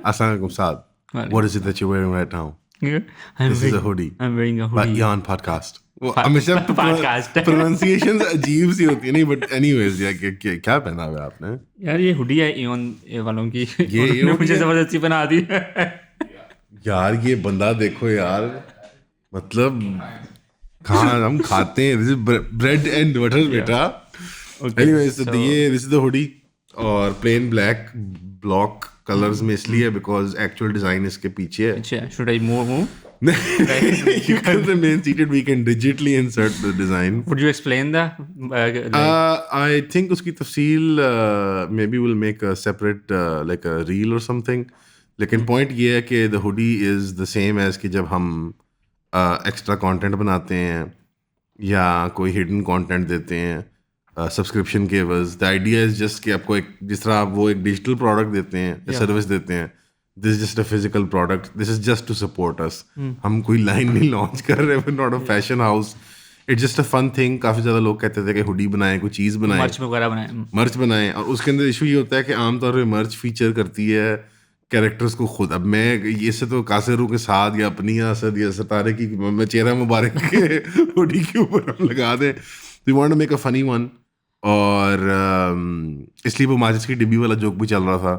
Assalamualaikum Saad. What is it that you're wearing right now? This is a hoodie. I'm wearing a By hoodie. Eon Podcast. वो हमेशा Podcast. pronunciations अजीब सी होती है नहीं, but anyways यार क्या पहना हुआ है आपने? यार ये हुडी है इयोन वालों की, ये उन्होंने मुझे है? जबरदस्ती बना दी। यार ये बंदा देखो यार, मतलब कहाँ हम खाते हैं, this is bread and butter बेटा। Anyways, तो ये this is the hoodie और plain black block colors में इसलिए because actual design इसके पीछे है। अच्छा, should I move? You can remain seated. We can digitally insert the design. Would you explain the I think उसकी तफसील maybe we'll make a separate like a reel or something. लेकिन point ये है कि the hoodie is the same as कि जब हम extra content बनाते हैं या कोई hidden content देते हैं सब्सक्रिप्शन के एवज। द आइडिया इज जस्ट कि आपको एक जिस तरह आप वो एक डिजिटल प्रोडक्ट देते हैं या सर्विस देते हैं, this is just a physical product, this is just to support us. हम कोई लाइन नहीं लॉन्च कर रहे, we not a fashion house, it's just a fun thing. काफ़ी ज़्यादा लोग कहते थे कि हुडी बनाएं, कोई चीज़ बनाएं, मर्च वगैरह बनाएं, मर्च बनाएं। और उसके अंदर इशू ये होता है कि आमतौर पर मर्च फीचर करती है कैरेक्टर्स को खुद। अब मैं इससे तो कासिरू के साथ या अपनी असद या सितारे की मैं चेहरा मुबारक के हुडी के ऊपर हम लगा दें, we want to make a funny one. और इसलिए वो माचिस की डिब्बी वाला जोक भी चल रहा था,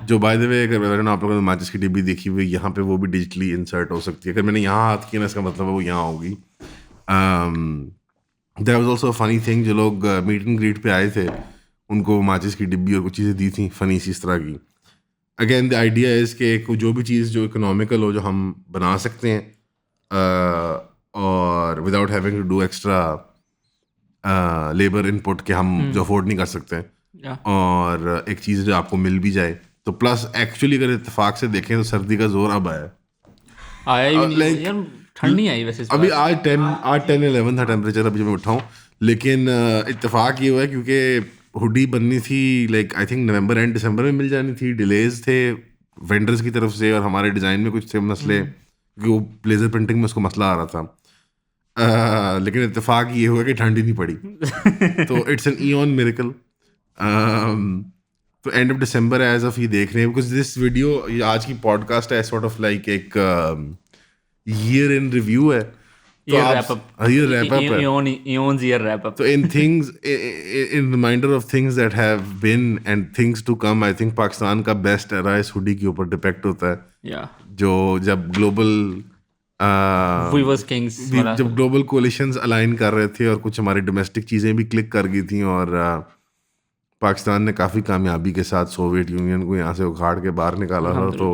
जो बाय द वे अगर आप लोगों ने माचिस की डिब्बी देखी हुई, यहाँ पे वो भी डिजिटली इंसर्ट हो सकती है। अगर मैंने यहाँ हाथ किया ना, इसका मतलब वो यहाँ होगी। There was also a funny thing, जो लोग मीट एंड ग्रीट पे आए थे उनको माचिस की डिब्बी और कुछ चीज़ें दी थी फनी सी इस तरह की। अगेन द आइडिया इज़ कि जो भी चीज़ जो इकोनॉमिकल हो, जो हम बना सकते हैं और without having to do extra labour input के हम जो अफोर्ड नहीं कर सकते हैं, और एक चीज़ जो आपको मिल भी जाए। तो प्लस एक्चुअली अगर इत्तेफाक से देखें तो सर्दी का जोर अब आया ही नहीं यार, ठंड नहीं आई वैसे अभी। आज 10-11 था टेम्परेचर अभी जब मैं उठाऊँ, लेकिन इत्तेफाक ये हुआ है क्योंकि हुडी बननी थी like I think November and December में मिल जानी थी। डिलेज थे वेंडर्स की तरफ से और हमारे डिज़ाइन में कुछ थे मसले, क्योंकि वो ब्लेजर प्रिंटिंग में उसको मसला आ रहा था। लेकिन इत्तेफाक ये हुआ कि ठंड ही नहीं पड़ी, तो इट्स एन ईऑन मिरेकल। तो end of December as of ये देख रहे हैं, बिकॉज दिस वीडियो आज की पॉडकास्ट है सॉर्ट ऑफ लाइक एक ईयर इन रिव्यू है, तो in things in reminder of things that have been and things to come. I think Pakistan का बेस्ट एरा इस हुडी के ऊपर डिपेक्ट होता है, जो जब ग्लोबल जब ग्लोबल कोलिशंस अलाइन कर रहे थे और कुछ हमारी डोमेस्टिक चीज़ें भी क्लिक कर गई थी, और पाकिस्तान ने काफ़ी कामयाबी के साथ सोवियत यूनियन को यहाँ से उखाड़ के बाहर निकाला था। तो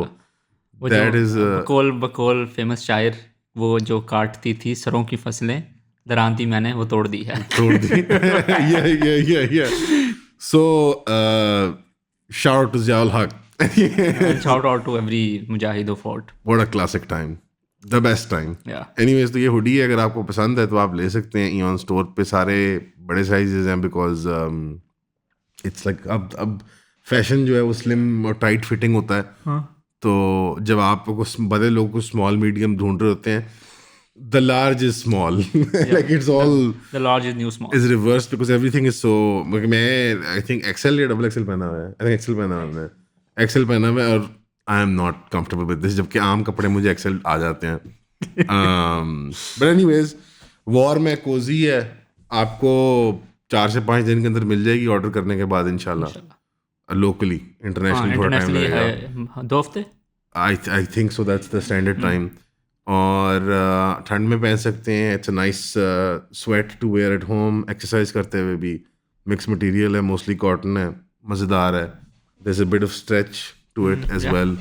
दैट इज बकौल फेमस शायर, वो जो काटती थी सरों की फसलें, दरानती मैंने वो तोड़ दी है, तोड़ दी। So shout out to Ziaul Haq, shout out to every मुजाहिद who fought, what a classic time, the best time. Anyways, तो ये हुडी अगर आपको पसंद है तो आप ले सकते हैं। इयॉन स्टोर पे सारे बड़े साइजेस हैं, बिकॉज इट्स लाइक अब फैशन जो है वो स्लिम और टाइट फिटिंग होता है। तो जब आप बड़े लोग को स्मॉल मीडियम ढूंढ रहे होते हैं, the large is small. Like it's all the large is new small is reversed because everything is so. मैं I think XL या XXL पहना हुआ है, I think XL पहना हुआ है, XL पहना हुआ है, और I am not comfortable with this, जबकि आम कपड़े मुझे XL आ जाते हैं। But anyways, वॉर में कोजी है, आपको 4 से 5 दिन के अंदर मिल जाएगी ऑर्डर करने के बाद इंशाल्लाह। लोकली, इंटरनेशनली थोड़ा टाइम लगेगा, 2 हफ्ते I think so, that's the standard time. और ठंड में पहन सकते हैं, it's a nice sweat to wear at home, exercise करते हुए भी। मिक्स मटेरियल है, मोस्टली कॉटन है, मज़ेदार है, there is a bit of stretch to it as well.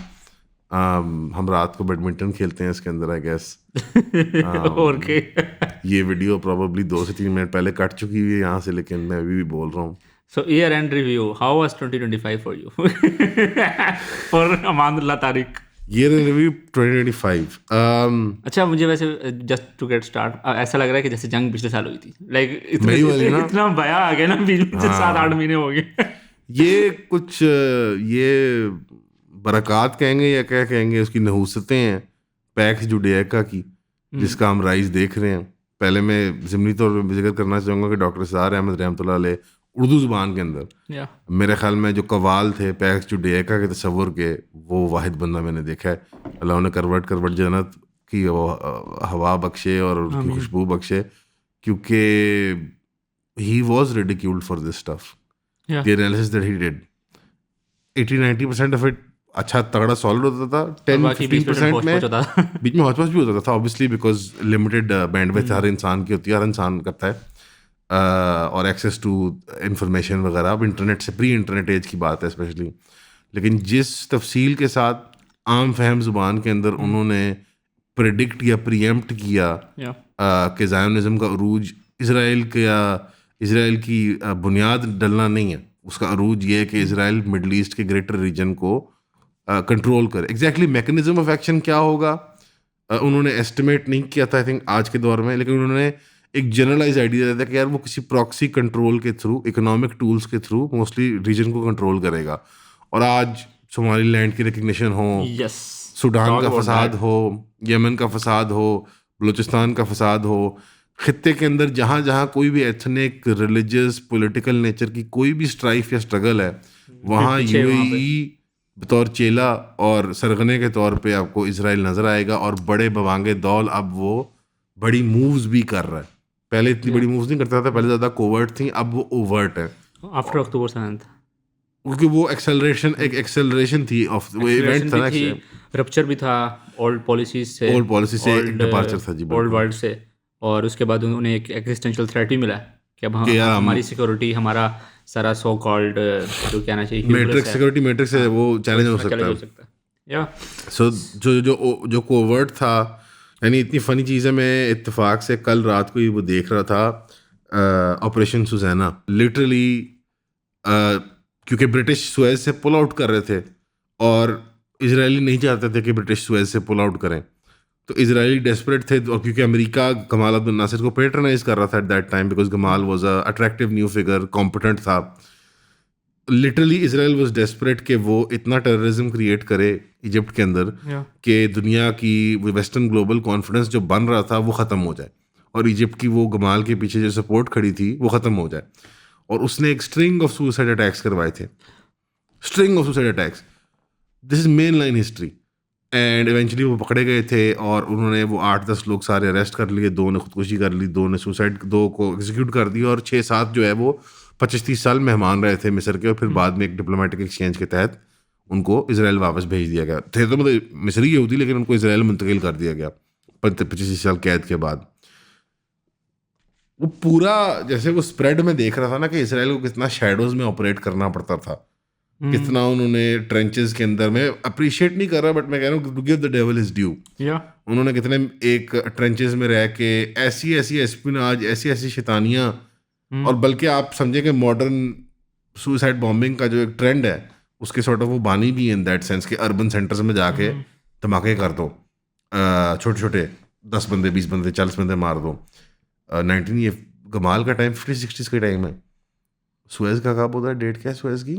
हम रात को बैडमिंटन खेलते हैं इसके अंदर, आई गेस। और के ये वीडियो प्रॉब्ली 2 से 3 मिनट पहले कट चुकी हुई है यहाँ से, लेकिन मैं अभी भी बोल रहा हूँ। So year end review, how was 2025 for you? For Amanullah Tariq. Year in review 2025. अच्छा, मुझे वैसे just to get start ऐसा लग रहा है कि जैसे जंग पिछले साल हुई थी, like इतना भया आ गया ना, बीच में 7-8 महीने हो गए। ये कुछ ये बरक़ात कहेंगे या क्या कहेंगे, उसकी नहूसतें हैं पैक्स जुडेका की, जिसका हम राइज देख रहे हैं। पहले मैं ज़िमनी तौर पर जिक्र करना चाहूँगा कि डॉक्टर सरार अहमद रहमतुल्लाह अलैह उर्दू ज़ुबान के अंदर। या मेरे ख्याल में जो कवाल थे पैक्स जुडेका के तस्वुर के, वो वाहिद बंदा मैंने देखा है। अल्लाह उन्हें करवट जन्नत की वो हवा बख्शे और उनकी खुशबू बख्शे, क्योंकि he was ridiculed for this stuff. या the analysis that he did, 80-90% of it अच्छा तगड़ा सॉलिड होता था। 10-15% में बीच में हौच-पौच भी होता था, ऑब्वियसली बिकॉज लिमिटेड बैंडविड्थ हर इंसान की होती है, हर इंसान करता है, और एक्सेस टू इंफॉर्मेशन वगैरह। अब इंटरनेट से प्री इंटरनेट एज की बात है स्पेशली, लेकिन जिस तफसील के साथ आम फहम ज़ुबान के अंदर उन्होंने प्रेडिक्ट या प्रीएम्प्ट किया कि ज़ायोनिज़्म का अरूज इसराइल की बुनियाद डलना नहीं है, उसका अरूज ये है कि इसराइल मिडल ईस्ट के ग्रेटर रीजन को कंट्रोल करे। एग्जैक्टली मैकेनिज्म ऑफ एक्शन क्या होगा उन्होंने एस्टिमेट नहीं किया था आई थिंक आज के दौर में, लेकिन उन्होंने एक जनरलाइज आइडिया दिया था कि यार वो किसी प्रॉक्सी कंट्रोल के थ्रू, इकोनॉमिक टूल्स के थ्रू मोस्टली रीजन को कंट्रोल करेगा। और आज सोमालीलैंड की रिकग्निशन हो, सूडान का फसाद हो, यमन का फसाद हो, बलूचिस्तान का फसाद हो, खित्ते के अंदर जहाँ जहाँ कोई भी एथनिक, रिलीजियस, पॉलिटिकल नेचर की कोई भी स्ट्राइफ या स्ट्रगल है, वहाँ यूएई बतौर चेला और सरगने के तौर पे आपको इजराइल नज़र आएगा। और बड़े बवांगे दौल अब वो बड़ी मूव्स भी कर रहा है। पहले इतनी बड़ी मूव्स नहीं करता था, पहले ज़्यादा कोवर्ट थी, अब वो ओवर्ट है आफ्टर अक्टूबर 7th, क्योंकि वो एक्सेलरेशन थी ऑफ वो इवेंट था ना, रप्चर भी था ओल्ड पॉलिसी से डिपार्चर था जी, ओल्ड वर्ल्ड से। और उसके बाद उन्हें एक एग्जिस्टेंशियल थ्रेट भी मिला कि अब हमारी सिक्योरिटी, हमारा सारा सो कॉल्ड जो कहना चाहिए सिक्योरिटी मैट्रिक्स है, वो चैलेंज हो सकता है। या सो जो कोवर्ट था, यानी इतनी फ़नी चीज़ है, मैं इत्तेफाक से कल रात को ही वो देख रहा था ऑपरेशन सुज़ैना। लिटरली क्योंकि ब्रिटिश सुएज से पुल आउट कर रहे थे और इजरायली नहीं चाहते थे कि ब्रिटिश सुएज से पुल आउट करें, तो इजरायली डेस्परेट थे। और क्योंकि अमेरिका गमाल अब्दुल नासिर को पेट्रोनाइज कर रहा था at that time, because Gamal was a attractive new figure, competent था। लिटरली इजराइल वाज डेस्परेट कि वो इतना टेररिज्म क्रिएट करे इजिप्ट के अंदर कि दुनिया की वेस्टर्न ग्लोबल कॉन्फिडेंस जो बन रहा था वो ख़त्म हो जाए, और इजिप्ट की वो गमाल के पीछे जो सपोर्ट खड़ी थी वो ख़त्म हो जाए। और उसने एक स्ट्रिंग ऑफ सुसाइड अटैक्स करवाए थे, string of suicide attacks. This is main line history. And eventually वो पकड़े गए थे और उन्होंने वो 8-10 लोग सारे अरेस्ट कर लिए, 2 ने खुदकुशी कर ली, 2 ने सुसाइड, 2 को एग्जीक्यूट कर दिया, और 6-7 जो है वो 25-30 साल मेहमान रहे थे मिस्र के। और फिर बाद में एक डिप्लोमेटिक एक्सचेंज के तहत उनको इजराइल वापस भेज दिया गया। थे तो मतलब मिस्री के होती, लेकिन उनको इजराइल मुंतकिल कर दिया गया 25 साल कैद के बाद। वो पूरा जैसे वो स्प्रेड में देख रहा था ना कि इसराइल को कितना शैडोज में ऑपरेट करना पड़ता था, कितना उन्होंने ट्रेंचेस के अंदर, मैं अप्रिशिएट नहीं कर रहा बट मैं कह रहा हूँ to give the devil his due, उन्होंने कितने एक ट्रेंचेस में रह के ऐसी एस्पिनाज, ऐसी शैतानियाँ। और बल्कि आप समझे कि मॉडर्न सुसाइड बॉम्बिंग का जो एक ट्रेंड है उसके सॉर्ट ऑफ वो बानी भी इन दैट सेंस कि अर्बन सेंटर्स में जाके धमाके कर दो, छोटे छोटे 10 बंदे 20 बंदे 40 बंदे मार दो। 19 ये गमाल का टाइम 50-60s का टाइम है। सुएज का कब होता है, डेट क्या है सुएज की?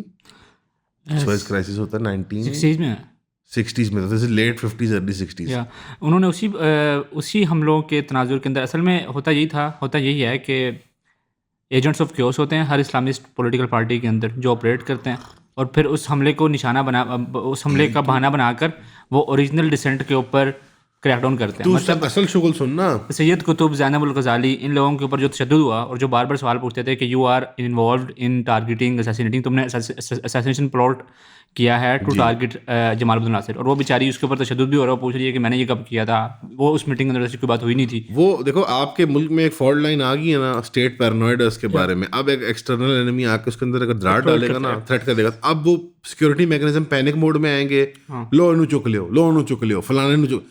सुएज क्राइसिस होता है 1960s में, तो लेट 50s अर्ली 60s। या उन्होंने उसी हमलों के तनाजुर के अंदर असल में होता यही है कि एजेंट्स ऑफ क्योस होते हैं हर इस्लामिस्ट पॉलिटिकल पार्टी के अंदर जो ऑपरेट करते हैं, और फिर उस हमले को उस हमले का बहाना बनाकर वो ओरिजिनल डिसेंट के ऊपर क्रैकडाउन करते हैं। मतलब असल शुगल सुनना, सैयद कुतुब, ज़ैनब अल गज़ाली, इन लोगों के ऊपर जो तशद्दुद हुआ और जो बार बार सवाल पूछते थे कि you are involved in targeting assassinating, तुमने असैसिनेशन प्लॉट किया है to target Jamal Abdul Nasser, और वो बेचारी उसके ऊपर तशद्दुद भी हो रहा है, पूछ रही है कि मैंने ये कब किया था। वो उस मीटिंग के अंदर ऐसी कोई बात हुई नहीं थी। वो देखो आपके मुल्क में एक फॉल्ट लाइन आ गई है ना स्टेट पैरानॉइडर्स के बारे में। अब एक एक्सटर्नल एनिमी आके उसके अंदर अगर दरार डालेगा ना, थ्रेट कर देगा, अब वो सिक्योरिटी मैकेनिज्म पैनिक मोड में आएंगे, लो इन्हू चुक लियो, फलाने नु चुक,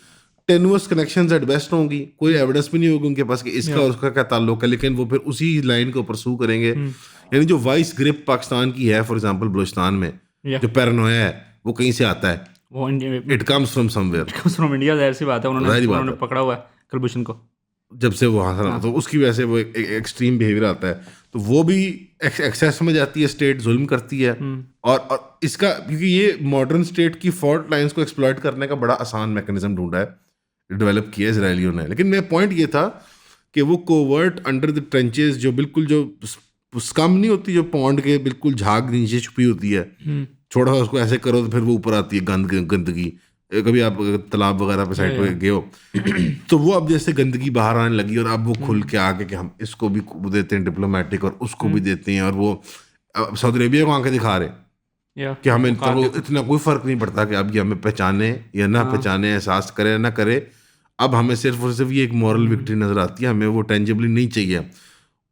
टेनुअस कनेक्शंस एट बेस्ट होंगी, कोई एविडेंस भी नहीं होगी उनके पास कि इसका और उसका क्या ताल्लुक है, लेकिन वो फिर उसी लाइन को परसू करेंगे। यानी जो वाइस ग्रिप पाकिस्तान की है फॉर एग्जांपल बलूचिस्तान में, जो पैरानोया है वो कहीं से आता है, वो it comes from somewhere, it comes from India. जाहिर सी बात है, उन्होंने पकड़ा हुआ है कुलभूषण को जब से वो वहाँ, तो उसकी वजह से वो एक एक्सट्रीम बिहेवियर आता है, तो वो भी एक्सेस में जाती है, स्टेट जुल्म करती है। और इसका क्योंकि ये मॉडर्न स्टेट की फॉल्ट लाइंस को एक्सप्लॉइट करने का बड़ा आसान मैकेनिज्म ढूंढा है, डेवलप किया इसराइलियों ने। लेकिन मेरा पॉइंट ये था कि वो कोवर्ट अंडर द ट्रेंचेस जो बिल्कुल जो स्कम नहीं होती जो पौंड के बिल्कुल झाग नीचे छुपी होती है, थोड़ा सा उसको ऐसे करो तो फिर वो ऊपर आती है गंदगी। कभी आप तालाब वगैरह पे साइड पे गए हो तो वो अब जैसे गंदगी बाहर आने लगी और अब वो खुल के आके कि हम इसको भी देते हैं डिप्लोमेटिक और उसको भी देते हैं, और वो सऊदी अरेबिया को आंखें दिखा रहे कि हमें इतना कोई फर्क नहीं पड़ता कि अब ये हमें पहचाने या ना पहचाने, एहसास करे या ना करे, अब हमें सिर्फ और सिर्फ ये एक मॉरल विक्ट्री नजर आती है, हमें वो टेंजिबली नहीं चाहिए।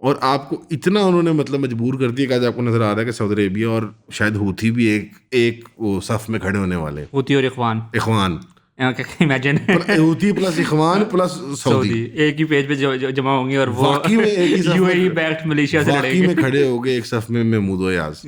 और आपको इतना उन्होंने मतलब मजबूर कर दिया कि आज आपको नजर आ रहा है कि सऊदी अरेबिया और शायद हूथी भी एक वो सफ में खड़े होने वाले, हूथी और इखवान इमेजिन हूथी प्लस इखवान प्लस सऊदी एक ही पेज पे जमा होंगे और वो वाकई में एक ही यूएई बैक्ड मलेशिया से वाकई में खड़े हो गए एक सफ में महमूद याज,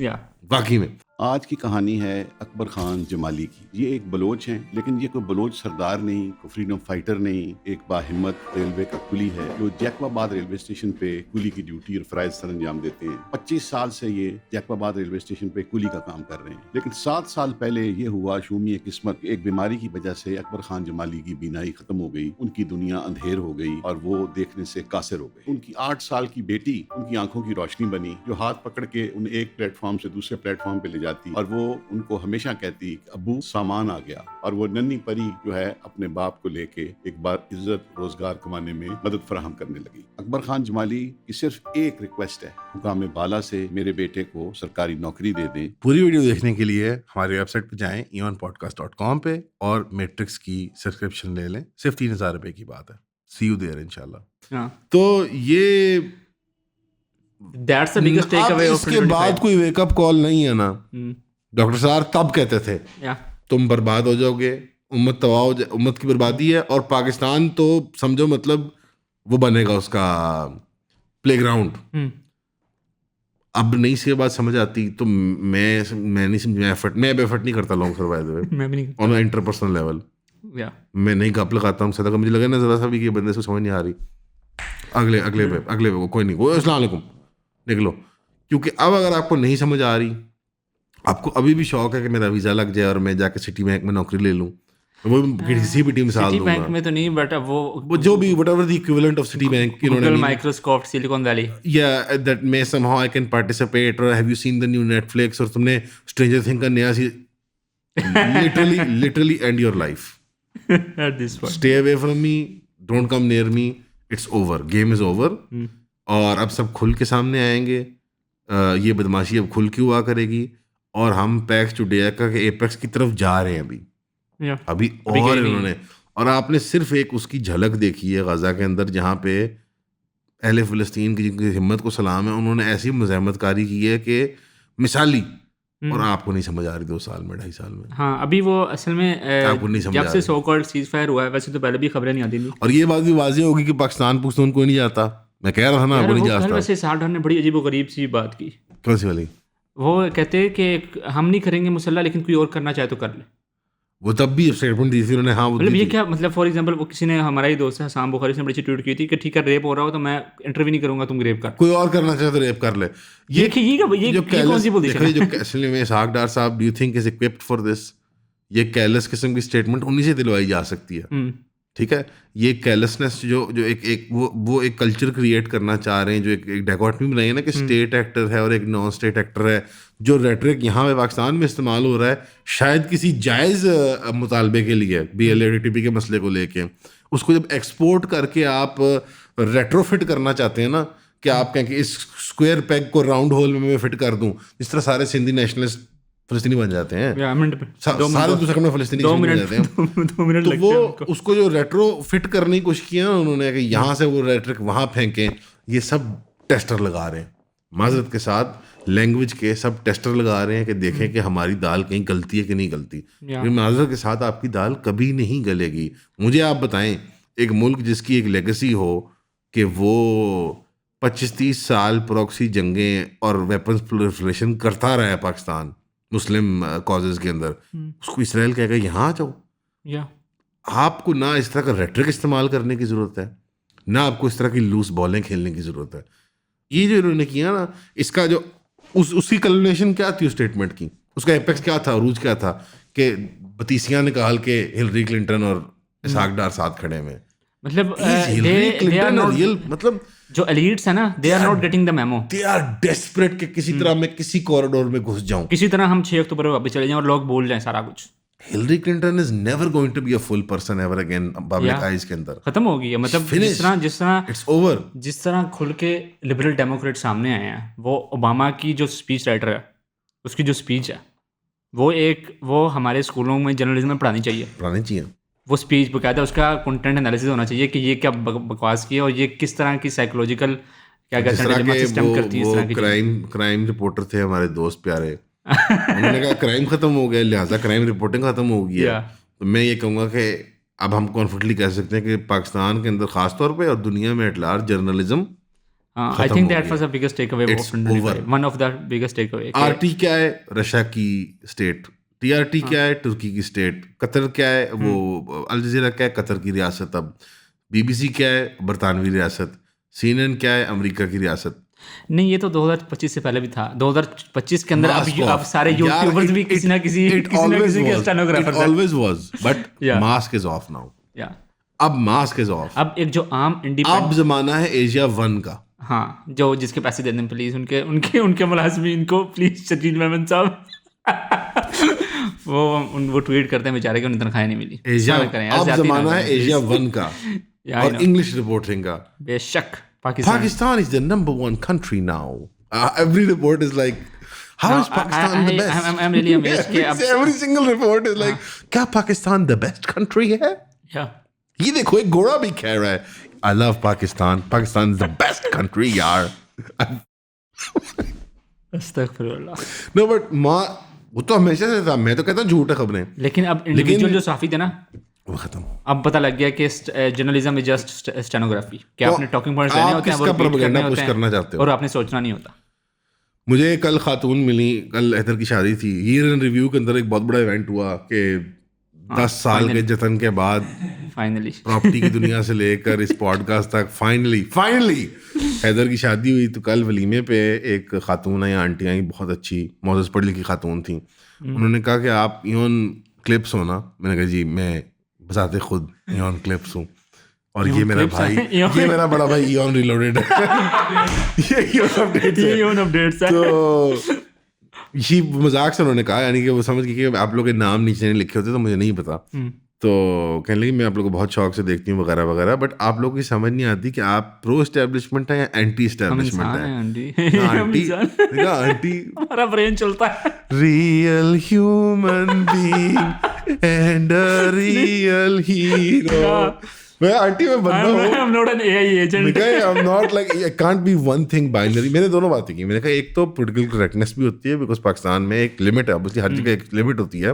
वाकई में। आज की कहानी है अकबर खान जमाली की। ये एक बलोच हैं, लेकिन ये कोई बलोच सरदार नहीं, कोई फ्रीडम फाइटर नहीं, एक बाहिम्मत रेलवे का कुली है जो जैकबाबाद रेलवे स्टेशन पे कुली की ड्यूटी और फराइज सर अंजाम देते हैं। 25 साल से ये जैकबाबाद रेलवे स्टेशन पे कुली का काम कर रहे हैं। लेकिन 7 साल पहले ये हुआ शूमी किस्मत, एक बीमारी की वजह से अकबर खान जमाली की बीनाई खत्म हो गई, उनकी दुनिया अंधेर हो गई और वो देखने से कासिर हो गए। उनकी 8 साल की बेटी उनकी आंखों की रोशनी बनी, जो हाथ पकड़ के उन एक प्लेटफॉर्म से दूसरे प्लेटफॉर्म पे ले जाती और वो उनको हमेशा कहती अब्बू सामान आ गया, और वो नन्ही परी जो है अपने बाप को लेके एक बार इज्जत रोजगार कमाने में मदद फराहम करने लगी। अकबर खान जमाली की सिर्फ एक रिक्वेस्ट है, हुकाम बाला से मेरे बेटे को सरकारी नौकरी दे दें। पूरी वीडियो देखने के लिए हमारी वेबसाइट पे जाएं eonpodcast.com पे और मैट्रिक्स की सब्सक्रिप्शन ले लें, सिर्फ 3,000 रुपए की बात है। सी यू देयर इंशाल्लाह। तो ये That's the biggest takeaway of इसके बाद कोई वेकअप कॉल नहीं है ना। डॉक्टर साहब तब कहते थे तुम बर्बाद हो जाओगे, उम्मत तबाह हो जाए, उम्मत की बर्बादी है, और पाकिस्तान तो समझो मतलब वो बनेगा उसका प्लेग्राउंड। अब नहीं इसके बाद समझ आती तो मैं नहीं समझ, मैं एफर्ट नहीं करता लॉन्ग सर्वाइव मैं भी नहीं ऑन इंटरपर्सनल लेवल। मैं नहीं गप लगाता हूँ सदा, मुझे लगा ना जरा सा भी कि बंदे से समझ नहीं आ रही, अगले पे कोई नहीं, वो अस्सलाम वालेकुम निकलो। क्योंकि अब अगर आपको नहीं समझ आ रही, आपको अभी भी शौक है कि मेरा वीज़ा लग जाए और मैं जाके सिटी बैंक में नौकरी ले लूँ, वो किसी भी टीम मिसाल दूंगा। सिटी बैंक में तो नहीं, बट वो जो भी whatever the equivalent of city bank, Google, Microsoft, Silicon Valley, yeah, that may somehow I can participate, or have you seen the new Netflix, और तुमने Stranger Things का नया literally end your life at this point. Stay away from me, don't come near me, it's over, game is over। और अब सब खुल के सामने आएंगे, ये बदमाशी अब खुल के हुआ करेगी, और हम पैक्स टुडे का एपेक्स की तरफ जा रहे हैं अभी और इन्होंने, और आपने सिर्फ एक उसकी झलक देखी है गजा के अंदर, जहाँ पे अहले फ़लस्तीन की जिनकी हिम्मत को सलाम है, उन्होंने ऐसी मुज़ाहमतकारी की है कि मिसाली, और आपको नहीं समझ आ रही 2 साल में 2.5 साल में। हाँ, अभी वो असल में आपको नहीं समझ जब से सो कॉल्ड सीज फायर हुआ है, वैसे तो पहले भी खबरें नहीं आती थी, और ये बात भी वाज़ेह होगी कि पाकिस्तान कोई नहीं जाता। मैं कह रहा था ना, आपको नहीं जाता। वैसे साल्ट ने बड़ी अजीब गरीब सी बात की। कौन सी वाली? वो कहते हैं कि हम नहीं करेंगे मुसल्ला, लेकिन कोई और करना चाहे तो कर ले। वो तब भी स्टेटमेंट दी थी उन्होंने। हाँ, मतलब ये क्या मतलब, फॉर एग्जांपल वो किसी ने, हमारा ही दोस्त है हसाम बुखारी, से बड़ी ट्वीट की थी कि ठीक है रेप हो रहा हो तो मैं इंटरव्यू नहीं करूंगा, तुम रेप कर, कोई और करना चाहे तो रेप कर ले। ये कौन सी पोजीशन है? जो असली में इसहाक डार साहब, do you think is equipped for this? ये कैलस किस्म की स्टेटमेंट उन्हीं से दिलवाई जा सकती है। ठीक है, ये कैलसनेस जो एक वो एक कल्चर क्रिएट करना चाह रहे हैं, जो एक डायकोटमी बनाई है ना कि स्टेट एक्टर है और एक नॉन स्टेट एक्टर है। जो रेटरिक यहाँ पे पाकिस्तान में इस्तेमाल हो रहा है, शायद किसी जायज़ मुतालबे के लिए, BLADTP के मसले को लेके, उसको जब एक्सपोर्ट करके आप रेट्रोफिट करना चाहते हैं ना, कि आप कहें कि इस स्क्वायर पेग को राउंड होल में मैं फिट कर दूं, इस तरह सारे सिंधी नेशनलिस्ट फ़लस्तीनी बन जाते हैं, सारे 2 सेकंड में फ़लस्तीनी बन जाते हैं। तो वो उसको जो रेट्रो फिट करने की कोशिश किया ना उन्होंने, कि यहाँ से वो रेट्रिक वहाँ फेंकें, ये सब टेस्टर लगा रहे हैं, माजरत के साथ लैंग्वेज के सब टेस्टर लगा रहे हैं कि देखें कि हमारी दाल कहीं गलती है कि नहीं गलती। माजरत के साथ आपकी दाल कभी नहीं गलेगी। मुझे आप बताएं, एक मुल्क जिसकी एक लेगेसी हो कि वो 25-30 साल प्रॉक्सी जंगें और वेपन्स प्रोलिफरेशन करता रहा है पाकिस्तान मुस्लिम कॉजेज़ के अंदर, उसको इसराइल कहेगा यहाँ आ जाओ। आपको ना इस तरह का रेट्रिक इस्तेमाल करने की ज़रूरत है, ना आपको इस तरह की लूज बॉलें खेलने की ज़रूरत है। ये जो इन्होंने किया ना, इसका जो उसकी कल्मिनेशन क्या थी उस स्टेटमेंट की, उसका एपेक्स क्या था, अरूज क्या था, कि बतीसिया ने कहा कि हिलरी क्लिंटन और इसहाक डार साथ खड़े में। मतलब हिलरी क्लिंटन रियल, मतलब जो एलिट्स है ना, they are not getting the memo. They are desperate कि किसी तरह मैं किसी कॉरिडोर में घुस जाऊं, किसी तरह हम 6 अक्टूबर में वापस चले जाएं और लोग भूल जाएं सारा कुछ। Hillary Clinton is never going to be a full person ever again public eyes के अंदर। खत्म हो गई है, मतलब जिस तरह इट्स ओवर। जिस तरह खुल के लिबरल डेमोक्रेट सामने आए हैं, वो ओबामा की जो स्पीच राइटर है उसकी जो स्पीच है वो हमारे स्कूलों में जर्नलिज्म में पढ़ानी चाहिए। वो स्पीच बकायदा उसका कंटेंट एनालिसिस होना चाहिए कि ये क्या बकवास की है और ये किस तरह की साइकोलॉजिकल क्या कहते हैं सिस्टम करती है इस तरह की। क्राइम रिपोर्टर थे हमारे दोस्त प्यारे, उन्होंने कहा क्राइम खत्म हो गया लिहाजा क्राइम रिपोर्टिंग खत्म हो गई है। तो मैं ये कहूँगा कि अब हम कॉन्फिडेंटली कह सकते हैं कि पाकिस्तान के अंदर खास तौर पे और दुनिया में at large journalism I think that was the biggest takeaway of 2025, one of the biggest takeaway. RT क्या है? रशिया की स्टेट। टीआरटी क्या है? तुर्की की स्टेट। कतर क्या है? वो अल जज़ीरा क्या है? कतर की रियासत। अब बीबीसी क्या है? बरतानवी रियासत। CNN क्या है? अमेरिका की रियासत। नहीं, ये तो 2025 से पहले भी था। 2025 के अंदर अब सारे यूट्यूबर्स भी किसी ना किसी के स्टेनोग्राफर थे। Always was, but mask is off now. अब मास्क इज ऑफ। अब एक जो आम इंडिपेंडेंट, अब जमाना है एशिया 1 का। हाँ, जो जिसके पैसे दे दें प्लीज, उनके मुलाजमीन को प्लीज शकील मेमन साहब वो ट्वीट करते हैं बेचारे कि उन्हें तनख्वाह नहीं मिली। अब जमाना है एशिया 1 का और इंग्लिश रिपोर्टिंग का। बेशक Pakistan is the number 1 country now. Every report is like, how is Pakistan the best? I'm really amazed कि अब every single report is like, क्या Pakistan the best country है? Yeah. ये देखो एक गोरा भी कह रहा है, I love Pakistan. Pakistan is the best country यार। अस्तगफिरुल्लाह। No but वो तो हमेशा से था। मैं तो कहता हूँ झूठ है खबरें। लेकिन अब इंडिविजुअल जो सहाफ़ी थे ना, वो खत्म। अब पता लग गया कि जर्नलिज्म इज जस्ट स्टेनोग्राफी, कि आपने टॉकिंग पॉइंट्स लेने होते हैं, वो प्रोपेगेंडा पुश करना चाहते हो और आपने सोचना नहीं होता। मुझे कल खातून मिली, कल एहतर की शादी थी। ईयर इन रिव्यू के अंदर एक बहुत बड़ा इवेंट हुआ कि 10 साल के जतन के बाद फाइनली प्रॉपर्टी की दुनिया से लेकर इस पॉडकास्ट तक फाइनली हैदर की शादी हुई। तो कल वलीमे पे एक खातून आई, आंटी आई, बहुत अच्छी मोज़ज़ पढ़ी लिखी खातून थी। उन्होंने कहा कि आप ईवन क्लिप्स हो ना? मैंने कहा जी मैं बजाते खुद ईवन क्लिप्स हूँ, और ये मेरा भाई, ये मेरा बड़ा भाई ईवन रीलोडेड है। ये ईवन अपडेट्स है। तो ये मजाक से उन्होंने कहा, यानी कि वो समझ गए कि आप लोग के नाम नीचे नहीं लिखे होते तो मुझे नहीं पता। तो कहने लगी मैं आप लोग को बहुत शौक से देखती हूँ वगैरह वगैरह, बट आप लोगों की समझ नहीं आती कि आप प्रो एस्टेब्लिशमेंट है या एंटी एस्टेब्लिशमेंट है। आंटी हमारा ब्रेन चलता है। Real human being and a real hero. मैं आंटी में बंदा हूँ। I'm not an AI agent. I'm not like, I can't be one thing binary. मैंने दोनों बातें की। मैंने कहा एक तो पॉलिटिकल करेक्टनेस भी होती है, बिकॉज पाकिस्तान में एक लिमिट है, ऑब्वियसली हर जगह एक लिमिट होती है।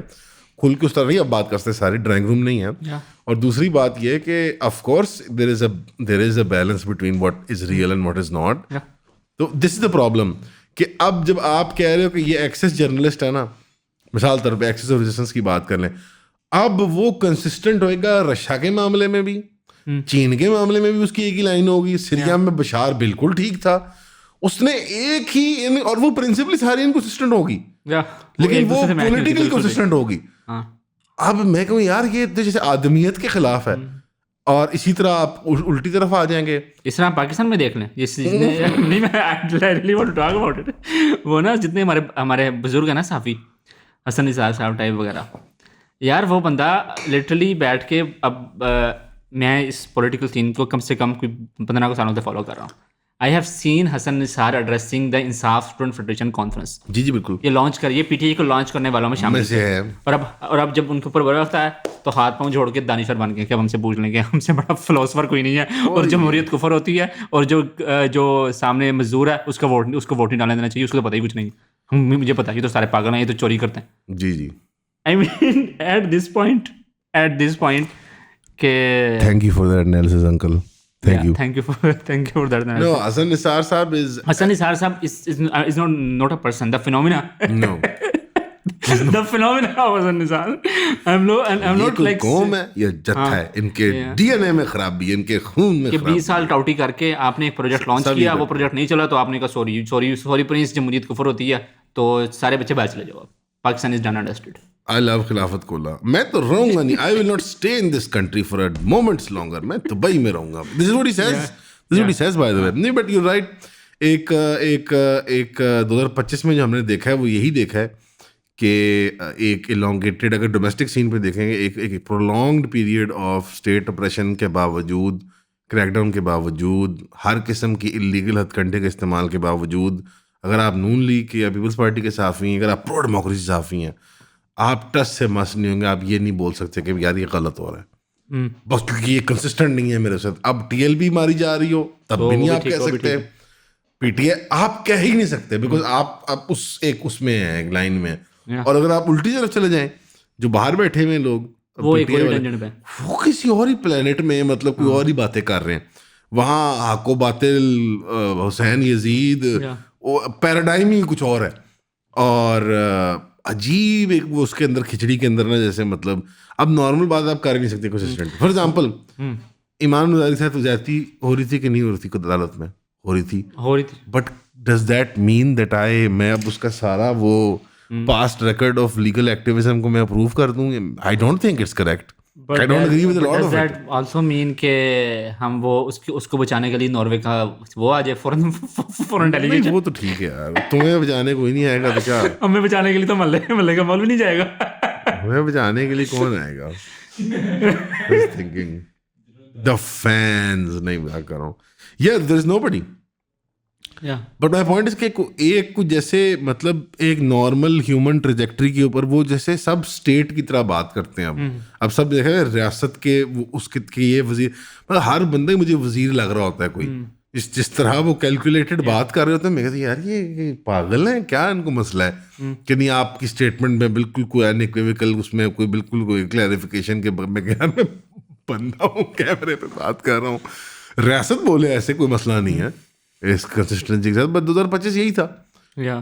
खुल के उस तरह नहीं अब बात करते, सारे ड्राइंग रूम नहीं है। और दूसरी बात यह है कि of course there is a balance between what is real and what is not. तो दिस इज द प्रॉब्लम कि अब जब आप कह रहे हो कि ये एक्सेस जर्नलिस्ट है ना, मिसाल तौर पे एक्सेस ऑफ रेजिस्टेंस की बात कर लें, अब वो कंसिस्टेंट होएगा रशिया के मामले में भी, चीन के मामले में भी उसकी एक ही लाइन होगी। सीरिया में बशार बिल्कुल ठीक था, उसने एक ही, और वो प्रिंसिपली सारी इनकंसिस्टेंट होगी, लेकिन वो पॉलिटिकली कंसिस्टेंट होगी। अब मैं कहूँ यार ये तो जैसे आदमियत के खिलाफ है, और इसी तरह आप उल्टी तरफ आ जाएंगे। इस तरह पाकिस्तान में देख लें, नहीं मैं really want to talk about it. वो ना जितने हमारे बुजुर्ग हैं ना, साफ़ी हसन निसार साहब टाइप वगैरह, यार वो बंदा लिटरली बैठ के, अब मैं इस पॉलिटिकल सीन को कम से कम कोई 15 सालों से फॉलो कर रहा हूँ। I have seen Hasan Nisar addressing the Insaf student federation conference. जी बिल्कुल, ये लॉन्च कर, ये पीटीआई को लॉन्च करने वालों में शामिल है। और अब जब उनके ऊपर बड़ा होता है तो हाथ पांव जोड़ के दानिशर बन गए कि अब हमसे पूछ लेंगे, हमसे बड़ा फिलोसफर कोई नहीं है, और जमहूरियत कुफर होती है, और जो सामने मजदूर है उसको वोट नहीं डालने देना चाहिए, उसको तो पता ही कुछ नहीं। मुझे पता है ये तो सारे पागल हैं, ये तो चोरी करते हैं। जी I mean at this point के thank you for that analysis uncle. Thank you for that. No, Hassan Nisar Sahab is not a person. The phenomena. No. The phenomena of Hassan Nisar. I'm not like. कौम है, ये जत्था है, इनके DNA में खराबी, इनके खून में खराबी। 20 साल टाउटी करके आपने एक प्रोजेक्ट लॉन्च किया, वो प्रोजेक्ट नहीं चला तो आपने कहा सॉरी प्रिंस, जमहूरियत कुफर होती है, तो सारे बच्चे बाहर चले जाओ। Pakistan is done and dusted. I love खिलाफत कोला। मैं तो रहूंगा नहीं। I will not stay in this country for a moment longer. मैं दुबई में रहूंगा। This is what he says. This is what he says by the way. नहीं but you're right. एक 2025 में जो हमने देखा है वो यही देखा है कि एक elongated, अगर डोमेस्टिक सीन पे देखेंगे, एक prolonged period of state operation के बावजूद, क्रैकडाउन के बावजूद, हर किस्म की इलीगल हथकंडे के इस्तेमाल के बावजूद, अगर आप नून लीग के या पीपल्स पार्टी के साफ़ी हैं, अगर आप प्रो डेमोक्रेसी साफ़ी हैं, आप टस से मस नहीं होंगे, आप ये नहीं बोल सकते कि यार ये गलत हो रहा है बस क्योंकि ये कंसिस्टेंट नहीं है मेरे साथ। अब टीएलबी मारी जा रही हो तब भी नहीं आप कह सकते, पीटीआई आप कह ही नहीं सकते, बिकॉज आप उसमें हैं, एक लाइन में। और अगर आप उल्टी तरफ चले जाएं, जो बाहर बैठे हुए लोग वो किसी और ही प्लेनेट में, मतलब कोई और ही बातें कर रहे हैं। वहाँ हाको बातिल, हुसैन यजीद, पैराडाइम ही कुछ और है। और अजीब एक वो उसके अंदर खिचड़ी के अंदर ना, जैसे मतलब अब नॉर्मल बात आप कर नहीं सकते कंसिस्टेंट। फॉर एग्जांपल इमाम नज़ारी साहब तो ज्यादती हो रही थी कि नहीं हो रही थी अदालत में? हो रही थी। But does that mean that मैं अब उसका सारा वो past record of legal activism को मैं अप्रूव कर दूं? I don't think it's correct. I don't agree with a lot of it. Also mean के हम वो उसको बचाने के लिए नॉर्वे का वो आ जाए फॉरेन डेलीगेट। वो तो ठीक है यार, तुम्हें बचाने कोई नहीं आएगा तो क्या? हमें बचाने के लिए तो मल्ले का मौल भी नहीं जाएगा। हमें बचाने के लिए कौन आएगा? Just thinking the fans, नहीं बात कर रहा हूँ। Yeah, there is nobody. But my point is कि एक कुछ जैसे मतलब एक नॉर्मल ह्यूमन ट्रेजेक्ट्री के ऊपर वो जैसे सब स्टेट की तरह बात करते हैं। अब सब देखा है रियासत के उसके ये वजीर, मतलब हर बंदे मुझे वजीर लग रहा होता है कोई, जिस तरह वो कैलकुलेटेड बात कर रहे होते हैं। मैं कहता यार ये पागल है क्या, इनको मसला है कि नहीं आपकी स्टेटमेंट में बिल्कुल कोई अनइक्विवोकल, उसमें कोई बिल्कुल कोई क्लैरिफिकेशन के मैं बंदा हूँ कैमरे पे बात कर रहा हूँ, रियासत बोले ऐसे कोई मसला नहीं है इस कंसिस्टेंसी के साथ। बट 2025 यही था,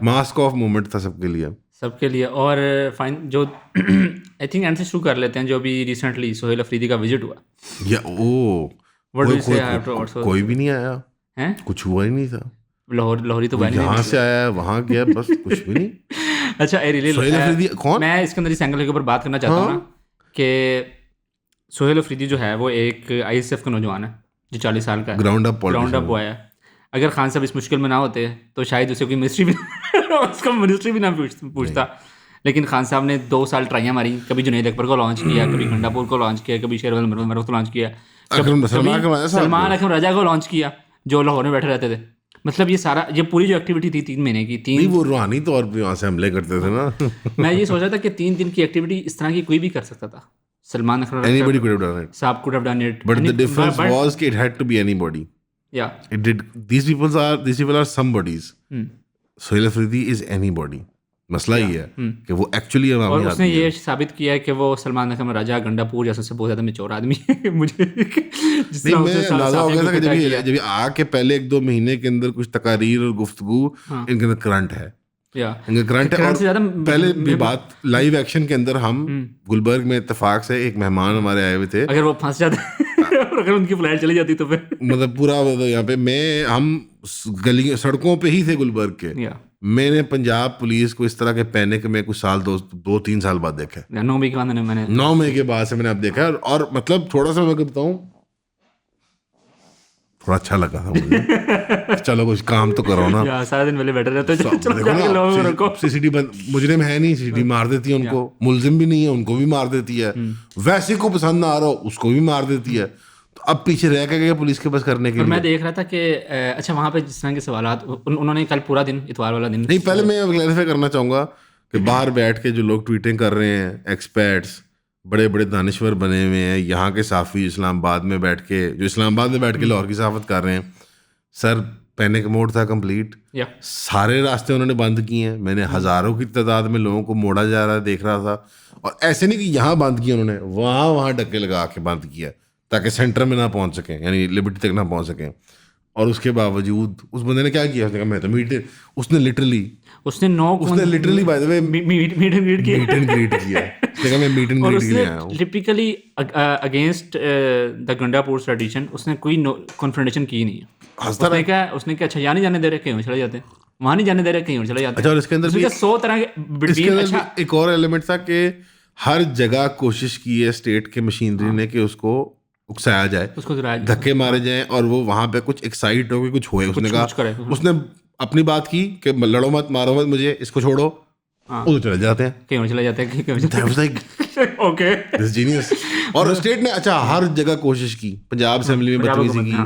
मास्क ऑफ मोमेंट था सबके लिए। और फाइन जो आई थिंक एंड से शुरू कर लेते हैं, जो भी रिसेंटली सोहेल अफरीदी का विजिट हुआ। या कोई भी नहीं आया है, कुछ हुआ ही नहीं था। लाहौरी तो यहाँ से आया वहाँ गया, बस कुछ भी नहीं। अच्छा सोहेल अफरीदी कौन? मैं इसके अंदर इस एंगल के ऊपर बात करना चाहता हूँ ना कि सोहेल अफरीदी जो है वो एक ISF का नौजवान है जो 40 साल का है, ग्राउंड अप बॉय है। अगर खान साहब इस मुश्किल में ना होते तो शायद उसे कोई मिनिस्ट्री भी ना पूछता। लेकिन खान साहब ने 2 साल ट्राइयाँ मारी, कभी जुनैद अकबर को लॉन्च किया, कभी गंडापुर को लॉन्च किया, कभी शेरवाल मरवत को लॉन्च किया, सलमान अकरम रजा को लॉन्च किया जो लाहौर में बैठे रहते थे। मतलब ये पूरी जो एक्टिविटी थी 3 महीने की, वो रूहानी तौर पे वहाँ से हमले करते थे ना। मैं ये सोच रहा था कि 3 दिन की एक्टिविटी इस तरह की कोई भी कर सकता था। Salman Akram साहब could have done it. But the difference was that it had to be anybody. Yeah. It did. These people are somebodies. Sohail Afridi is anybody. मसला ही है कि वो एक्चुअली है। और उसने ये साबित किया है कि वो सलमान अकरम रजा गंडापुर जैसे से बहुत ज़्यादा मैच्योर आदमी है। मुझे नहीं, मैं अंदाजा हो गया था कि जब आके पहले 1-2 महीने के अंदर कुछ तकारीर और गुफ्तगू इनके अंदर करंट है, करंट है। और पहले भी बात लाइव एक्शन के अंदर हम गुलबर्ग में इत्तेफाक से एक मेहमान हमारे आए हुए थे, अगर वो फंस जाते और अगर उनकी फ्लाइट चली जाती तो फिर मतलब पूरा यहाँ पे हम गली सड़कों पे ही थे गुलबर्ग के। मैंने पंजाब पुलिस को इस तरह के पैनिक में कुछ साल 2-3 साल बाद देखा है। 9 मई के बाद मैंने 9 मई के बाद से मैंने अब देखा है। और मतलब थोड़ा सा मैं बताऊँ, थोड़ा अच्छा लगा था मुझे। चलो कुछ काम तो करो ना, सारा दिन पहले बैठे रहते हैं। सीसीटी मुजरिम है नहीं, सीसीटी मार देती है उनको, मुलजिम भी नहीं है उनको भी मार देती है, वैसे को पसंद ना आ रहा हो उसको भी मार देती है। तो अब पीछे रह के गए पुलिस के पास करने के लिए। मैं देख रहा था कि अच्छा वहाँ पे जिस तरह के सवालात उन्होंने कल पूरा दिन, इतवार वाला दिन नहीं, पहले मैं क्लैरिफाई करना चाहूँगा कि बाहर बैठ के जो लोग ट्वीटिंग कर रहे हैं, एक्सपर्ट्स बड़े बड़े दानिश्वर बने हुए हैं, यहाँ के साफ़ी इस्लामाबाद में बैठ के लाहौर की सहाफ़त कर रहे हैं, सर पैनिक मोड था कंप्लीट। सारे रास्ते उन्होंने बंद किए हैं। मैंने हज़ारों की तादाद में लोगों को मोड़ा जा रहा देख रहा था। और ऐसे नहीं कि यहाँ बंद किया उन्होंने, वहाँ डक्के लगा के बंद किया ताकि सेंटर में ना पहुँच सकें, यानी लिबर्टी तक ना पहुँच सकें। और उसके बावजूद उस बंदे ने क्या किया, उसने कहा मैं तो उसने literally by the way meet and greet किया। उसने कहा मैं मीट एंड ग्रीट के लिए आया हूं। Typically against the Gandapur tradition उसने कोई कॉन्फ्रंटेशन की नहीं है। उसने कहा अच्छा यहाँ नहीं जाने दे रहे, कहीं और चले जाते हैं, वहाँ नहीं जाने दे रहे, कहीं और चले जाते हैं। अच्छा, और इसके अंदर भी 100 तरह के एक और एलिमेंट था कि हर जगह कोशिश की है स्टेट के मशीनरी ने कि उसको उकसाया जाए, उसको धक्के मारे जाएं और वो वहां पे कुछ एक्साइट हो के कुछ होए। उसने कहा, उसने अपनी बात की कि लड़ो मत, मारो मत मुझे, इसको छोड़ो, वो चले जाते हैं, कहीं और चले जाते हैं। Okay, this genius. और स्टेट ने अच्छा हर जगह कोशिश की, पंजाब असेंबली में बदतमीजी की,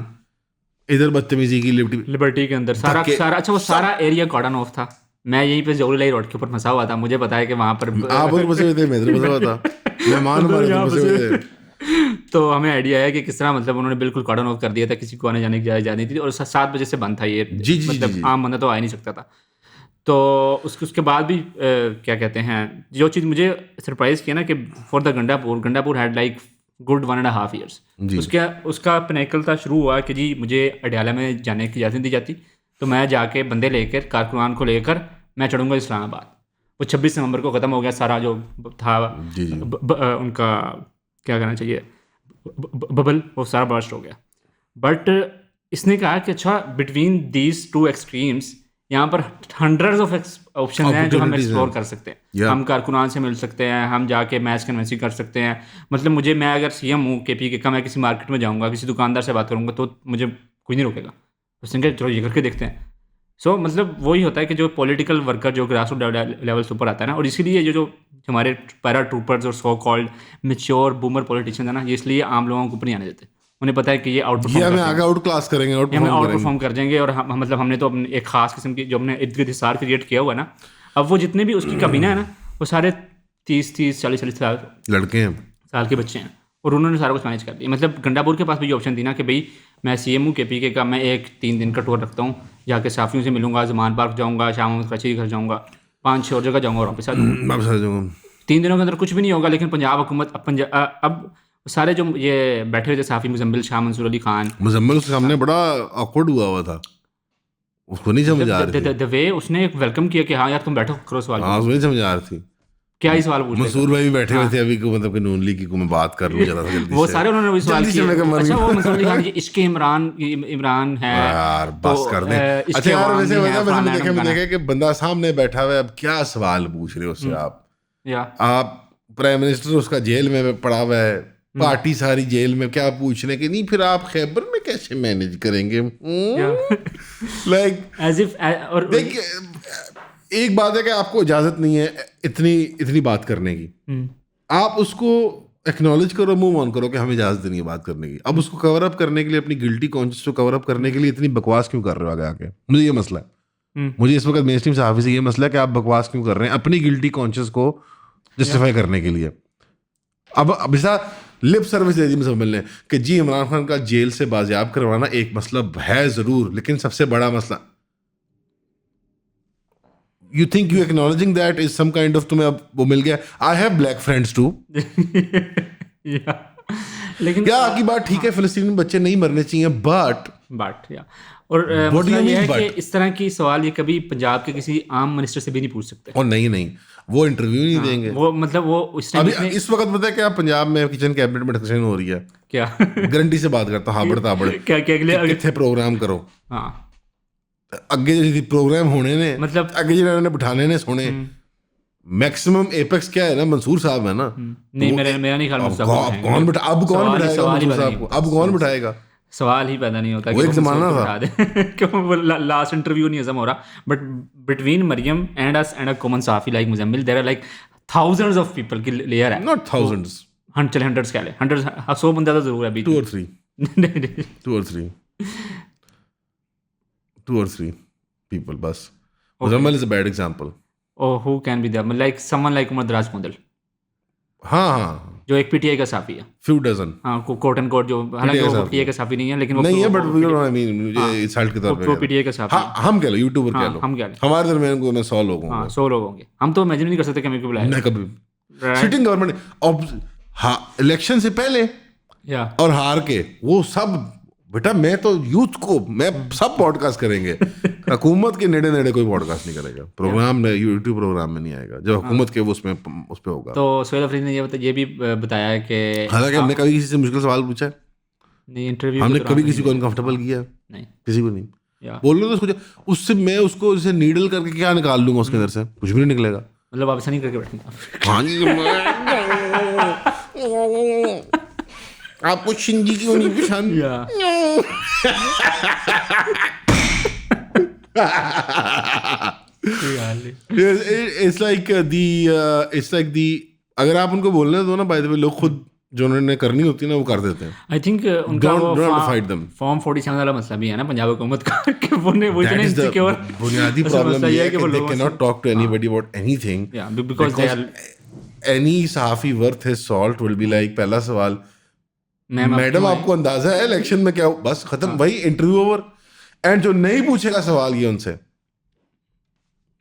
इधर बदतमीजी की, लिबर्टी के अंदर सारा अच्छा वो सारा एरिया कॉर्डन ऑफ था। मैं यहीं पे जौहरी लाही रोड के ऊपर फंसा हुआ था, मुझे पता है कि वहां पर आप उधर फंसे हुए थे, मैं इधर फंसा हुआ था, मेहमान हमारे तो फंसे हुए थे। तो हमें आइडिया है कि किस तरह मतलब उन्होंने बिल्कुल कॉर्डन ऑफ कर दिया था, किसी को आने जाने की इजाजत नहीं थी और 7 बजे से बंद था ये, मतलब आम बंदा तो आ ही नहीं सकता था। तो उसके बाद भी क्या कहते हैं, जो चीज़ मुझे सरप्राइज़ किया ना कि for the Gandapur had like good 1.5 years उसका पिनेकल था, शुरू हुआ कि जी मुझे अडयाला में जाने की इजाज़त दी जाती, तो मैं जाके बंदे लेकर कारकुनान को लेकर मैं चढ़ूँगा इस्लामाबाद। वो 26 नवंबर को ख़त्म हो गया सारा जो था उनका क्या कहना चाहिए बबल, वो सारा बर्स्ट हो गया। बट इसने कहा कि अच्छा बिटवीन दीज 2 एक्सट्रीम्स यहाँ पर hundreds ऑफ ऑप्शन हैं जो हम एक्सप्लोर कर सकते हैं। हम कारकुनान से मिल सकते हैं, हम जाके मैच कन्वेंसी कर सकते हैं। मतलब मैं अगर CM हूँ KP का, मैं किसी मार्केट में जाऊँगा, किसी दुकानदार से बात करूँगा तो मुझे कोई नहीं रोकेगा। उसने कहा चलो ये करके देखते हैं। सो मतलब वही होता है कि जो पॉलिटिकल वर्कर जो ग्रास रूट लेवल से ऊपर आता है ना, और इसीलिए जो हमारे पैरा ट्रूपर्स और so called mature boomer politician है ना, ये इसलिए आम लोगों को ऊपर नहीं आने देते। उन्हें पता है कि ये आउट क्लास करेंगे, आउट परफॉर्म कर जाएंगे। और मतलब हमने तो अपने एक खास किस्म की जो हमने इर्द गिर्द हिसार क्रिएट किया हुआ है ना, अब वो जितने भी उसकी कबीना है ना, वो सारे 30 40 साल लड़के हैं, साल के बच्चे हैं, और उन्होंने सारा कुछ मैनेज कर दिया। मतलब गंडापुर के पास भी ये ऑप्शन थी ना कि भाई मैं CM हूँ KP का, मैं 3 दिन का टूर रखता हूँ, जाके साफियों से मिलूंगा, जमान पार्क जाऊँगा, शाम में कराची घर जाऊँगा, 5-6 और जगह जाऊँगा और वापस आ जाऊँगा। 3 दिनों के अंदर कुछ भी नहीं होगा। लेकिन पंजाब हुकूमत अब सारे जो ये बैठे हुए थे साफी, मुजम्मिल शाह, मंसूर अली खान, मुजम्मिल उसके सामने बड़ा ऑकवर्ड हुआ था, उसको नहीं समझ आ रही थी द वे उसने वेलकम किया कि हाँ यार तुम बैठो करो सवाल। हाँ, उसको नहीं समझ आ रही थी क्या ही सवाल पूछ। मंसूर भाई भी बैठे हुए थे अभी को, मतलब कि नून लीग की को मैं बात कर लूं जरा जल्दी वो सारे उन्होंने वही सवाल किया। अच्छा वो मंसूर अली खान, ये इश्क इमरान है यार, बस कर दे। अच्छा यार वैसे मैंने देखा कि बंदा सामने बैठा हुआ है, अब क्या सवाल पूछ रहे हो उससे आप प्राइम मिनिस्टर उसका जेल में पड़ा हुआ है, पार्टी सारी जेल में, क्या पूछने के नहीं, फिर आप खैबर में कैसे मैनेज करेंगे? Like as if. और एक बात है कि आपको इजाजत नहीं है इतनी बात करने की, आप उसको एक्नॉलेज करो, मूव ऑन करो कि हमें इजाजत नहीं है बात करने की। अब उसको कवर अप करने के लिए, अपनी गिल्टी कॉन्शियस को कवर अप करने के लिए इतनी बकवास क्यों कर रहे हो आगे आके? मुझे ये मसला है, मुझे इस वक्त मेनस्ट्रीम सहाफ़ी से ये मसला है कि आप बकवास क्यों कर रहे हैं अपनी गिल्टी कॉन्शियस को जस्टिफाई करने के लिए। अब ऐसा लिप सर्विस दे दी मुजम्मिल ने कि जी इमरान खान का जेल से बाजियाब करवाना एक मसला है ज़रूर, लेकिन सबसे बड़ा मसला, you think you acknowledging that is some kind of, तुम्हें अब वो मिल गया, I have black friends too। लेकिन क्या आपकी बात ठीक है, फिलिस्तीनी बच्चे नहीं मरने चाहिए, बट या और ये है कि इस तरह की सवाल ये कभी पंजाब के किसी आम मिनिस्टर से भी नहीं पूछ सकते। और नहीं वो इंटरव्यू नहीं देंगे, वो मतलब वो अभी इस वक्त पता है क्या पंजाब में किचन कैबिनेट में डिस्कशन हो रही है, क्या गारंटी से बात करता हूँ, हाबड़ क्या कितने प्रोग्राम करो, हाँ अगे जो प्रोग्राम होने ने, मतलब अगे जिन्होंने बिठाने ने सोने, मैक्सिमम एपेक्स क्या है ना, मंसूर साहब है ना। नहीं मेरा नहीं ख्याल अब कौन बिठाएगा मंसूर साहब को? अब कौन बिठाएगा? सवाल ही पैदा नहीं होता। वो एक जमाना था क्यों वो लास्ट इंटरव्यू नहीं हजम हो रहा, but between Maryam and us and a common साफी like Muzammil there are like thousands of people की लेयर है, नॉट थाउजेंड्स, चल हंड्रेड्स कह ले, 100 बंदा तो जरूर है अभी, 2 or 3 people बस। Muzammil is a bad example. Oh, who can be there? Like someone like Umar Daraz Kundal, हाँ जो एक PTI का साफी है, few dozen, हाँ कोट एंड कोट, जो हालांकि वो PTI का साफी नहीं है, लेकिन वो नहीं है, but you know I mean मुझे इंसल्ट के तौर पे वो PTI का साफी, हम कह लो यूट्यूबर कह लो, हम कह लो हमारे दरमियान को मैं 100 लोग होंगे, 100 लोग होंगे, हम तो इमेजिन नहीं कर सकते कि हमें क्यों बुलाया। मैं कभी सिटिंग गवर्नमेंट, हाँ इलेक्शन से पहले और हार के वो सब, बेटा मैं तो यूथ को मैं सब पॉडकास्ट करेंगे, हुकूमत के नेड़े कोई पॉडकास्ट नहीं करेगा, प्रोग्राम में यूट्यूब प्रोग्राम में नहीं आएगा, जब हुकूमत के वो उस पे होगा। तो सोहेल अफरीदी ने ये भी बताया है कि हालांकि हमने कभी किसी से मुश्किल सवाल पूछा है नहीं, इंटरव्यू हमने कभी किसी को अनकंफर्टेबल किया नहीं, किसी को नहीं बोल लो तो उससे मैं उसको जैसे नीडल करके क्या निकाल लूंगा उसके अंदर से, कुछ भी नहीं निकलेगा। मतलब आप ऐसा नहीं करके बैठेंगे? हाँ जी आपको शिंजी क्यों नहीं पसंद? It's like the अगर आप उनको बोलने दो ना, बाय द वे, लोग खुद जो उन्होंने करनी होती है ना वो कर देते हैं. आई थिंक उनका Don't fight them. फॉर्म 47 वाला मसला भी है ना पंजाब हुकूमत का कि वो इतने इनसिक्योर. बुनियादी प्रॉब्लम ये है कि they cannot talk to anybody about anything. Yeah, because they are. Any सहाफ़ी worth his salt will be like, पहला सवाल, मैडम आपको अंदाजा है इलेक्शन में क्या, बस खत्म भाई, इंटरव्यू ओवर. एंड जो नहीं पूछेगा सवाल ये उनसे,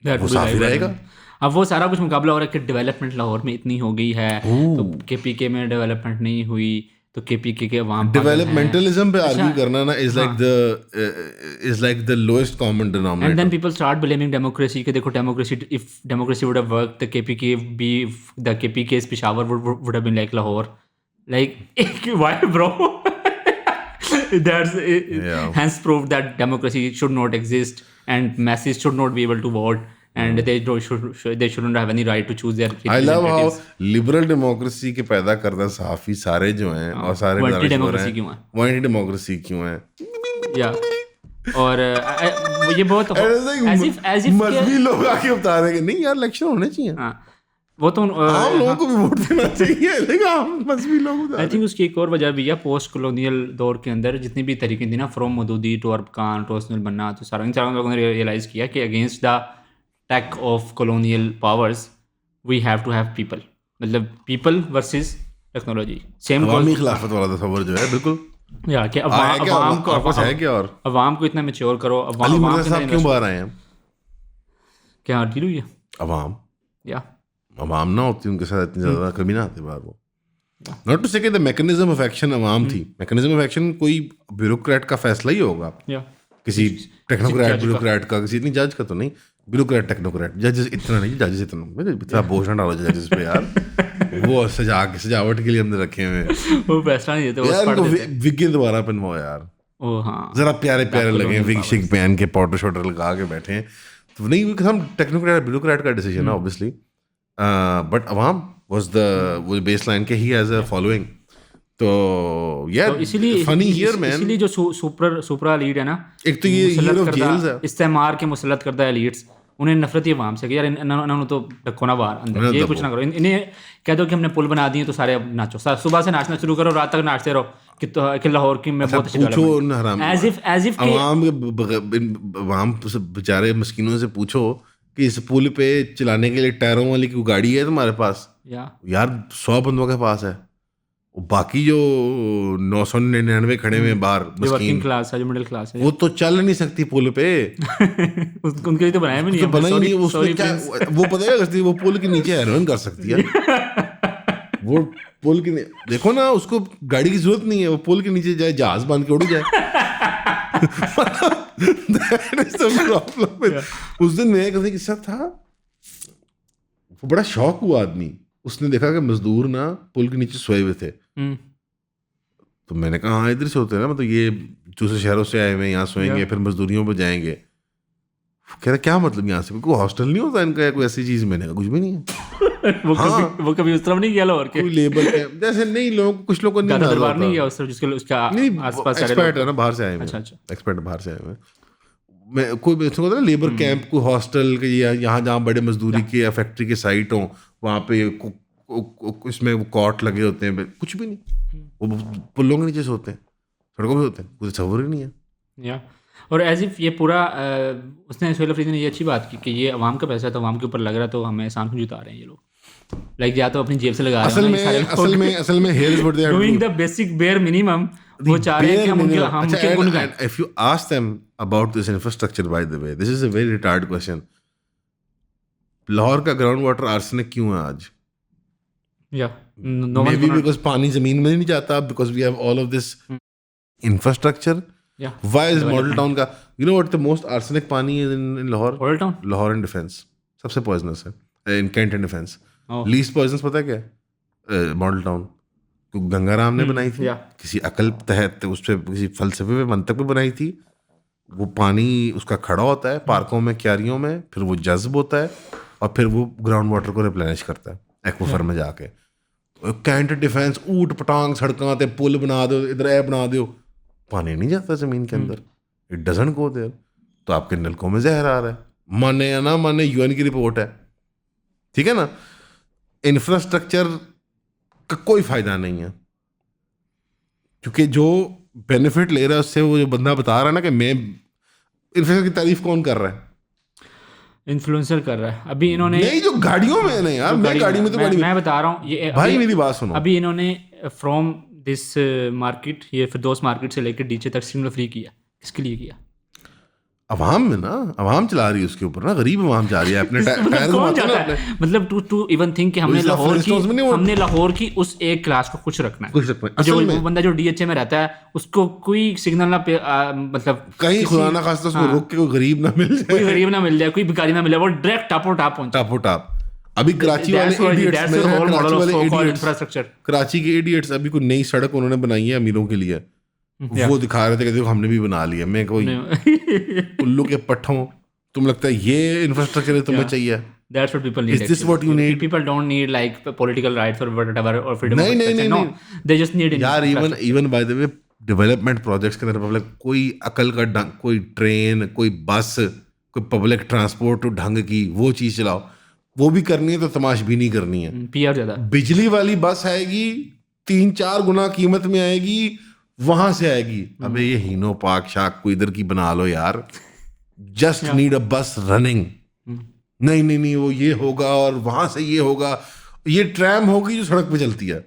वो साफ ही रहेगा. अब वो सारा कुछ मुकाबला हो रहा है कि डेवलपमेंट लाहौर में इतनी हो गई है, तो केपीके में डेवलपमेंट नहीं हुई, तो केपीके के अवाम डेवलपमेंटलिज्म पे आर्ग्यू करना ना is like the lowest common denominator. And then people start blaming democracy कि देखो democracy, if democracy would have worked the KPK Peshawar would have been like Lahore. Like why bro? That's hence proved that democracy should not exist and masses should not be able to vote and they shouldn't have any right to choose their representatives. I love how liberal democracy के पैदा करना सहाफ़ी सारे जो हैं और सारे white democracy क्यों है? वाइट डेमोक्रेसी क्यों है? या और ये बहुत as if मजबी लोग आके बता रहे हैं कि नहीं यार इलेक्शन होने चाहिए. हाँ, वो तो आम लोगों को भी वोट देना चाहिए, लेकिन आम मजबी लोग. आई थिंक उसकी एक और वजह भी है, पोस्ट कॉलोनियल दौर के अंदर जितनी भी तरीके थी ना, फ्रॉम मदूदी टू अरब खान टू हस्नुल बन्ना, तो सारा इन चारों लोगों ने रियलाइज़ किया कि against the tech of colonial powers we have to have people. मतलब पीपल वर्सेस टेक्नोलॉजी. सेम अवामी खिलाफत वाला तस्वर जो है बिल्कुल, या कि अवाम को है क्या, और अवाम को इतना मैच्योर करो. अली मिर्ज़ा साहब क्यों बाहर आए हैं? क्या डील हुई है? अवाम या अवाम ना होती उनके साथ इतनी ज़्यादा कभी ना आते बाहर. वो नॉट टू से कि द मैकेनिज्म ऑफ एक्शन अवाम थी. मैकेनिज्म ऑफ एक्शन कोई ब्यूरोक्रेट का फैसला ही होगा, किसी टेक्नोक्रेट ब्यूरोक्रेट का, किसी नहीं, जज का तो नहीं, ब्यूरोक्रेट टेक्नोक्रेट. जजेस इतना नहीं, जजेस इतना बोझ ना डालो जजेस पे यार. वो सजावट के लिए हमने रखे हुए हैं, वो फैसला नहीं देते यार. उनको विग दोबारा पहनवाओ यार. ओ हाँ, जरा प्यारे प्यारे लगे, विग शिग पहन के पाउडर शाउडर लगा के बैठे हैं. तो नहीं, हम टेक्नोक्रेट ब्यूरोक्रेट का डिसीजन है obviously, but Awam was the baseline के ही हैज अ फॉलोइंग. तो यार इसीलिए फनी हियर मैन, इसीलिए जो सुपरा लीड है ना, एक तो ये ईयर ऑफ जेल्स है, इस्तेमार के मुसल्लत करदा एलीट्स, उन्हें नफरत ही अवाम से कि यार इन्होंने तो रखो ना बाहर अंदर, ये कुछ ना करो, इन्हें कह दो कि हमने पुल बना दिए तो सारे अब नाचो, सुबह से नाचना शुरू करो, रात तक नाचते रहो कि लाहौर की मैं बहुत अच्छी एज इफ अवाम बेचारे मस्कीनों से पूछो कि इस पुल पे चलाने के लिए टायरों वाली कोई गाड़ी है तुम्हारे पास? यार 100 बंदों के पास है. बाकी जो 999 खड़े हुए बाहर वर्किंग क्लास है, जो मिडिल क्लास है, वो तो चल नहीं सकती पुल पे. उनके लिए तो बनाया भी नहीं, बना ही नहीं. वो पता है वो पुल के नीचे हेरोइन कर सकती है. वो पुल के देखो ना, उसको गाड़ी की जरूरत नहीं है, वो पुल के नीचे जाए, जहाज बांध के उड़ जाए. That is the problem. उस दिन मेरे कहीं किस्सा था, वो बड़ा शौक हुआ आदमी, उसने देखा कि मजदूर ना पुल के नीचे सोए हुए थे. तो मैंने कहा हाँ इधर से होते हैं ना, मतलब ये दूसरे शहरों से आए हुए यहाँ सोएंगे, फिर मजदूरियों पर जाएंगे. कह रहा क्या मतलब यहाँ से कोई हॉस्टल नहीं होता इनका या कोई ऐसी चीज? मैंने कहा कुछ भी नहीं है. वो कभी उस तरफ नहीं गया लाहौर के, कोई लेबर कैंप जैसे नहीं, लोग कुछ लोग को नहीं दरबार नहीं गया उस तरफ, जिसके उसका आसपास एक्सपर्ट है ना, बाहर से आए हुए. अच्छा, एक्सपर्ट बाहर से आए हुए. मैं कोई होता है लेबर कैंप, कोई हॉस्टल के, या यहाँ जहाँ बड़े मजदूरी के या फैक्ट्री के साइट हों, वहाँ पे इसमें वो कॉट लगे होते हैं. कुछ भी नहीं, वो पुलों के नीचे सोते हैं, सड़कों पे होते हैं, कुछ तस्वर ही नहीं है. या और एज इफ ये पूरा उसने सोहेल अफरीदी ने ये अच्छी बात की कि ये अवाम का पैसा है, तो अवाम के ऊपर लग रहा है, तो हमें एहसान क्यों जुटा रहे हैं ये लोग? लाइक या तो अपनी जेब से लगा रहे हैं. असल में here is what they are doing the basic bare minimum. वो चाह रहे हैं कि हम उनके गुणगान. If you ask them about this infrastructure, by the way, this is a very retard question. Lahore का ग्राउंड वाटर आर्सेनिक क्यों है आज? मे बी बिकॉज पानी जमीन में नहीं जाता, because we have all of this infrastructure. Why is Model Town का, you know what the most arsenic पानी is in Lahore? Model Town? Lahore and Defence सबसे poisonous है. In Kent and Defence least poisonous पता है क्या है? Model Town Gangaram ने बनाई थी, किसी अकल तहत, उस पर किसी फलसफे पे मंतक पे बनाई थी. वो पानी उसका खड़ा होता है पार्कों में, क्यारियों में, फिर वो जज्ब होता है और फिर वो ग्राउंड वाटर को रिप्लेनिश करता है एक्वाफर में जाके. कैंट डिफेंस ऊट पटांग सड़कों ते पुल बना दो, इधर ए बना दो, पानी नहीं जाता ज़मीन के अंदर, इट डजंट गो देयर। तो आपके नलकों में जहर आ रहा है, माने या ना माने, यूएन की रिपोर्ट है, ठीक है ना। इंफ्रास्ट्रक्चर का कोई फ़ायदा नहीं है, क्योंकि जो बेनिफिट ले रहा है उससे वो जो बंदा बता रहा है ना कि मैं, इंफ्रास्ट्रक्चर की तारीफ कौन कर रहा है? इन्फ्लुएंसर कर रहा है। अभी इन्होंने नहीं, जो गाड़ियों में नहीं यार, मैं गाड़ी में तो मैं बता रहा हूँ ये भाई मेरी बात सुनो, अभी इन्होंने फ्रॉम दिस मार्केट, ये फिरदौस मार्केट से लेकर डीजे तक सिग्नल फ्री किया। किसके लिए किया? अवाम में ना, अवाम चला रही है उसके ऊपर ना, गरीब अवाम जा रही है अपने टायर कौन चाहता है? मतलब टू इवन थिंक कि हमने लाहौर की उस एक क्लास को खुश रखना है, कुछ रखना है। जो वो बंदा जो डीएचए में रहता है उसको कोई सिग्नल ना मतलब कहीं खुदा ना खास्ता उसको रोक के कोई गरीब ना मिल जाए, कोई गरीब ना मिल जाए, कोई भिखारी ना मिल जाए, वो डायरेक्ट टापो टाप पहुंचे। टापो टाप। अभी कराची वाले इंफ्रास्ट्रक्चर, कराची के इडियट्स अभी कोई नई सड़क उन्होंने बनाई है अमीरों के लिए, वो दिखा रहे थे कि देखो हमने भी बना लिया। मैं कोई उल्लू के पट्ठों, तुम लगता है ये इंफ्रास्ट्रक्चर तुम्हें चाहिए? That's what people need. Is this what you need? People don't need like political rights or whatever or freedom नहीं, of expression. No, they just need यार even by the way development projects के अंदर public कोई अकल का ढंग, कोई train, कोई बस, कोई पब्लिक ट्रांसपोर्ट ढंग की वो चीज़ चलाओ, वो भी करनी है तो तमाशबीनी करनी है। पीआर ज़्यादा, बिजली वाली बस आएगी 3-4 गुना कीमत में आएगी, वहां से आएगी। अबे ये हीनो पाक शाक को इधर की बना लो यार, जस्ट नीड अ बस रनिंग। नहीं नहीं नहीं, वो ये होगा और वहां से ये होगा, ये ट्रैम होगी जो सड़क पे चलती है।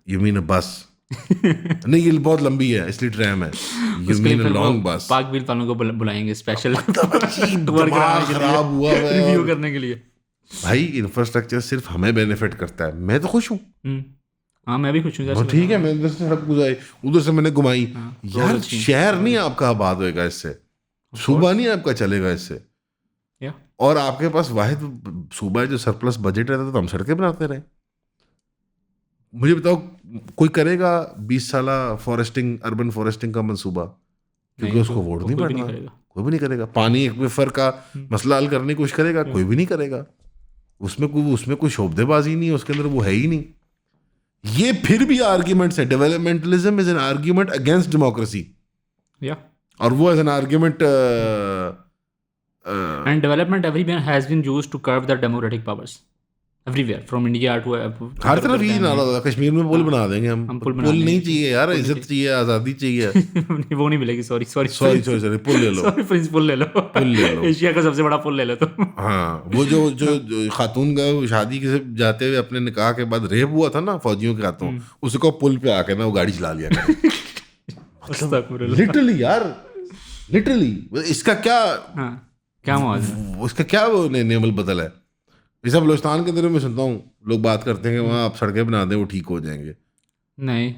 यू मीन अ बस? नहीं, ये बहुत लंबी है इसलिए ट्रैम है। यू मीन अ लॉन्ग बस। पाक बिल वालों को बुलाएंगे स्पेशल खराब हुआ रिव्यू करने के लिए। भाई इंफ्रास्ट्रक्चर सिर्फ हमें बेनिफिट करता है, मैं तो खुश हूँ। हाँ मैं भी खुश हूँ। ठीक है, मैं इधर से सड़क गुजारी, उधर से मैंने घुमाई। यार शहर नहीं आपका आबाद होएगा इससे, सूबा नहीं आपका चलेगा इससे। और आपके पास वाहिद सूबा है जो सरप्लस बजट रहता है, तो हम सड़कें बनाते रहे। मुझे बताओ कोई करेगा 20 साल फॉरेस्टिंग, अर्बन फॉरेस्टिंग का मंसूबा? क्योंकि उसको वोट नहीं पड़ना, कोई भी नहीं करेगा। पानी एक्विफर का मसला हल करने की कोशिश करेगा, कोई भी नहीं करेगा। उसमें कोई शोबदेबाजी नहीं है, उसके अंदर वो है ही नहीं। ये फिर भी आर्ग्यूमेंट्स है। Developmentalism is an argument against democracy, और वो as an argument and development everywhere has been used to curb the democratic powers everywhere from India to हर तरफ ही नारा था। कश्मीर में पुल बना देंगे हम पुल नहीं चाहिए यार, इज्जत चाहिए, आज़ादी चाहिए। वो नहीं मिलेगी। सॉरी पुल ले लो, पुल ले लो, एशिया का सबसे बड़ा पुल ले लो तुम। हाँ, वो जो खातून का शादी से जाते हुए अपने निकाह के बाद रेप हुआ था ना फौजियों के हाथों, उसको पुल पे आके ना वो गाड़ी चला लिया। लिटरली यार, लिटरली इसका क्या उसका क्या वो नेमल बदल है? इस बलोचिस्तान के अंदर मैं सुनता हूँ लोग बात करते हैं कि वहाँ आप सड़कें बना दें वो ठीक हो जाएंगे। नहीं,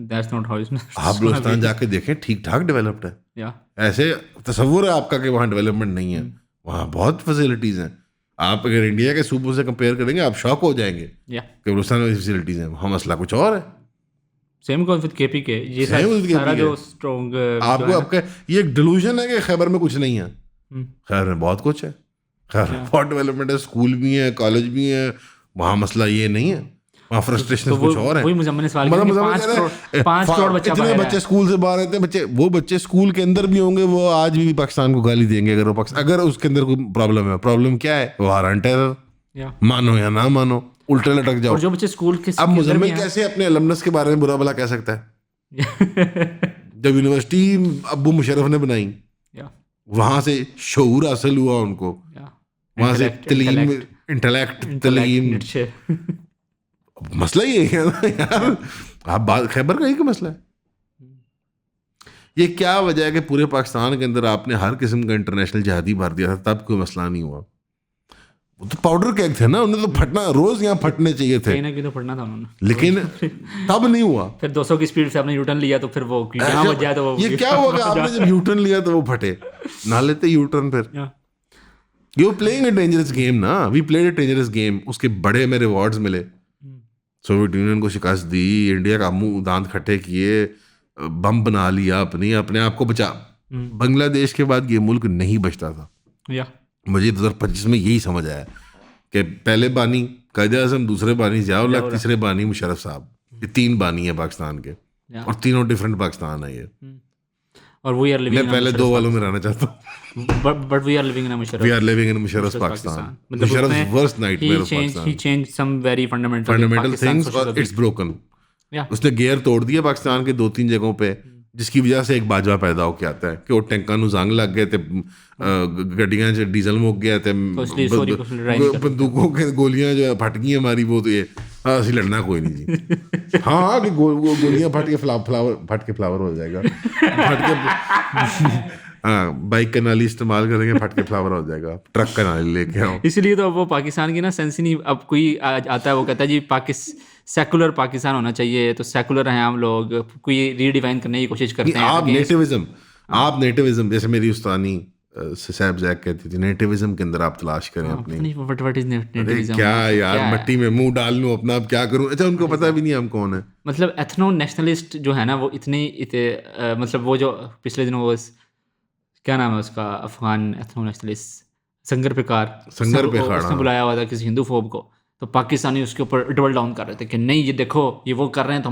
that's not how it's आप बलोचिस्तान जाके देखें, ठीक ठाक डेवलप्ड है। ऐसे तस्वुर है आपका कि वहाँ डेवलपमेंट नहीं है, वहाँ बहुत फैसिलिटीज हैं। आप अगर इंडिया के सूबों से कंपेयर करेंगे आप शॉक हो जाएंगे कि बलोचिस्तान में फैसिलिटीज हैं। वहाँ मसला कुछ और है। सेम गोज़ विद केपी के, ये सारा जो स्ट्रॉन्ग आपको आपका ये एक डिल्यूजन है कि खैबर में कुछ नहीं है। खैबर में बहुत कुछ है, खैबर में बहुत डेवलपमेंट है, स्कूल भी है, कॉलेज भी है। वहाँ मसला ये नहीं है, वहाँ फ्रस्ट्रेशन कुछ और है। मतलब 5 करोड़ इतने बच्चे स्कूल से बाहर रहते हैं, वो बच्चे स्कूल के अंदर भी होंगे, वो आज भी पाकिस्तान को गाली देंगे अगर उसके अंदर कोई प्रॉब्लम है। प्रॉब्लम क्या है? वार ऑन टेरर, मानो या ना मानो, उल्टे लटक जाओ। जो बच्चे स्कूल के अब मुजम्मिल कैसे अपने अलमनस के बारे में बुरा भला कह सकता है? जब यूनिवर्सिटी अब्बू मुशर्रफ ने बनाई, वहां से शऊर हासिल हुआ उनको, वहां से तलीम। मसला ये है ना यार, आप बात खैबर का ही का मसला है। ये क्या वजह है कि पूरे पाकिस्तान के अंदर आपने हर किस्म का इंटरनेशनल जहादी भर दिया था, तब कोई मसला नहीं हुआ? वो तो पाउडर केक थे ना, उन्हें तो फटना रोज यहाँ फटने चाहिए थे, तो फटना था उन्होंने, लेकिन तब नहीं हुआ। फिर 200 की स्पीड से आपने यूटर्न लिया तो फिर वो यहाँ बच जाए तो वो ये क्या हुआ कि आपने जब यूटर्न लिया तो वो फटे ना, लेते यूटर्न फिर। You playing a dangerous game ना, we played a dangerous game. उसके बड़े में रिवॉर्ड्स मिले, सोवियत यूनियन को शिकस्त दी, इंडिया का मुंह दांत खट्टे किए, बम बना लिया, अपने आप को बचा। बांग्लादेश के बाद ये मुल्क नहीं बचता था। मुझे 2025 में यही समझ आया कि पहले बानी कायद आज़म, दूसरे बानी ज़िया-उल-हक, तीसरे बानी मुशर्रफ साहब। ये 3 बानी है पाकिस्तान के और तीनों डिफरेंट पाकिस्तान है ये। और वी आर मैं लिविंग पहले 2 वालों में रहना चाहता हूँ। But we are living in Musharraf, we are living in Musharraf Pakistan. Musharraf worst nightmare of Pakistan. he changed some very fundamental things और इट्स ब्रोकन। उसने गियर तोड़ दिया पाकिस्तान के 2-3 जगहों पे, जिसकी वजह से एक बाजवा पैदा होके आता है कि वो टैंਕਾਂ ਨੂੰ ਜ਼ੰਗ ਲੱਗ ਗਏ ਤੇ ਗੱਡੀਆਂ 'ਚ ਡੀਜ਼ਲ ਮੁੱਕ ਗਿਆ ਤੇ बंदूकों के गोलियां जो फट गई हमारी, वो तो ये ਅਸੀਂ लड़ना कोई नहीं जी। हाँ कि गोलियां फट के फ्लावर हो जाएगा, फट के हाँ बाइक का नाली इस्तेमाल करेंगे, फट के फ्लावर हो जाएगा, ट्रक का नाली लेके आओ। इसलिए तो अब वो पाकिस्तान की ना सेंस ही नहीं। अब कोई आता है वो कहता है जी सेकुलर पाकिस्तान होना चाहिए, तो सेकुलर हैं हम लोग, कोई रीडिफाइन करने की कोशिश करते हैं। आप नेटिविज्म जैसे मेरी उस्तानी सैब जैक कहती थी, नेटिविज्म के अंदर आप तलाश करें अपनी। What is nativism? क्या यार, मट्टी में मुंह डाल लूं अपना, अब क्या करूं? अच्छा, उनको पता भी नहीं हम कौन है। मतलब एथनो नेशनलिस्ट जो है ना, वो इतने मतलब वो जो पिछले दिनों वो क्या नाम है उसका, अफगान एथनो नेशनलिस्ट संगर पिकार उसने बुलाया हुआ था किसी हिंदू फोब को, तो पाकिस्तानी उसके ऊपर डबल डाउन कर रहे थे कि नहीं ये देखो ये वो कर रहे हैं, तो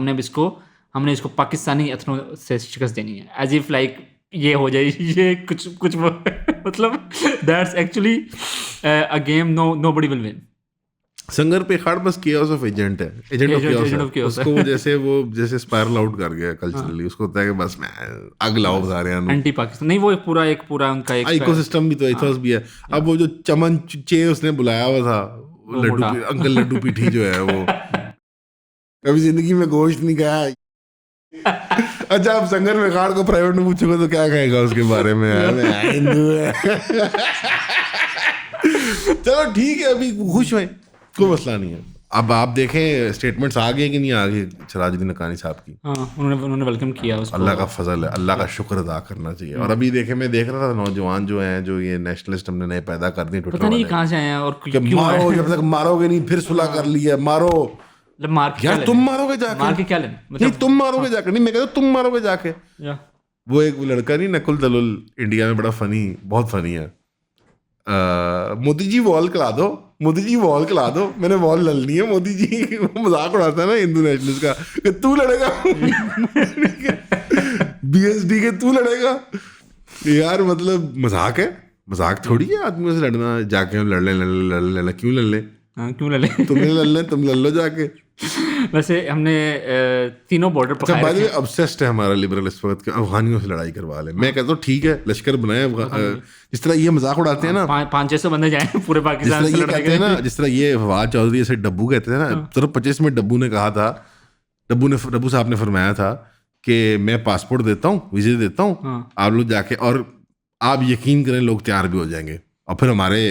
हमने इसको पाकिस्तानी एथनो से शिकस्त देनी है, एज इफ लाइक ये हो जाए ये कुछ मतलब that's actually a game nobody will win. संगर पे खाड़ बस केओस ऑफ एजेंट है, एजेंट ऑफ केओस। उसको जैसे स्पाइरल आउट कर गया कल्चरली, उसको होता है कि बस मैं अग लाओ सारे एंटी पाकिस्तान। नहीं, वो एक पूरा उनका एक इकोसिस्टम भी तो एथोस भी है। अब वो जो चमन चे उसने बुलाया हुआ था, अंकल लड्डू पीठी जो है, वो कभी जिंदगी में गोश्त नहीं खाया। अच्छा, आप संगर में खाड़ को प्राइवेट में पूछोगे तो क्या कहेगा उसके बारे में? हिंदू है। चलो ठीक है, अभी खुश हुए, कोई मसला नहीं है। अब आप देखें स्टेटमेंट्स आ गए कि नहीं आ गए सिराजुद्दीन हक्कानी साहब की। उन्होंने वेलकम किया उसको। अल्लाह का फजल है, अल्लाह का शुक्र अदा करना चाहिए। और अभी देखे, मैं देख रहा था नौजवान जो हैं, जो ये नेशनलिस्ट हमने नए पैदा कर दिए, पता नहीं कहाँ से आए हैं और मारो, जब तक मारोगे नहीं फिर सुलह कर लिया, मारो यार, तुम मारोगे जाके, मार के क्या लेना? नहीं तुम मारोगे जाके, नहीं मैं कहता तुम मारोगे जाके। वो एक लड़का नहीं, नकुल दलुल, इंडिया में बड़ा फनी, बहुत फनी है। मोदी जी वॉल खिला दो, मोदी जी वॉल खिला दो, मैंने वॉल ललनी है। मोदी जी मजाक उड़ाता है ना हिंदू नेशनलिस्ट का कि तू लड़ेगा BSD के, तू लड़ेगा यार। मतलब मजाक है, मजाक थोड़ी है आदमियों से लड़ना। जाके हम लड़ ले, क्यों लड़ ले? क्यों लड़ ले? तुम लड़ लो जाके। वैसे हमने तीनों बॉर्डर पर बाद में ऑब्सेस्ड है हमारा लिबरल इस वक्त के अफगानियों से लड़ाई करवा ले। मैं कहता हूँ ठीक है, लश्कर बनाए, जिस तरह ये मजाक उड़ाते हैं ना, 500-600 बंदे जाए पूरे पाकिस्तान से लड़ाई कहते हैं ना, जिस तरह ये फवाद चौधरी से डब्बू कहते थे ना, सिर्फ 25 में डब्बू ने कहा था, डब्बू साहब ने फरमाया था कि मैं पासपोर्ट देता हूँ, वीजे देता हूँ, आप लोग जाके, और आप यकीन करें लोग तैयार भी हो जाएंगे। और फिर हमारे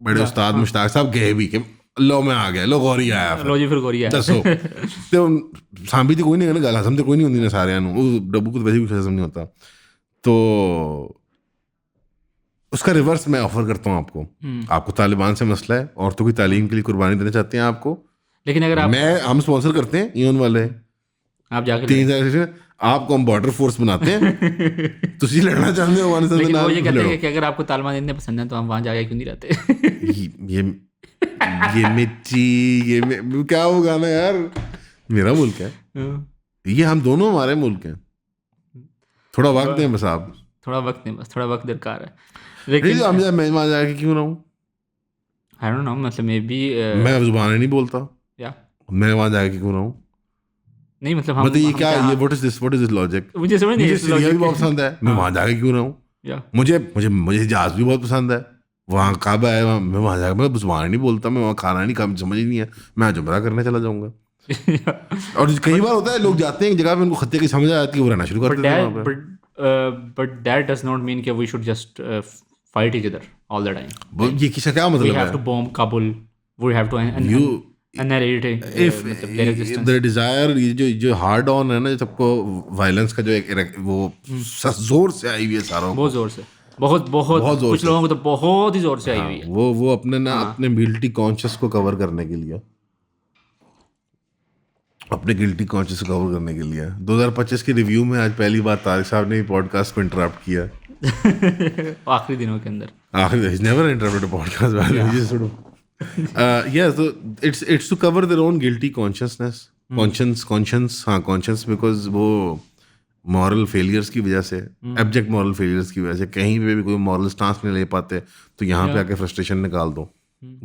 बड़े उस्ताद मुश्ताक साहब गए भी कि लो मैं आ गया, लो गौरी आया, लो जी फिर गौरी आया। दसो ते सांभी तो कोई नहीं, गल हसम तो कोई नहीं होंदी ने सारे डब्बू को वैसे भी कुछ हसम नहीं होता। तो उसका रिवर्स मैं ऑफर करता हूँ आपको तालिबान से मसला है, औरतों की तालीम के लिए कुर्बानी देना चाहते हैं आपको, लेकिन अगर हम स्पॉन्सर करते हैं, यून वाले आप जाकर 3,000 आपको हम बॉर्डर फोर्स बनाते हैं, तुसी लड़ना चाहते हो वहां से। लेकिन वो ये कहते हैं कि अगर आपको तालिबान इतने पसंद है तो हम वहां जाके क्यों नहीं रहते? ये मिर्ची क्या होगा ना यार, मेरा मुल्क है ये, हम दोनों हमारे मुल्क हैं। थोड़ा वक्त दें बस, आप थोड़ा वक्त दें, बस थोड़ा वक्त दरकार है। लेकिन मैं वहां जाके क्यों रहूं? आई डोंट नो, मतलब मे बी मैं जुबान नहीं बोलता, या मैं वहां जाके क्यों रहूं? नहीं मतलब हम ये क्या, ये व्हाट इज दिस लॉजिक? मुझे समझ नहीं, सीरिया भी बहुत पसंद है, मैं वहां जाके क्यों रहूं? मुझे जहाज भी बहुत पसंद है, वहाँ काबा है, मैं वहाँ जाकर, मैं जुबान नहीं बोलता, मैं वहाँ खाना नहीं खा, समझ ही नहीं है, मैं जुमरा करने चला जाऊँगा। और कई बार होता है लोग जाते हैं एक जगह पे, उनको खत्ते की समझ आ जाती है, वो रहना शुरू कर देते हैं। But that does not mean कि we should just fight each other all the time. ये किसका क्या मतलब है? We have to bomb Kabul, we have to the desire, ये जो हार्ड ऑन है ना, सबको वायलेंस का जो एक वो जोर से आई हुई है सारों, बहुत जोर से, बहुत कुछ लोगों को तो बहुत ही जोर से आई हुई है। वो अपने गिल्टी कॉन्शियस को कवर करने के लिए, अपने गिल्टी कॉन्शियस को कवर करने के लिए 2025 के रिव्यू में आज पहली बार तारिक साहब ने पॉडकास्ट को इंटरप्ट किया। आखिरी दिनों के अंदर, never interrupted podcast. Yeah, so it's to cover their own guilty consciousness, conscience, because वो मॉरल फेलियर्स की वजह से, एब्जेक्ट मॉरल फेलियर्स की वजह से कहीं पे भी कोई मॉरल स्टांस नहीं ले पाते, तो यहाँ पे आके फ्रस्ट्रेशन निकाल दो.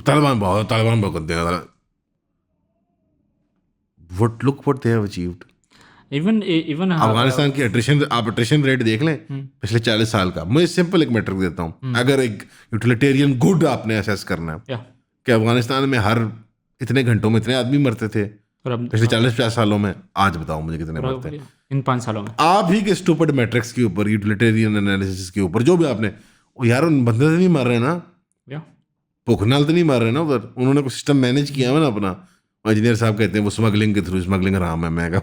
तालिबान बहुत गंदे हैं. what they have achieved. Even Afghanistan की अट्रिशन रेट देख लें पिछले 40 साल का. मैं सिंपल एक मैट्रिक देता हूँ. अगर एक यूटिलिटेरियन गुड आपने असेस करना है कि अफगानिस्तान में हर इतने घंटों में इतने आदमी मरते थे पिछले 40-50 सालों में, आज बताओ मुझे कितने मरते हैं इन 5 सालों में. आप ही के स्टूपिड मैट्रिक्स के ऊपर, यूटिलिटेरियन एनालिसिस के ऊपर, जो भी आपने, यार उन बंदे तो नहीं मर रहे ना, भूख नाल तो नहीं मर रहे ना उधर. उन्होंने कोई सिस्टम मैनेज किया है ना अपना. इंजीनियर साहब कहते हैं वो स्मगलिंग के थ्रू, स्मगलिंग आराम है. मैं कहा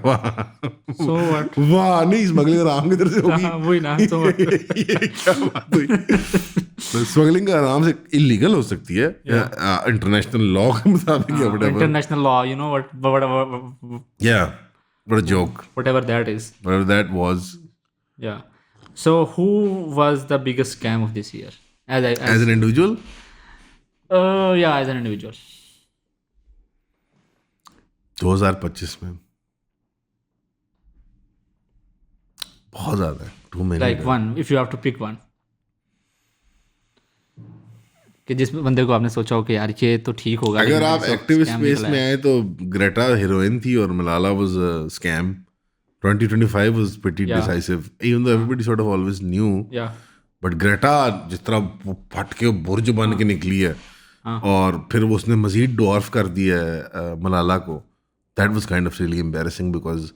वाह नहीं, स्मगलिंग आराम की तरफ से होगी वही ना. ये क्या बात हुई. स्मगलिंग आराम से इलीगल हो सकती है इंटरनेशनल लॉ के मुताबिक. International law, you know what. या what a joke, whatever that is, whatever that was. Yeah. So who was the biggest scam of this year as an individual? Yeah, as an individual. 2025 में बहुत ज्यादा है. Too many. Like one, if you have to pick one. कि जिस बंदे को आपने सोचा हो कि यार ये तो ठीक होगा. अगर आप एक्टिविस्ट स्पेस में आए तो ग्रेटा हीरोइन थी और Malala was a scam. 2025 was pretty decisive, even though everybody sort of always new. But Greta जिस तरह फट के बुर्ज बन के निकली है और फिर वो उसने मजीद डॉर्फ कर दिया है मलाला को. That was kind of really embarrassing, because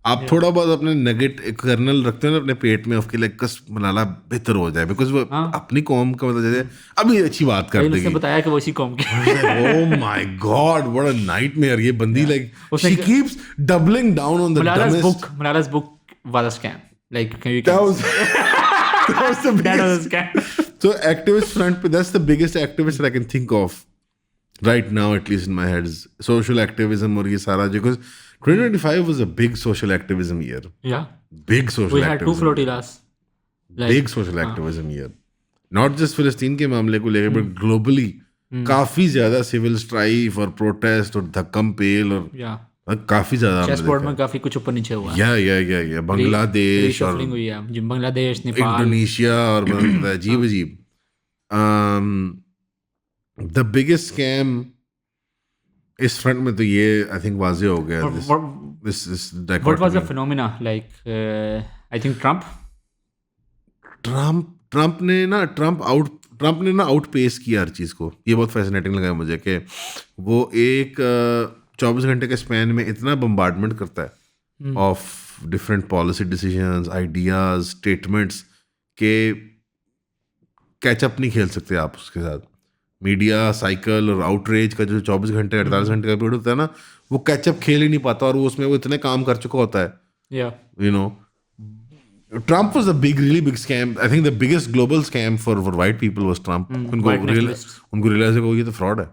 आप थोड़ा बहुत अपने नेगेट कर्नल रखते हैं ना अपने पेट में, उसके लिए कस मलाला बेहतर हो जाए, बिकॉज वो अपनी कौम का मतलब जैसे अभी अच्छी बात कर देगी. बताया कि वो इसी कौम की. ओह my God, what a nightmare. ये बंदी like she keeps doubling down on the dumbest. Malala's book was a scam. Like that was a scam. So activist front पे, that's the biggest activist that I can think of right now, at least in my head, is social activism और ये सारा, because 2025 was a big social activism year. Yeah. Big social We had activism. 2 flotillas. Like, big social activism year. Not just फिलिस्तीन के मामले को लेकर, but globally काफी ज्यादा सिविल स्ट्राइफ और प्रोटेस्ट और धक्कम पेल और काफी ज्यादा चेसबोर्ड में काफी कुछ ऊपर नीचे हुआ. या बांग्लादेश और हुई है, बांग्लादेश, नेपाल, इंडोनेशिया और अजीब अजीब. द बिगेस्ट स्कैम इस फ्रंट में तो ये आई थिंक वाज़े हो गया. What was the phenomena? Like I think Trump ने ना आउटपेस किया हर चीज़ को. ये बहुत फैसिनेटिंग लगा मुझे कि वो एक 24 घंटे के स्पैन में इतना बम्बार्डमेंट करता है of different policy decisions, ideas, statements के कैचअप नहीं खेल सकते आप उसके साथ. मीडिया साइकिल और आउटरीच का जो 24 घंटे 48 घंटे का पीरियड होता है ना, वो कैचअप खेल ही नहीं पाता और वो उसमें वो इतने काम कर चुका होता है. You know, Trump was a really big scam. I think the biggest global scam for white people was Trump. उनको realize हो ये तो fraud है.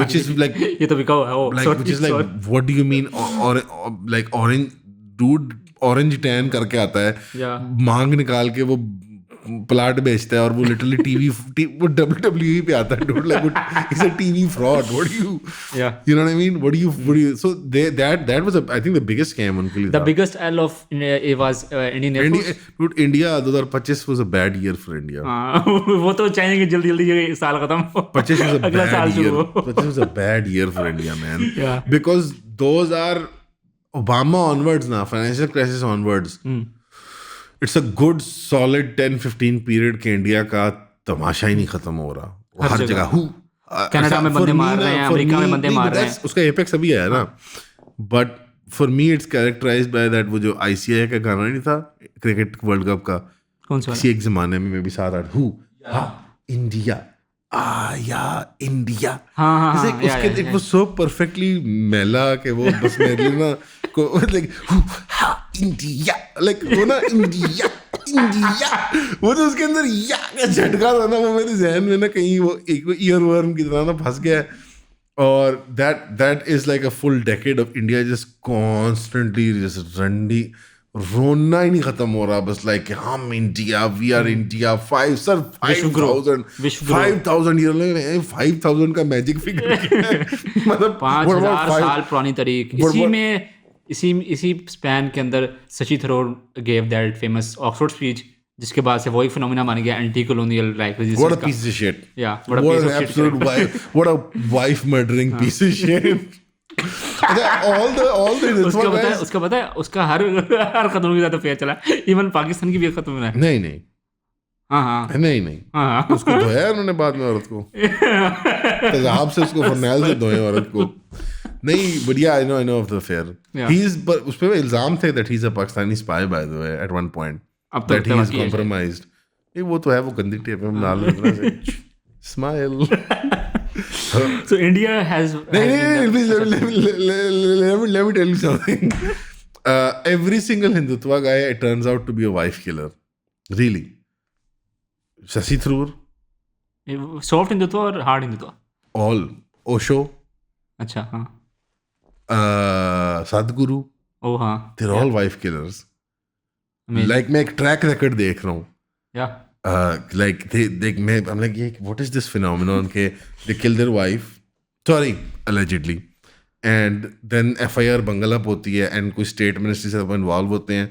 Which is like ये तो बिका है. Like which is like what do you mean? Or like orange tan करके आता है, मांग निकाल के वो प्लाट बेचता है और वो लिटरली टीवी वो WWE पे आता है. Don't like it's a TV fraud. What do you know what I mean? What do you so that was I think the biggest scam उनके लिए. The biggest L of it was Indian Air Force. India 2025 was a bad year for India. वो तो चाहेंगे जल्दी ये साल खत्म. 25 was a bad year. 25 was a bad year for India, man. Because those are Obama onwards now, financial crisis onwards. It's a good solid 10-15 period के India का तमाशा ही नहीं खत्म हो रहा. हर जगह कनाडा में बंदे मार रहे हैं, अमेरिका में बंदे मार रहे हैं. उसका एपेक्स अभी आया ना. But for me it's characterised by that वो जो ICI का गाना नहीं था क्रिकेट वर्ल्ड कप का, कौन सा किसी एक जमाने में भी 7-8 इंडिया आया इंडिया. उसके इट वाज सो परफेक्टली मेला के वो बस मेरे लिए ना को लाइक इंडिया लाइक वो ना इंडिया वो तो उसके अंदर या का झटका था ना, वो मेरे जहन में ना कहीं वो एक ईयरवर्म की तरह ना फंस गया. और that is like a full decade of India just constantly just रोना ही नहीं खत्म हो रहा, बस लाइक हम इंडिया, वी आर इंडिया, 5,000 5,000 का मैजिक फिगर मतलब 5,000 साल पुरानी तारीख। इसी में इसी स्पैन के अंदर Shashi Tharoor gave that famous Oxford speech, जिसके बाद से वो एक फिनोमेना बन गया anti colonial like resistance. What a piece of shit. Yeah, what an absolute wife, what a wife murdering piece of shit. all the उसका पता है उसका हर खत्म के साथ अफेयर चला, इवन पाकिस्तान की भी खत्म है। नहीं हाँ उसको धोया उन्होंने बाद में औरत को तेजाब से, उसको फरनैल से धोए औरत को। नहीं, but yeah, I know of the affair. But उस पे इल्जाम थे that he's a Pakistani spy by the way at one point, that he is compromised. वो तो है, वो गंदी टेप में डाल रहा है। Smile. So India has please let me tell you something. Every single Hindutva guy turns out to be a wife killer. Really. Shashi Tharoor. Soft Hindutva और hard Hindutva? All. Osho. अच्छा, हाँ. Sadhguru. Oh हाँ. They're all wife killers. Like मैं एक track record देख रहा हूँ. Yeah. Like I'm like, what is this phenomenon? Okay, they kill their wife, allegedly, and then FIR bungle up होती है, and कोई स्टेट मिनिस्ट्री से इन्वॉल्व होते हैं,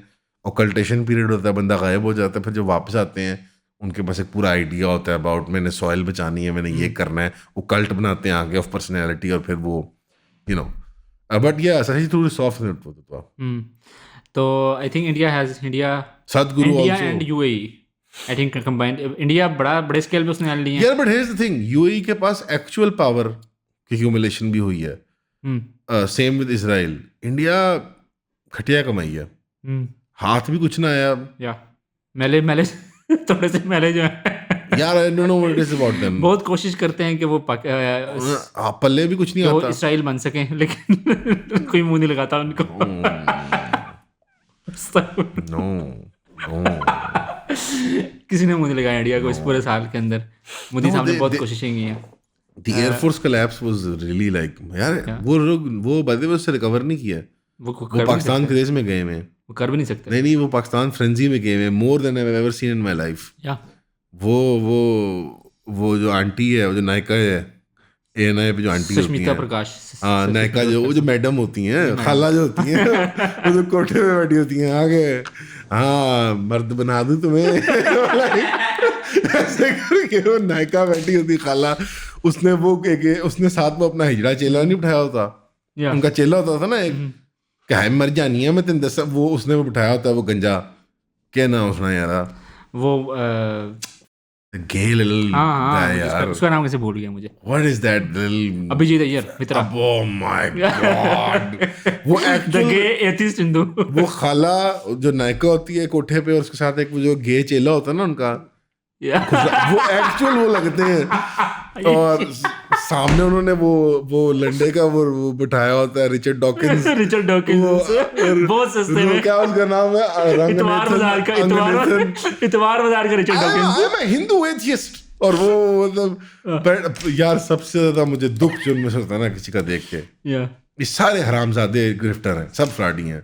ऑकल्टेशन पीरियड होता है, बंदा गायब हो जाता है, फिर जब वापस आते हैं उनके पास एक पूरा आइडिया होता है अबाउट मैंने सॉइल बचानी है, मैंने ये करना है, वो कल्ट बनाते हैं आगे ऑफ पर्सनैलिटी, और फिर वो बट या सही थ्रू सॉफ्ट होता। तो I think India Sadhguru and UAE I think combined, India बड़े स्केल पे उसने लिए यार, but here's the thing, UAE के पास एक्चुअल पावर की ह्यूमिलेशन भी हुई है, सेम विद इजराइल। इंडिया खटिया कमाई है, हाथ भी कुछ ना आया, या मेले थोड़े से मेले जो है यार, आई don't know what it is about them. बहुत कोशिश करते हैं कि वो पल्ले भी कुछ नहीं आता, इसराइल बन सके, लेकिन कोई मुंह नहीं लगाता उनको। नो किसी ने मुंह नहीं लगाया इंडिया को इस पूरे साल के अंदर। मोदी साहब ने बहुत कोशिशें की हैं। The Air Force collapse was really like, यार वो लोग वो बातें उससे रिकवर नहीं किया, वो पाकिस्तान क्रेज में गए हैं, वो कर भी नहीं सकते। नहीं वो पाकिस्तान फ्रेंजी में गए हैं, more than I have ever seen in my life. वो जो आंटी है, वो जो नायका है, ANI पे जो आंटी सुष्मिता प्रकाश, हाँ नायका, जो मैडम होती हैं, खाला जो होती हैं, वो जो कोठे में बैठी होती हैं आगे, हाँ मर्द बना दूं तुम्हें ऐसे करके वो नायका बैठी होती खाला, उसने साथ में अपना हिजड़ा चेला नहीं बिठाया होता, उनका चेला होता था ना एक, क्या है मर जानी है मैं तेन दस, वो उसने वो बिठाया होता है, वो गंजा क्या नाम उसने यार, वो गे लिटिल यार, उसका नाम कैसे भूल गया मुझे। What is that little Abhijit Iyer Mitra, oh my God, वो द गे एथिस्ट हिंदू, वो खाला जो नायका होती है कोठे पे, और उसके साथ एक वो जो गे चेला होता है ना उनका, वो एक्चुअल वो लगते हैं, और सामने उन्होंने वो लंडे का वो बिठाया होता है रिचर्ड डॉकिंस बहुत सस्ते में, क्या उसका नाम है, इतवार बाजार का Richard Dawkins, I am a Hindu atheist, और वो मतलब यार सबसे ज्यादा मुझे दुख जो उनमें से होता है ना किसी का देख के, ये सारे हरामजादे ग्रिफ्टर हैं, सब फ्रॉडी हैं,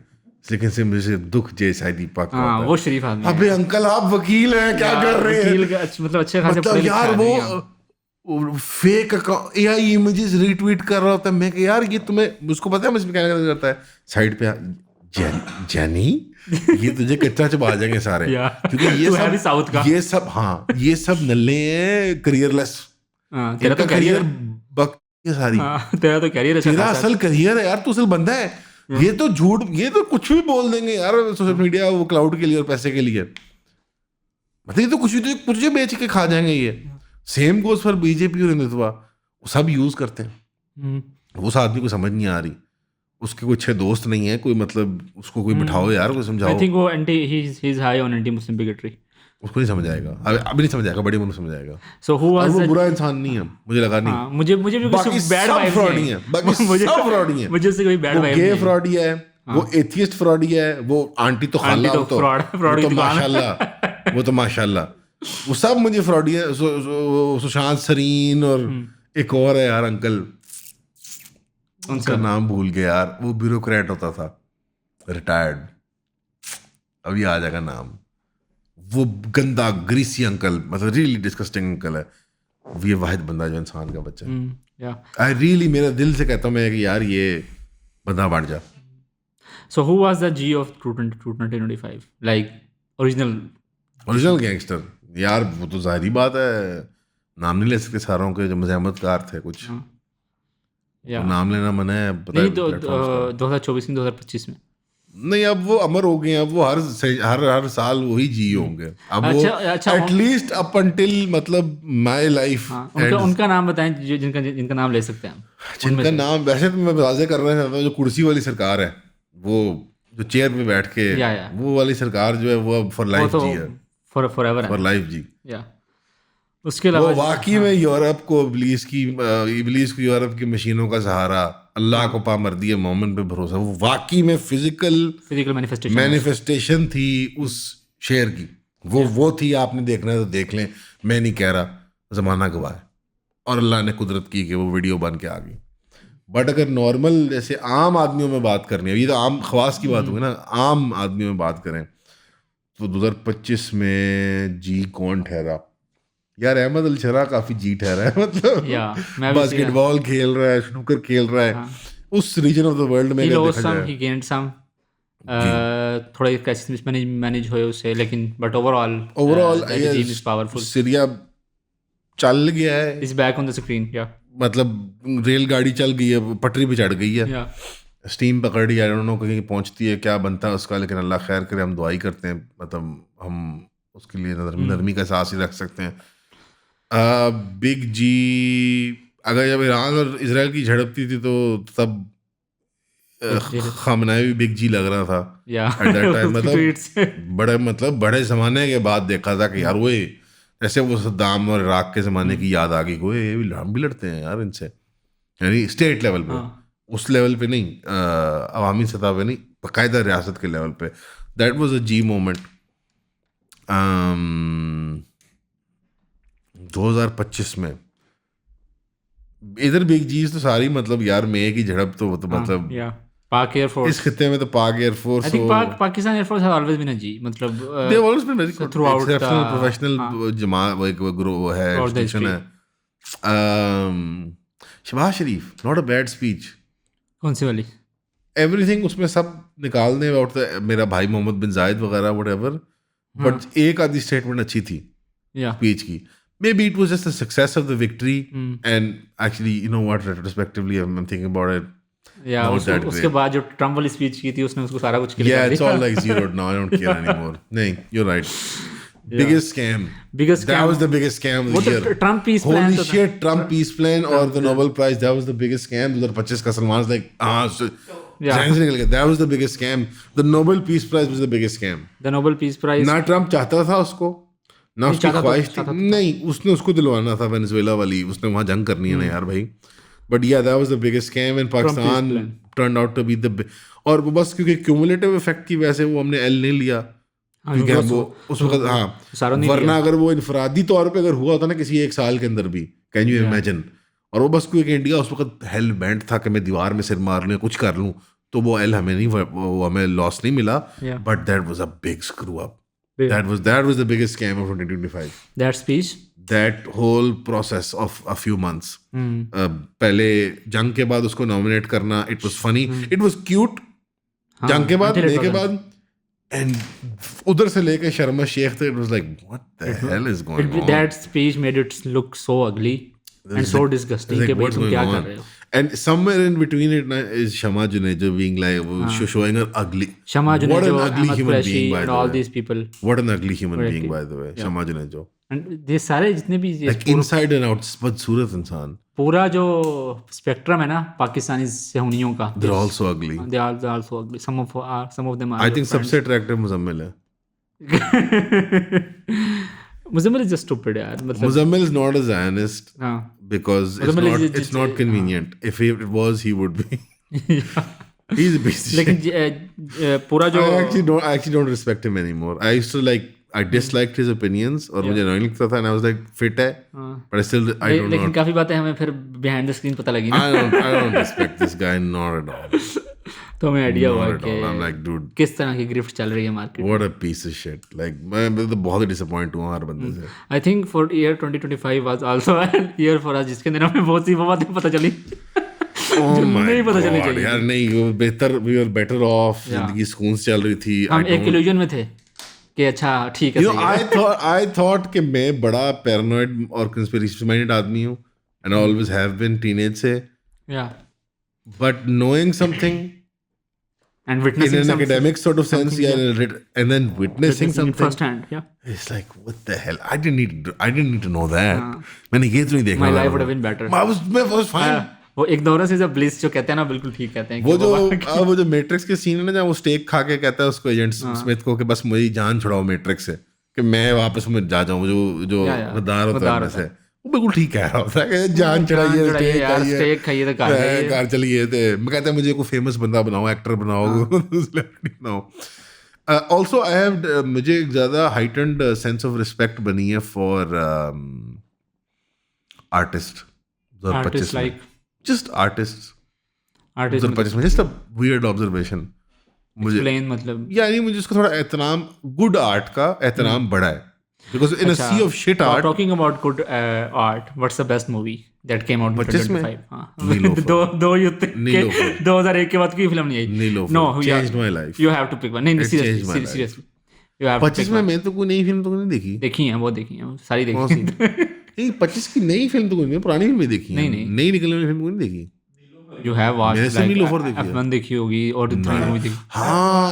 लेकिन से मुझे दुख जैसा दीपक का होता है। वो शरीफ आदमी, अबे अंकल आप वकील हैं, क्या कर रहे हैं, मतलब अच्छे खासे मतलब यार वो फेक AI इमेजेस रीट्वीट कर रहा होता है, मैं यार ये तुम्हें उसको पता है मुझे क्या करता है साइड पे, जैनी ये तुझे कच्चा चबा जाएंगे सारे, क्योंकि ये सब हाँ ये सब नल्ले हैं, करियरलेस, तेरा तो करियर बक सारी, तेरा तो करियर है, तेरा असल करियर है यार, तू असल बंदा है, ये तो झूठ, ये तो कुछ भी बोल देंगे यार सोशल मीडिया, वो क्लाउड के लिए और पैसे के लिए, मतलब ये तो कुछ भी बेच के खा जाएंगे ये। सेम गोज फॉर बीजेपी और हिंदुत्वा, सब यूज करते हैं, उस आदमी को समझ नहीं आ रही, उसके कोई अच्छे दोस्त नहीं है, कोई मतलब उसको कोई बिठाओ यार, कोई समझाओ। आई थिंक वो he is high on anti Muslim bigotry, उसको नहीं समझ आएगा, अभी नहीं समझ आएगा, बड़ी उम्र समझ आएगा। सो हु वाज, वो बुरा इंसान नहीं है, मुझे लगा नहीं, मुझे भी बाकी बैड वाइब्स फ्रॉडी है, बाकी सब फ्रॉडी है, मुझे से कोई बैड वाइब नहीं है, गे फ्रॉडी है, वो एथियस्ट फ्रॉडी है, वो आंटी तो खाला, तो माशाल्लाह, वो तो माशाल्लाह, वो सब मुझे फ्रॉडी है। सुशांत सरीन और एक और है यार अंकल, उनका नाम भूल गया यार, वो ब्यूरोक्रेट होता था, रिटायर्ड, अभी आ जाएगा नाम, वो गंदा ग्रीसी अंकल, मतलब रियली डिस्कस्टिंग अंकल है, ये वाहिद बंदा जो इंसान का बच्चा है। या आई रियली मेरा दिल से कहता हूँ मैं कि यार ये बंदा बढ़ जा। So who was the G of 2025 like original gangster यार, वो तो जाहिर बात है, नाम नहीं ले सकते सारों के, जो मज़ाहमतकार थे कुछ, या तो नाम लेना मना है, पता नहीं है तो platforms का। 2024 में 2025 में नहीं, अब वो अमर हो गए हैं, अब वो हर साल वही जी होंगे अब वो, अच्छा, एटलीस्ट अप अंटिल मतलब माय लाइफ। उनका नाम बताएं जिनका नाम ले सकते हैं हम। जिनका नाम वैसे तो मैं वाज़ेह करना चाहता हूँ, जो कुर्सी वाली सरकार है, वो जो चेयर पे बैठ के, वो वाली सरकार जो है वो अब फॉर लाइफ जी है, फॉरएवर फॉर लाइफ जी। या उसके अलावा वो वाकई में यूरोप को इब्लीस को यूरोप की मशीनों का सहारा, अल्लाह को पामर्दी है, मोमिन पे भरोसा, वो वाकई में फिजिकल मैनिफेस्टेशन थी उस शेर की, वो थी। आपने देखना है तो देख लें, मैं नहीं कह रहा, ज़माना गवाह है, और अल्लाह ने कुदरत की कि वो वीडियो बन के आ गई। बट अगर नॉर्मल जैसे आम आदमियों में बात करनी है, ये तो आम खवास की बात होगी ना, आम आदमियों में बात करें तो 2025 में जी कौन ठहरा? यार अहमद अल शरा काफी जी ठहरा है, मतलब बास्केटबॉल खेल रहा है, स्नूकर खेल रहा है, उस रीजन ऑफ द वर्ल्ड में थोड़ा क्राइसिस मैनेज हुए उससे, लेकिन but overall is powerful. Syria चल गया है, is back on the screen, या मतलब रेलगाड़ी चल गई है, पटरी पे चढ़ गई है, स्टीम पकड़ रही है, आई डोंट नो कहीं पहुंचती है, क्या बनता है उसका, लेकिन अल्लाह खैर करे, हम दुआई करते हैं, मतलब हम उसके लिए नरमी का एहसास ही रख सकते हैं। बिग जी, अगर जब ईरान और इजराइल की झड़पती थी तो तब खामनाई भी बिग जी लग रहा था एट दैट टाइम, मतलब बड़े ज़माने के बाद देखा था कि यार वो ऐसे वो सद्दाम और इराक के ज़माने की याद आ गई, कोई ये भी हम भी लड़ते हैं यार इनसे, यानी स्टेट लेवल पे, उस लेवल पे नहीं, अवामी सतह पे नहीं, बाकायदा रियासत के लेवल पे। That was a G moment. 2025 में इधर बिग जीज तो सारी, मतलब यार मे की झड़प तो मतलब पाक एयरफोर्स, इस खित्ते में तो Pak air force, I think Pakistan air force has always been a जी, मतलब they have always been very exceptional professional जमात, वो एक ग्रुप है, इंस्टीट्यूशन है। Shahbaz Sharif, not a bad speech. कौन सी वाली? एवरीथिंग उसमें सब निकालने अबाउट मेरा भाई मोहम्मद बिन जायद वगैरह व्हाटएवर, बट एक आधी स्टेटमेंट अच्छी थी स्पीच की। Maybe it was just the success of the victory, and actually, you know what, retrospectively, I'm thinking about it. Yeah, उसके बाद जो ट्रम्प वाली स्पीच की थी, उसने उसको सारा कुछ क्लियर कर दिया। Yeah, it's all like zeroed now. I don't care anymore. नहीं, you're right. Biggest scam. That was the biggest scam of the year. Trump peace plan. Holy shit, Trump peace plan or the Nobel Prize. That was the biggest scam. 2025 का Salman like that was the biggest scam. The Nobel Peace Prize was the biggest scam. The Nobel Peace Prize. ना Trump चाहता था उसको, ना उसकी ख्वाहिश थी, नहीं, उसने उसको दिलवाना था वेनेजुएला वाली, उसने वहाँ जंग करनी है ना यार भाई। But yeah that was the biggest scam and Pakistan turn out to be the, और वो बस क्योंकि क्यूमुलेटिव इफेक्ट की वजह से वो हमने एल नहीं लिया, क्योंकि वो उस वक्त, हाँ, वरना अगर वो इनफरादी तौर पे अगर हुआ होता ना किसी एक साल के अंदर भी, कैन यू इमेजिन, और वो बस क्योंकि इंडिया उस वक्त हेल बेंट था कि मैं दीवार में सिर मार लूँ, कुछ कर लूँ, तो वो एल हमें नहीं, वो हमें लॉस नहीं मिला, but that was a big screw up. That was the biggest scam of 2025. That speech, that whole process of a few months. पहले जंग के बाद उसको नॉमिनेट करना, it was funny, it was cute. जंग के बाद, ले के बाद, and उधर से लेके शर्मा शेख तक, it was like, what the hell is going on? That speech made it look so ugly and so disgusting कि भाई तुम क्या कर रहे हो? And somewhere in between it is Shama Junejo being like, showing her ugly. Shama Junejo, what an ugly human being, by and the all way. these people. What an ugly human being, by the way. Shama Junejo. And ये सारे जितने भी like inside and out, बदसूरत इंसान. पूरा जो spectrum है ना पाकिस्तानी सेहूनियों का, they're all so ugly. They are also ugly. Some of them are. I think सबसे attractive मुजम्मिल है. Muzammil is just stupid यार, मतलब Muzammil is not a Zionist because it's not convenient. If it was, he would be. He's a piece of shit. लेकिन पूरा जो I actually don't respect him anymore. I used to like, I disliked his opinions और मुझे annoying लगता था, and I was like, fit है, but I don't know. लेकिन काफी बातें हमें फिर behind the screen पता लगी ना. I don't respect this guy, not at all. तो हमें आइडिया हुआ Not at all. I'm like, कि dude, किस तरह की गिफ्ट चल रही है market. what a piece of shit. Like मैं तो बहुत डिसअपॉइंट हुआ हर बंदे से। I think for year 2025 was also an year for us, जिसके अंदर हमें बहुत सी वो बातें पता चली Oh जो my नहीं पता चलनी God, चाहिए। यार नहीं, वो बेहतर, we were better off, जिंदगी सुकून से चल रही थी। हम एक इल्यूजन में थे कि अच्छा ठीक है, You know, I thought कि मैं बड़ा paranoid और conspiracy minded आदमी हूँ, and I always have been teenage से, या but knowing something and in witnessing an academic sort of sense, yeah, and then witnessing something, first hand, या it's like, what the hell? I didn't need to know that. मैंने ये तो नहीं देखा। My life would have been better. मैं was fine. वो ignorance is a bliss जो कहते हैं ना, बिल्कुल ठीक कहते हैं। वो जो मैट्रिक्स के सीन है ना, जहाँ वो स्टेक खा के कहता है उसको एजेंट स्मिथ को कि बस मेरी जान छुड़ाओ मैट्रिक्स से, कि मैं वापस में जा जाऊँ, जो गद्दार होता है से, वो बिल्कुल ठीक कह रहा होता है कि जान चढ़ाइए, स्टेक खाइए तो कार चलिए थे। मैं कहता है मुझे कोई फेमस बंदा बनाओ, एक्टर बनाओ। ऑल्सो आई हैव, मुझे एक ज़्यादा हाइटेंड सेंस ऑफ रिस्पेक्ट बनी है फॉर आर्टिस्ट 2025 में। Just artists. 2025 में just a weird observation. मुझे मतलब यानी मुझे उसका थोड़ा एहतराम, गुड आर्ट का एहतराम बढ़ा है, because in a sea of shit art. Talking about good art, what's the best movie that came out in 2025? Nilofar. दो युद्ध के 2001 के बाद कोई फिल्म नहीं आई। Nilofar No, changed my life. You have to pick one. नहीं, seriously. You have to 25 pick में one. मैं तो कोई नई फिल्म तो नहीं देखी। देखी है, वो देखी है, सारी देखी है। नहीं, 25 की नई फिल्म तो कोई नहीं, पुरानी फिल्म देखी है। नई निकलने वाली फिल्म कोई नहीं देखी। You have watched मैंने सिर्फ नीलोफर देखी है। F1 देखी होगी और दूसरी मूवी देखी। हाँ,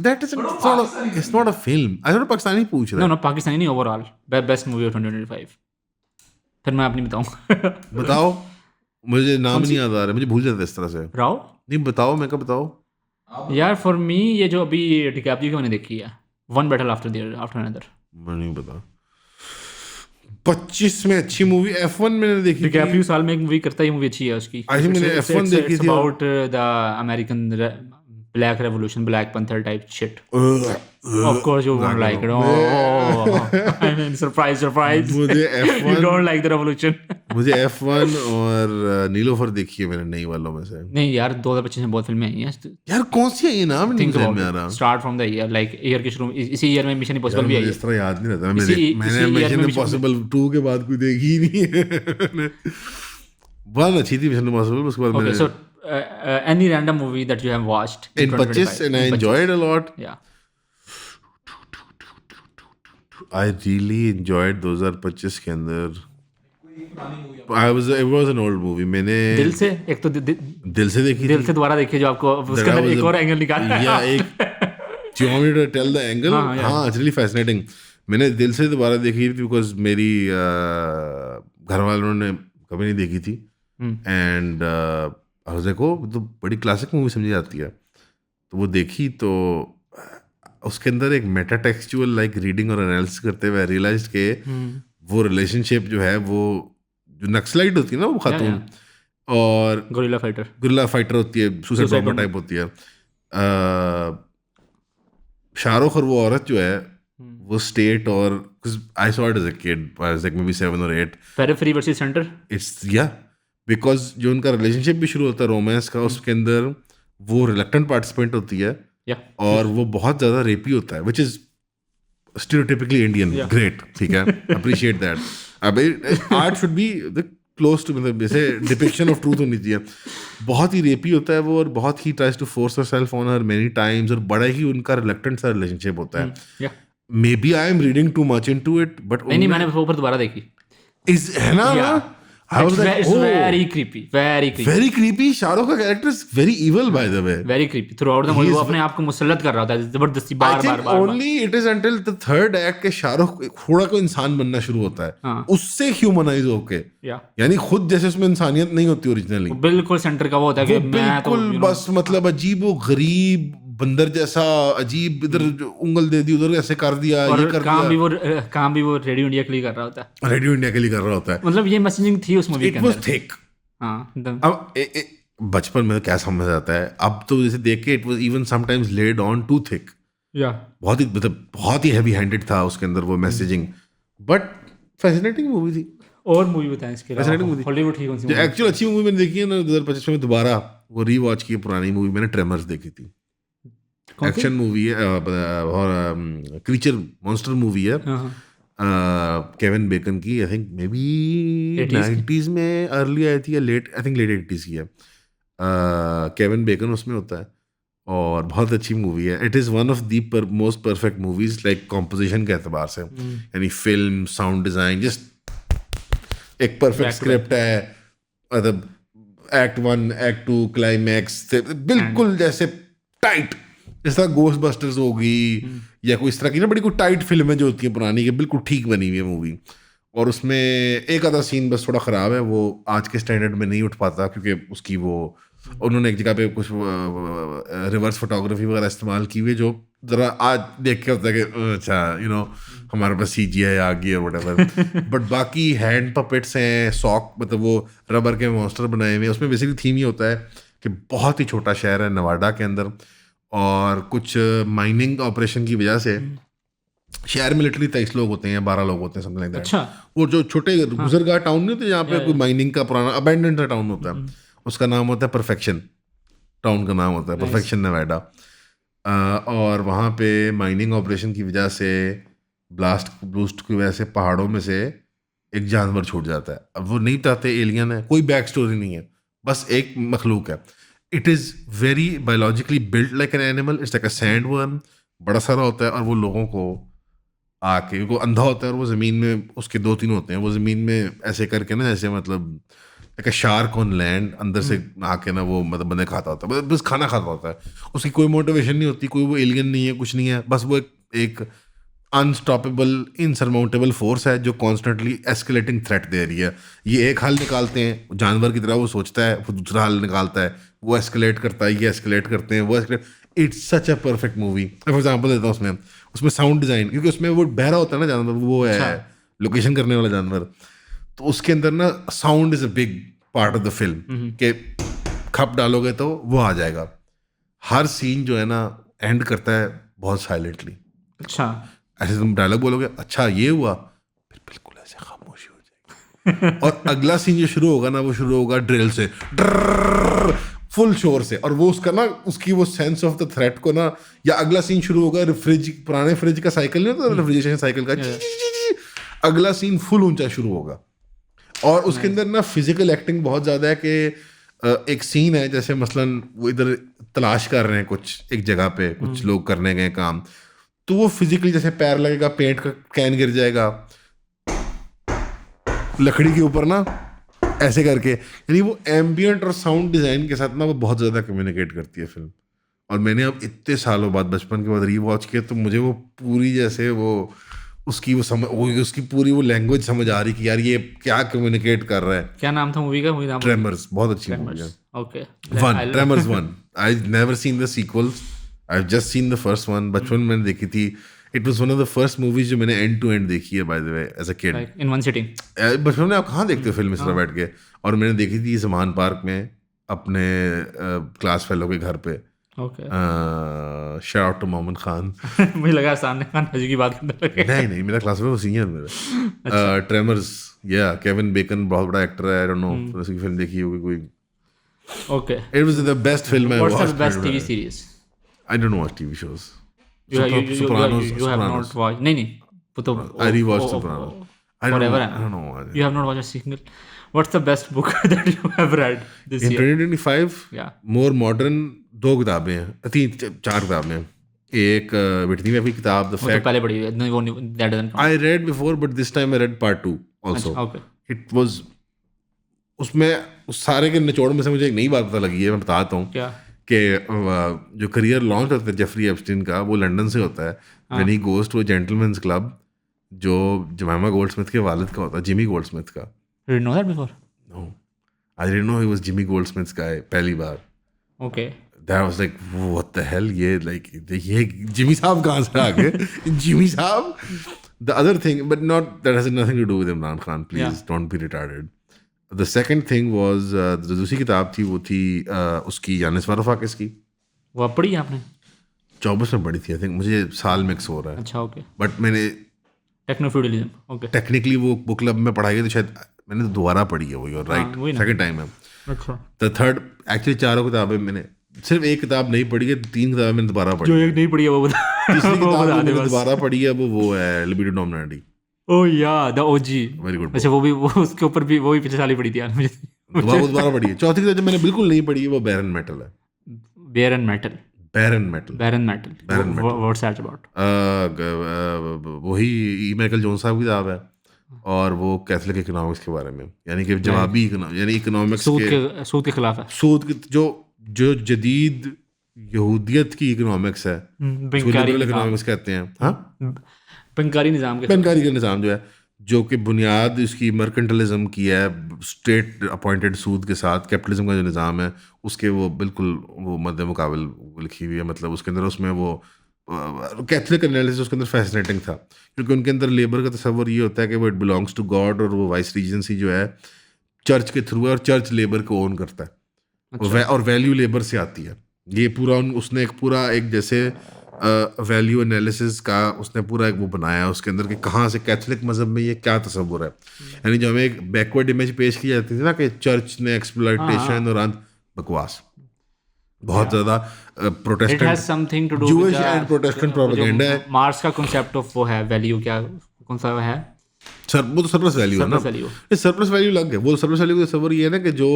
that is it's not a film. I don't know, Pakistani पूछ रहा है। No, पाकिस्तानी नहीं, ओवरऑल बेस्ट मूवी ऑफ 2025। फिर मैं अपनी बताऊँ। बताओ, मुझे नाम नहीं याद आ रहा, मुझे भूल जाता है इस तरह से। राव नहीं, बताओ, मैं कब बताओ यार। फॉर मी ये जो अभी डिकैप्रियो की मैंने देखी है, वन बैटल आफ्टर अनदर। मैं नहीं पता। 25 में अच्छी मूवी F1 मैंने देखी। डिकैप्रियो साल में एक मूवी करता है, ये मूवी अच्छी है उसकी। आई थिंक मैंने F1 देखी थी। About the American black revolution, black panther type shit. Of course you won't like it. Oh, I mean surprise. मुझे F1 you don't like the revolution. मुझे F1 और नीलोफर देखी है मैंने नई वालों में से। नहीं यार, 2025 में बहुत फिल्में आई हैं यार। कौन सी है ये? नाम नहीं समझ में आ रहा। Start from the year, like year के शुरू, इसी ईयर में मिशन इम्पॉसिबल भी आई है। इस तरह याद नहीं रहता। मैंने मिशन इम्पॉसिबल 2 के बाद कोई देखी ही नहीं है। वन अच्छी थी मिशन इम्पॉसिबल, उसके बाद मैंने any random movie that you have watched in 25 and I enjoyed a lot. Yeah. I really enjoyed 2025 के अंदर। it was an old movie. मैंने दिल से, एक तो दिल से देखी, दिल से दोबारा देखी, जो आपको उसके अंदर एक और एंगल निकाला। या एक do you want me to tell the angle? हाँ, it's really fascinating. मैंने दिल से दोबारा देखी थी बिकॉज मेरी घर वालों ने कभी नहीं देखी थी, एंड को तो बड़ी क्लासिक मूवी समझी जाती है, तो वो देखी। तो उसके अंदर एक मेटा टेक्सचुअल लाइक रीडिंग और एनालिसिस करते हुए रियलाइज के वो रिलेशनशिप जो है, वो जो नक्सलाइट होती है ना, वो खातून और गोरिल्ला फाइटर होती है, सुसाइड बॉम्बर टाइप होती है। शाहरुख और वो औरत जो है वो स्टेट, और I saw it as a kid, I was like maybe 7 or 8, periphery versus centre. It's because जो उनका रिलेशनशिप भी शुरू होता है रोमांस का, उसके अंदर वो रिलक्टेंट पार्टिसिपेंट होती है और वो बहुत ज़्यादा रेपी होता है, which is stereotypically Indian. Great, ठीक है, अप्रिशिएट दैट। अब art should be the close to, मतलब जैसे डिपिक्शन ऑफ ट्रूथ होनी चाहिए। बहुत ही रेपी होता है वो, और बहुत ही tries to force herself on her many times, और बड़ा ही उनका रिलक्टेंट सा रिलेशनशिप होता है। Maybe I am reading too much into it, but नहीं, मैंने ऊपर दोबारा देखी, है ना। I was like, it's very creepy. Very creepy. Shahrukh का character is very evil, by the way. Very creepy. Throughout the movie वो अपने आप को मुसल्लत कर रहा होता है जबरदस्ती, बार बार। Only it is until the third act के शाहरुख थोड़ा को इंसान बनना शुरू होता है, उससे ह्यूमनाइज होके, यानी खुद जैसे उसमें इंसानियत नहीं होती ओरिजिनली, बिल्कुल सेंटर का वो होता है कि मैं तो बस मतलब अजीब वो गरीब बंदर जैसा, अजीब, इधर उंगल दे दी, उधर ऐसे कर दिया, ये कर दिया। काम भी वो रेडियो इंडिया के लिए कर रहा होता है। रेडियो इंडिया के लिए कर रहा होता है। मतलब ये मैसेजिंग थी उस मूवी के अंदर। It was thick. हाँ, अब बचपन में क्या समझ आता है, अब तो जैसे देख के it was even sometimes laid on too thick. बहुत ही मतलब बहुत ही हैवी हैंडेड था उसके अंदर वो मैसेजिंग, बट फैसिनेटिंग मूवी थी। और मूवी बताएं इसके अलावा, हॉलीवुड ही कौन सी एक्चुअली अच्छी मूवी मैंने देखी है ना 2025 में दोबारा, वो रीवॉच की पुरानी मूवी मैंने ट्रेमर्स देखी थी, कौन सी? एक्शन मूवी है और क्रीचर मॉन्स्टर मूवी है, हाँ, केविन बेकन की, I think may be 80s की? 90s में अर्ली आई थी या late, I think late 80s की है। केविन बेकन उसमें होता है और बहुत अच्छी मूवी है। It is one of the most perfect movies like composition के एतबार से, यानी फिल्म, साउंड डिज़ाइन, जस्ट एक परफेक्ट स्क्रिप्ट है, मतलब एक्ट 1 एक्ट 2 क्लाइमैक्स बिल्कुल जैसे टाइट, इस तरह गोस्ट बस्टर्स होगी या कोई इस तरह की ना बड़ी कोई टाइट फिल्में जो होती हैं पुरानी के, बिल्कुल ठीक बनी हुई है मूवी। और उसमें एक आधा सीन बस थोड़ा ख़राब है, वो आज के स्टैंडर्ड में नहीं उठ पाता क्योंकि उसकी वो उन्होंने एक जगह पे कुछ रिवर्स फोटोग्राफी वगैरह इस्तेमाल की हुई जो ज़रा आज देख के होता है कि अच्छा हमारे पास CGI आ गई और व्हाटएवर। बट बाकी हैंड पपेट्स हैं, सॉक मतलब वो रबर के मॉन्स्टर बनाए हुए हैं। उसमें बेसिकली थीम ही होता है कि बहुत ही छोटा शहर है नवाडा के अंदर, और कुछ माइनिंग ऑपरेशन की वजह से शहर में लिटरली 23 लोग होते हैं, 12 लोग होते हैं, समथिंग लाइक दैट। अच्छा, वो जो छोटे गुजरगाह टाउन नहीं होते जहाँ पे कोई माइनिंग का पुराना अबैंडन्ड टाउन होता है, उसका नाम होता है परफेक्शन, टाउन का नाम होता है परफेक्शन नवाडा। और वहाँ पे माइनिंग ऑपरेशन की वजह से ब्लास्ट की वजह से पहाड़ों में से एक जानवर छूट जाता है। अब वो नहीं बताते एलियन है, कोई बैक स्टोरी नहीं है, बस एक मखलूक है। It is very biologically built like an animal, it's like a sandworm, बड़ा सारा होता है और वो लोगों को आके, वो अंधा होता है और वो ज़मीन में, उसके 2-3 होते हैं, वो ज़मीन में ऐसे करके ना जैसे मतलब like a shark on land अंदर से आके ना वो मतलब बंदे खाता होता है, बस खाना खाता होता है, उसकी कोई मोटिवेशन नहीं होती, कोई वो एलियन नहीं है, कुछ नहीं है, बस वो एक अनस्टॉपेबल इनसरमाउंटेबल फोर्स है जो कॉन्स्टेंटली एस्केलेटिंग थ्रेट दे रही है। ये एक हल निकालते हैं जानवर की तरह, वो सोचता है, फिर दूसरा हल निकालता है, वो एस्केलेट करता है, ये एस्केलेट करते हैं, वो escalate. It's such a perfect movie. For example देता हूँ उसमें साउंड डिज़ाइन, क्योंकि उसमें वो बहरा होता है ना जानवर, वो है लोकेशन करने वाला जानवर, तो उसके अंदर ना sound is a big part of the film के खप डालोगे तो वो आ जाएगा। हर सीन जो है ना एंड करता है बहुत साइलेंटली। अच्छा, ऐसे तुम डायलॉग बोलोगे अच्छा ये हुआ, फिर बिल्कुल ऐसे खामोशी हो जाएगी और अगला सीन जो शुरू होगा ना वो शुरू होगा ड्रिल से, फुल शोर से, और वो उसका ना उसकी वो सेंस ऑफ द थ्रेट को ना, या अगला सीन शुरू होगा पुराने फ्रिज का साइकिल नहीं होता रेफ्रिजरेशन साइकिल का, अगला सीन फुल ऊंचा शुरू होगा। और उसके अंदर ना फिजिकल एक्टिंग बहुत ज़्यादा है कि एक सीन है जैसे मसलन वो इधर तलाश कर रहे हैं कुछ एक जगह पे, कुछ लोग करने गए काम, तो वो फिजिकली जैसे पैर लगेगा, पेंट का कैन गिर जाएगा लकड़ी के ऊपर ना ऐसे करके, यानी वो एम्बियंट और साउंड डिज़ाइन के साथ ना वो बहुत ज़्यादा कम्युनिकेट करती है फिल्म। और मैंने अब इतने सालों बाद बचपन के बाद रीवॉच किया तो मुझे वो पूरी जैसे वो उसकी वो समझ, उसकी पूरी वो लैंग्वेज समझ आ रही कि यार ये क्या कम्युनिकेट कर रहा है। क्या नाम था मूवी का? मूवी नाम ट्रेमर्स, बहुत अच्छी मूवी है। Okay, Tremors 1, I never seen the sequels, I just seen the first one. बचपन में मैंने देखी थी, it was one of the first movies जो मैंने एंड टू एंड देखी है by the way as a kid, in one sitting. बचपन में आप कहाँ देखते हो फिल्म इस तरह बैठ के, और मैंने देखी थी ज़मान पार्क में अपने क्लास फेलो के घर पे। Okay, shout out to Mohammad Khan. मुझे लगा सामने खान हाजी की बात करने लगे। नहीं मेरा क्लास में वो सीनियर मेरा। ट्रेमर्स, या केविन बेकन बहुत बड़ा एक्टर है, आई डोंट नो उसकी फिल्म देखी होगी कोई। Okay, it was the best film I what's the watched. Best TV series? I don't watch TV shows. You have Sopranos. not watched? नहीं वो तो I rewatched Sopranos. I don't know. You have not watched a single. What's the best book that you have read this In year? 2025, Yeah. more modern 2 किताबें हैं, 4 किताबें हैं। एक Whitney में भी किताब द वो तो फैक्ट पहले पढ़ी हुई है, नहीं वो नहीं, that doesn't count. I read before but this time I read part 2 also. Okay. It was उसमें उस सारे के निचोड़ में से मुझे एक नई बात पता लगी है, मैं बताता हूँ क्या? कि जो करियर लॉन्च होता है जेफरी एप्स्टीन का वो लंदन से होता है। When he goes to a gentleman's club जो जमाइमा गोल्डस्मिथ के वालिद का होता है, जिमी गोल्डस्मिथ का। Did you know that before? No, I didn't know he was Jimmy Goldsmith's guy पहली बार। Okay. That was like what the hell, ये Jimmy साहब कहाँ से आ गए? जिमी साहब। The other thing, but not that has nothing to do with Imran Khan. Please don't be retarded. The second thing was जो दूसरी किताब थी वो थी उसकी यानिस वारोफाकिस की। वो अब पढ़ी है आपने? 24 में पढ़ी थी आई थिंक, मुझे साल मिक्स हो रहा है। अच्छा, ओके। बट मैंने टेक्नोफ्यूडलिज्म, ओके। टेक्निकली वो बुक क्लब में पढ़ाई है तो शायद मैंने दोबारा पढ़ी है वही, और राइट वही ना। सेकंड टाइम है। अच्छा, द थर्ड, एक्चुअली चारों किताबें मैंने सिर्फ एक किताब नहीं पढ़ी है, 3 किताबें मैंने दोबारा पढ़ी जो है। एक नहीं पढ़ी है वो बता तीसरी वो किताब बता जो दे मैंने बस। दोबारा पढ़ी है वो है लिबिडो डोमिनेंटी। ओ या द ओजी। Very good. अच्छा, वो उसके ऊपर भी वो भी पिछले साल ही पड़ी थी यार मुझे। दोबारा पढ़ी है। चौथी किताब जो मैंने बिल्कुल नहीं पढ़ी है वो बैरन मेटल है। Baron metal. Baron metal. Baron metal. Baron Metal। What's that about? वही ई माइकल जोन्स साहब की किताब है और वो कैथलिक इकोनॉमिक्स के बारे में, यानी कि जवाबी यानी इकोनॉमिक्स के सूद के खिलाफ है। सूद जो जदीद यहूदियत की इकोनॉमिक्स है, बैंकारी इकोनॉमिक्स कहते हैं। हाँ, बैंकारी निज़ाम के बैंकारी का निज़ाम जो है, जो कि बुनियाद इसकी मर्केंटलिज्म की है, स्टेट अपॉइंटेड सूद के साथ कैपिटलिज्म का जो निज़ाम है उसके वो बिल्कुल वो मद्दे मुकाबिल लिखी हुई है। मतलब उसके अंदर उसमें वो कैथलिक एनालिसिस उसके अंदर फैसिनेटिंग था, क्योंकि उनके अंदर लेबर का तस्वर ये होता है कि वो इट बिलोंग्स टू गॉड और वो वाइस रीजेंसी जो है चर्च के थ्रू है और चर्च लेबर को ओन करता है। और वैल्यू लेबर से आती है। ये पूरा उसने एक जैसे वैल्यू एनालिसिस का उसने पूरा एक वो बनाया उसके अंदर कि कहाँ से कैथलिक मजहब में ये क्या तस्वुर है। यानी जो हमें एक बैकवर्ड इमेज पेश की जाती थी ना कि चर्च ने एक्सप्लॉयटेशन और बकवास बहुत ज़्यादा It has something to do Jewish with and Protestant propaganda है। मार्क्स का कॉन्सेप्ट ऑफ वो है वैल्यू, क्या कौन सा है? वो तो सरप्लस वैल्यू है ना। सरप्लस वैल्यू लग गया। वो सरप्लस वैल्यू का तस्वर ये है ना कि जो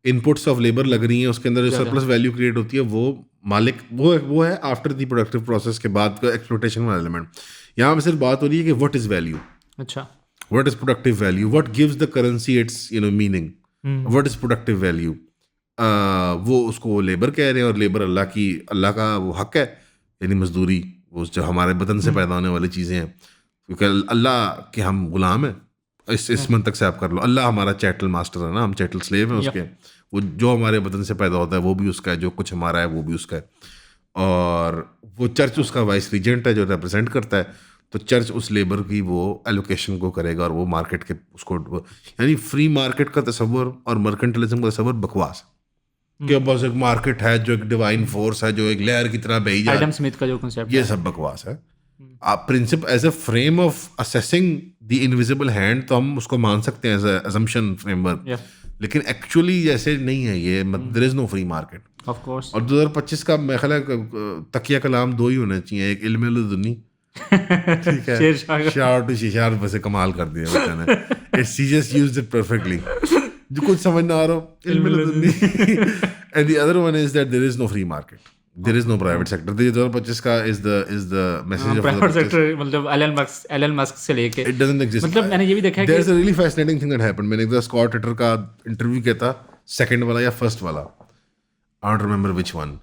इनपुट्स ऑफ लेबर लग रही हैं उसके अंदर जो सरप्लस वैल्यू क्रिएट होती है वो मालिक वो है आफ्टर द प्रोडक्टिव प्रोसेस के बाद का एक्सप्लोटेशन वाला एलिमेंट। यहाँ पे सिर्फ बात हो रही है कि व्हाट इज वैल्यू, अच्छा, what is productive value, what gives the currency it's meaning, what is productive value. वो उसको लेबर कह रहे हैं और लेबर अल्लाह का वो हक है, यानी मजदूरी वो जो हमारे बदन से पैदा होने वाली चीज़ें हैं, क्योंकि अल्लाह के हम गुलाम हैं। इस मंतक से आप कर लो, अल्लाह हमारा चैटल मास्टर है ना, हम चैटल स्लेव हैं उसके। वो जो हमारे बदन से पैदा होता है वो भी उसका है, जो कुछ हमारा है वो भी उसका है। और वो चर्च उसका वाइस रीजेंट है जो रिप्रेजेंट करता है। तो चर्च उस लेबर की वो एलोकेशन को करेगा और वो मार्केट के उसको यानी फ्री मार्केट का तस्वर और मर्केंटलिज्म का तस्वर बकवास कि बस एक मार्केट है जो एक डिवाइन फोर्स है जो एक लेयर की तरह बही जाए। एडम स्मिथ का जो कांसेप्ट ये सब बकवास है। आप principle as a frame of assessing the invisible hand तो हम उसको मान सकते हैं एज अ असम्पशन फ्रेमवर्क, लेकिन एक्चुअली जैसे नहीं है ये। There is no free market of course. और 2025 का मेरा ख्याल है तकिया कलाम 2 ही होने चाहिए, एक इल्म लदुनी, ठीक है, शार टू शिशार, वैसे कमाल कर दिया बच्चे ने। It's he just used it perfectly, जो कुछ समझ ना आ रहा हो, इल्म लदुनी। And the other one is that there is no free market, there is no private sector. 2025 का is the message of private sector, मतलब एलन मस्क से लेके इट डजंट एग्जिस्ट। मतलब मैंने ये भी देखा है there is a really fascinating thing that happened. मैंने एक बार स्कॉट ट्विटर का इंटरव्यू किया था, सेकंड वाला या फर्स्ट वाला, I don't remember which one.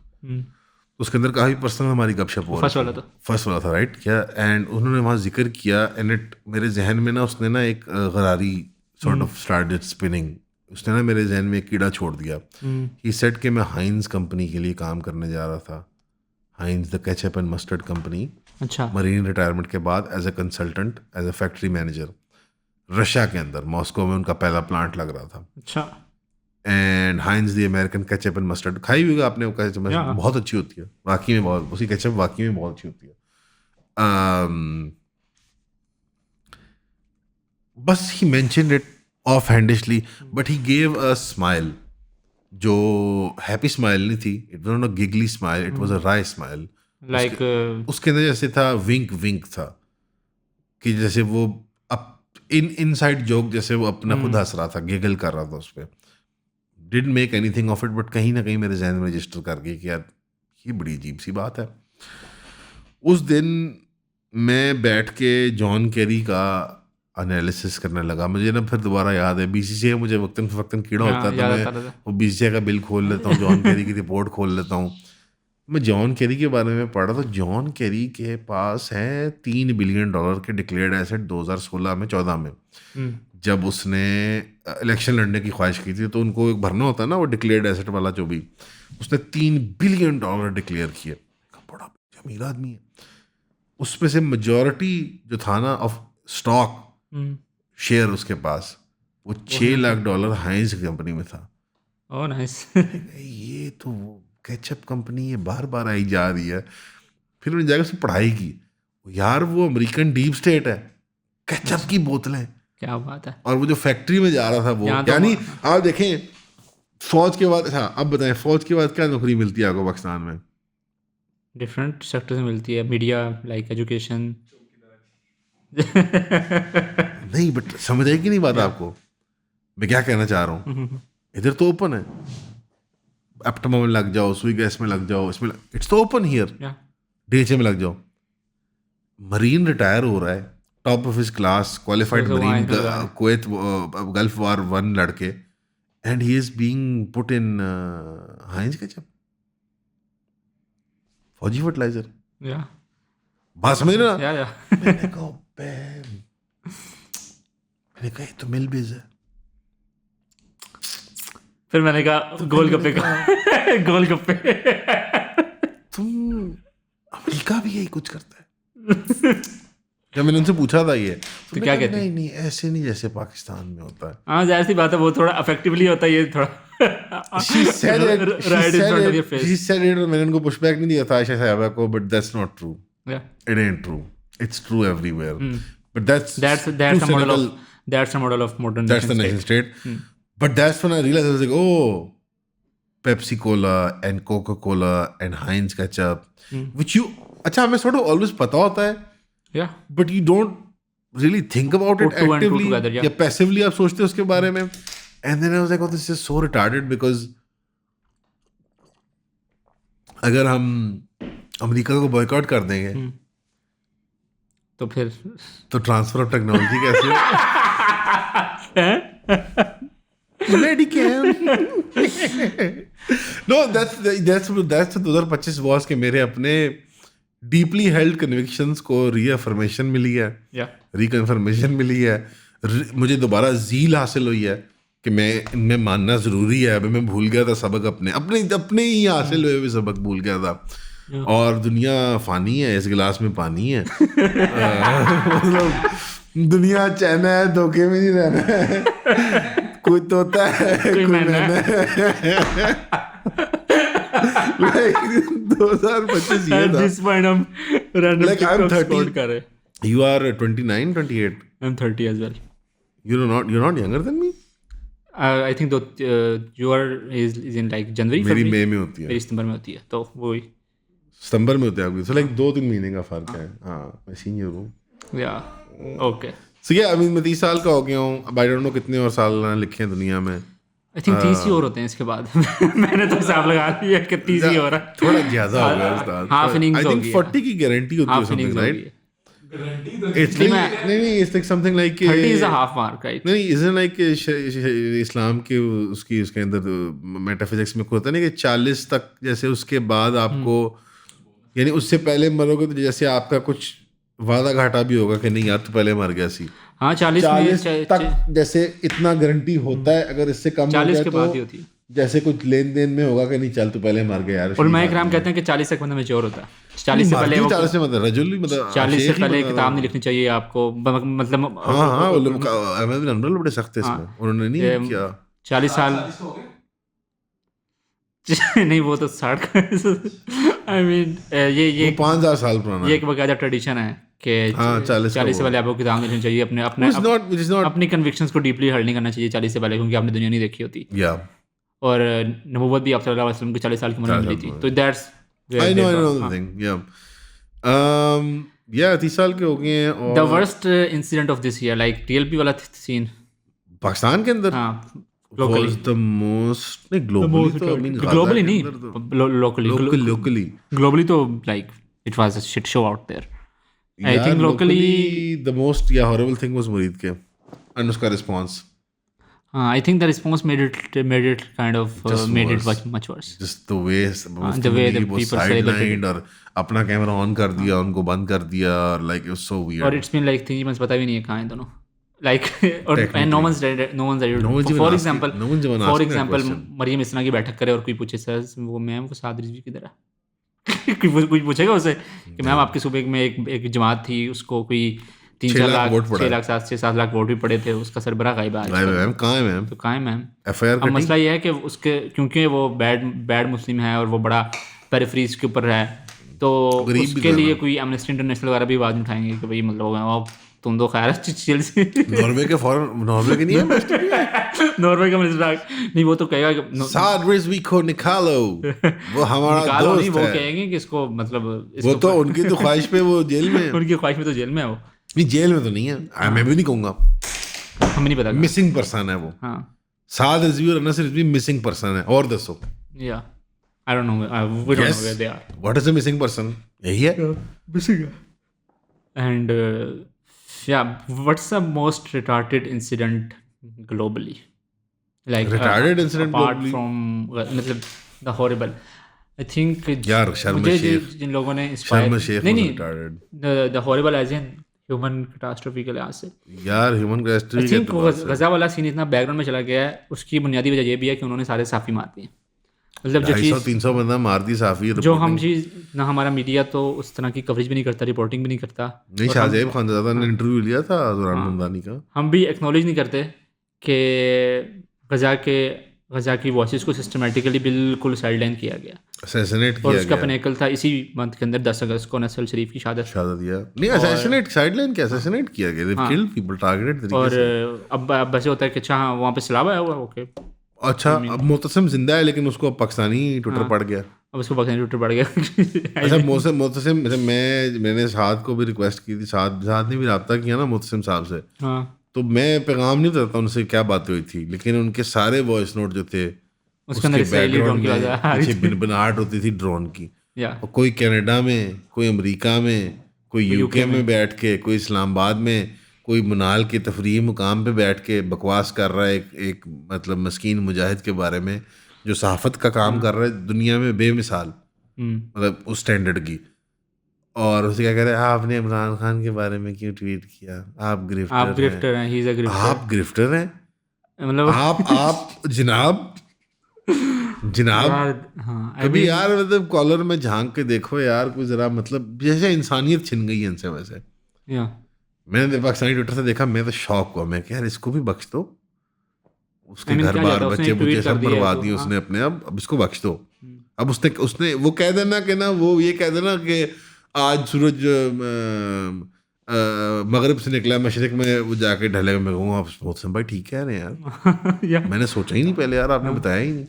उसके अंदर काफी पर्सनल हमारी गपशप हो फर्स्ट वाला था राइट क्या। एंड उन्होंने वहाँ जिक्र किया एंड इट मेरे जहन में ना उसने ना एक गरारी सॉर्ट ऑफ स्टार्टेड स्पिनिंग। उसने ना मेरे जहन में एक कीड़ा छोड़ दिया। ही सेड कि मैं हाइंस कंपनी के लिए काम करने जा रहा था, Heinz the ketchup and mustard company. अच्छा, मरीन रिटायरमेंट के बाद as a consultant, as a factory manager Russia के अंदर मॉस्को में उनका पहला प्लांट लग रहा था। अच्छा। And Heinz the American ketchup and mustard खाई हुई आपने, वो केचप बहुत अच्छी होती है वाकई में, बहुत उसकी केचप वाकई में बहुत अच्छी होती है। बस he mentioned it off handedly but he gave a smile जो हैप्पी स्माइल नहीं थी। It was not a giggly smile, it was a wry smile. Like उसके अंदर जैसे था विंक विंक था कि जैसे वो इनसाइड जोक जैसे वो अपना खुद हंस रहा था, गिगल कर रहा था उस पर। Didn't make anything of it but कहीं ना कहीं मेरे जहन में रजिस्टर कर गई कि यार ये बड़ी अजीब सी बात है। उस दिन मैं बैठ के जॉन केरी का एनालिसिस करने लगा। मुझे ना फिर दोबारा याद है बीसीसीआई मुझे वक्तन फवक्तन कीड़ा होता है तो मैं वो बीसीसीआई का बिल खोल लेता हूँ, जॉन केरी की रिपोर्ट खोल लेता हूँ। मैं जॉन केरी के बारे में पढ़ा तो जॉन केरी के पास है $3 बिलियन के डिक्लेयर्ड एसेट 2016 में 14 में जब उसने इलेक्शन लड़ने की ख्वाहिश की थी तो उनको एक भरना होता है ना वो डिक्लेयर्ड एसेट वाला, जो भी उसने $3 बिलियन डिक्लेयर किए। बड़ा अमीर आदमी है। उसमें से मेजॉरिटी जो था ना ऑफ स्टॉक शेयर उसके पास वो $6 लाख हाइंस कंपनी में था। Oh nice. ये तो वो केचप कंपनी ये बार बार आई जा रही है। फिर मैंने जाकर उससे पढ़ाई की, यार वो अमेरिकन डीप स्टेट है, केचप की बोतलें, क्या बात है। और वो जो फैक्ट्री में जा रहा था वो यानी आप देखें फौज के बाद, अच्छा अब बताएं, फौज के बाद क्या नौकरी मिलती है आपको पाकिस्तान में? डिफरेंट सेक्टर से मिलती है, मीडिया, लाइक एजुकेशन। नहीं, बट समझ आई कि नहीं बात आपको मैं क्या कहना चाह रहा हूँ? इधर तो ओपन है, एप्टमा में लग जाओ, सुई गैस में लग जाओ, इसमें इट्स तो ओपन हियर, डीएचए में लग जाओ। मरीन रिटायर हो रहा है, top of his class, qualified marine, Kuwait gulf war 1 लड़के, and he is being put in Heinz ketchup, Fauji fertilizer. या बात समझ रहे हो ना? या मैंने कहा बैम, मैंने कहा ये तो मिलबेज है। फिर मैंने कहा गोलगप्पे का गोलगप्पे। तुम, अमेरिका भी यही कुछ करता है। जब मैंने उनसे पूछा था ये तो क्या कहते हैं? नहीं ऐसे नहीं जैसे पाकिस्तान में होता है। हाँ जाहिर सी बात है, वो थोड़ा इफेक्टिवली होता है, ये थोड़ा She said it. right in front of your face. She said it, और मैंने उनको पुशबैक नहीं दिया था आयशा साहबा को, but that's not true. Yeah. It ain't true. It's true everywhere. But that's the model of modern that's the nation state. But that's when I realized, I was like, oh, Pepsi Cola and Coca-Cola and Heinz ketchup, which you, अच्छा हमें sort of always पता होता है, Yeah. but you don't really think about it Put two and two actively together, yeah. या passively आप सोचते हो उसके बारे में. And then I was like, oh, this is so retarded, because अगर हम अमेरिका को बॉयकॉट कर देंगे तो फिर तो ट्रांसफर ऑफ टेक्नोलॉजी कैसे हो? मेडिकेम। नो, that's 2025 वॉज के मेरे अपने डीपली हेल्ड कन्विक्शंस को रीअफर्मेशन मिली है, रिकन्फर्मेशन मिली है, मुझे दोबारा ज़ील हासिल हुई है कि मैं इनमें मानना ज़रूरी है। अभी मैं भूल गया था सबक, अपने ही हासिल हुए हुए सबक भूल गया था। और दुनिया फ़ानी है, इस गिलास में पानी है। मतलब दुनिया चैन है, धोखे में नहीं रहना है, कोई तोता है कोई मैंने। 2025 ये था। This point हम random Like, I'm TikTok 30. scroll कर रहे। You are 29, 28. I'm 30 as well. You're not younger than me. I think that is in like January, मेरी February? मई में होती है, मेरी सितंबर में होती है, तो वही। सितंबर में होती है आपकी, so like 2-3 महीने का फर्क है। हाँ, मैं सीनियर हूँ। Yeah, okay. So yeah, I mean, मैं 30 साल का हो गया हूँ। अब I don't know कितने और साल लिखे हैं दुनिया में। I think 30 ही और होते हैं इसके बाद। मैंने तो हिसाब लगा लिया कि 30 ही हो रहा है। थोड़ा ज़्यादा हो गया उस्ताद। Half innings I think हो गई 40 की गारंटी होती है Half innings something, हो right? गई है। It's like, नहीं, it's like something like 30 is a half mark, right? नहीं, isn't like इस्लाम के उसके अंदर मेटाफिजिक्स में होता है ना कि 40 तक, जैसे उसके बाद आपको, यानी उससे पहले मरोगे तो जैसे आपका कुछ वादा घाटा भी होगा कि नहीं यार तू पहले मर गया सी। हाँ 40 तक जैसे इतना गारंटी होता है, अगर इससे कम हो 40 जाए के बाद ही तो होती है। जैसे कुछ लेन देन में होगा कि नहीं चल तू पहले मर गया यार। उलमाए किराम कहते हैं कि 40 तक बंदा मैच्योर होता है। 40 से पहले 40 से मतलब रजुल, मतलब 40 से पहले किताब नहीं लिखनी चाहिए आपको, मतलब हाँ अहमद बिन हंबल बड़े सख्त है इसमें, उन्होंने नहीं किया 40 साल। नहीं वो तो 60 आई मीन ये 5000 साल पुराना, ये एक बाकायदा ट्रेडिशन है कि 40 से पहले आपको किताब नहीं लिखनी चाहिए, अपनी कन्विक्शंस को डीपली हर्ट नहीं करना चाहिए 40 से पहले, क्योंकि आपने दुनिया नहीं देखी होती। और नबूवत भी आप सल्लल्लाहु अलैहि वसल्लम को 40 साल की उम्र में मिली थी, तो that's I know the thing, yeah 30 साल के हो गए हैं। और the worst incident of this year, like TLP वाला सीन पाकिस्तान के अंदर, हाँ was the most, नहीं globally तो, I mean ग्लोबली नहीं, locally ग्लोबली तो like it was a shit show out there. I think locally the most horrible thing was Mureed के and उसका response. I think the response made it kind of made it much worse. Just the way the people sidelined और अपना camera on कर दिया, उनको बंद कर दिया, और like it was so weird. और it's been like 3 months, पता भी नहीं है कहाँ हैं दोनों, like and no one's for example Maryam इस्ना की बैठक करे और कोई पूछे सर वो मैम वो साद रिजवी किधर है? कोई पूछेगा उसे कि मैम आपके सूबे में एक जमात थी, उसको कोई 6 लाख 7 लाख वोट भी पड़े थे, उसका सरबराह गायब है। मैम कहाँ है मैम? तो कहाँ है मैम? FIR अब मसला ये है कि उसके क्योंकि वो बैड मुस्लिम है और वो बड़ा पेरिफेरीज के ऊपर है, तो उसके लिए कोई एमनेस्टी इंटरनेशनल वगैरह भी आवाज़ उठाएंगे कि भाई मतलब तुम दो खैर चिल से नॉर्वे के नहीं है नॉर्वे का मिनिस्टर नहीं, वो तो कहेगा कि सादरिस विको निकालो, वो हमारा निकालो नहीं, दोस्त वो है। कहेंगे कि इसको मतलब वो तो उनकी तो ख्वाहिश पे वो जेल में है। उनकी ख्वाहिश में तो जेल में है वो, नहीं जेल में तो नहीं है, मैं भी नहीं कहूंगा, हमें नहीं पता। मिसिंग पर्सन है वो। हाँ साद रिजवी और अनस रिजवी मिसिंग पर्सन है। और दसो या I don't know, we don't know where they are. What is a missing person? यही है missing. And yeah, what's the most retarded incident globally? Like Retarded incident apart globally? from मतलब the horrible. I think यार शर्म मुझे शेख, जिन लोगों ने शर्म शेख नहीं was नहीं retarded। the horrible as in human catastrophe के लिहाज से यार ह्यूमन I कैस्ट्री think गजा वाला सीन इतना बैकग्राउंड में चला गया है, उसकी बुनियादी वजह ये भी है कि उन्होंने सारे साफी मार दिए। मतलब जो 250-300 बंदा मार दी साफी। जो हम चीज़ ना, हमारा मीडिया तो उस तरह की कवरेज भी नहीं करता, रिपोर्टिंग भी नहीं करता। नहीं, शाहजेब खानज़ादा ने इंटरव्यू लिया था दुरान ममदानी का। हम भी एक्नॉलेज नहीं करते कि गजा की वॉइस को सिस्टमेटिकली बिल्कुल साइडलाइन किया गया, असैसिनेट और किया उसका गया। पिनेकल था इसी मंथ के अंदर 10 अगस्त को नसल शरीफ की शहादत। दिया नहीं, असैसिनेट साइडलाइन क्या असैसिनेट किया गया, दे किल्ड पीपल टारगेटेड तरीके और से। अब वैसे होता है कि अच्छा हाँ वहाँ पे सलाबा है हुआ, ओके अच्छा अब मोतसिम जिंदा है, लेकिन उसको पाकिस्तानी ट्विटर पड़ गया। अब उसको पाकिस्तानी ट्विटर पड़ गया। अच्छा मोतसिम मैंने साद को भी रिक्वेस्ट की थी, साद ने भी रब्ता किया ना मोतसिम साहब से, हाँ तो मैं पैगाम नहीं बताता उनसे क्या बातें हुई थी, लेकिन उनके सारे वॉइस नोट जो थे उसके अंदर इसराइली ड्रोन की आवाज़ आ रही थी। बिनबिनाहट होती थी ड्रोन की। या और कोई कनाडा में, कोई अमेरिका में, कोई यूके में बैठ के, कोई इस्लामाबाद में, कोई मनाल के तफरीही मुकाम पे बैठ के बकवास कर रहा है एक मतलब मस्कीन मुजाहिद के बारे में जो सहाफ़त का काम कर रहा है दुनिया में बेमिसाल, मतलब उस स्टैंडर्ड की। और उसे क्या कह रहे हैं, आपने इमरान खान के बारे में क्यों ट्वीट किया, आप ग्रिफ्टर हैं, ही इज अ ग्रिफ्टर, आप ग्रिफ्टर हैं, मतलब आप जनाब हाँ कभी यार मतलब कॉलर में झांक के देखो यार, कोई जरा मतलब जैसे इंसानियत छिन गई है इनसे। वैसे या मैंने पाकिस्तानी ट्विटर से देखा, मैं तो शौक हुआ, मैं यार इसको भी बख्श दो, उसके घर बार बच्चे बुच्चे सब बर्बाद दिए उसने अपने, अब इसको बख्श दो। अब उसने वो कह देना कि ना, वो ये कह देना कि आज सूरज मगरिब से निकला मशरिक में, वो जाके ढलेगा। मैं कहूँगा आप भाई ठीक कह रहे हैं यार, मैंने सोचा ही नहीं पहले यार, आपने बताया ही नहीं।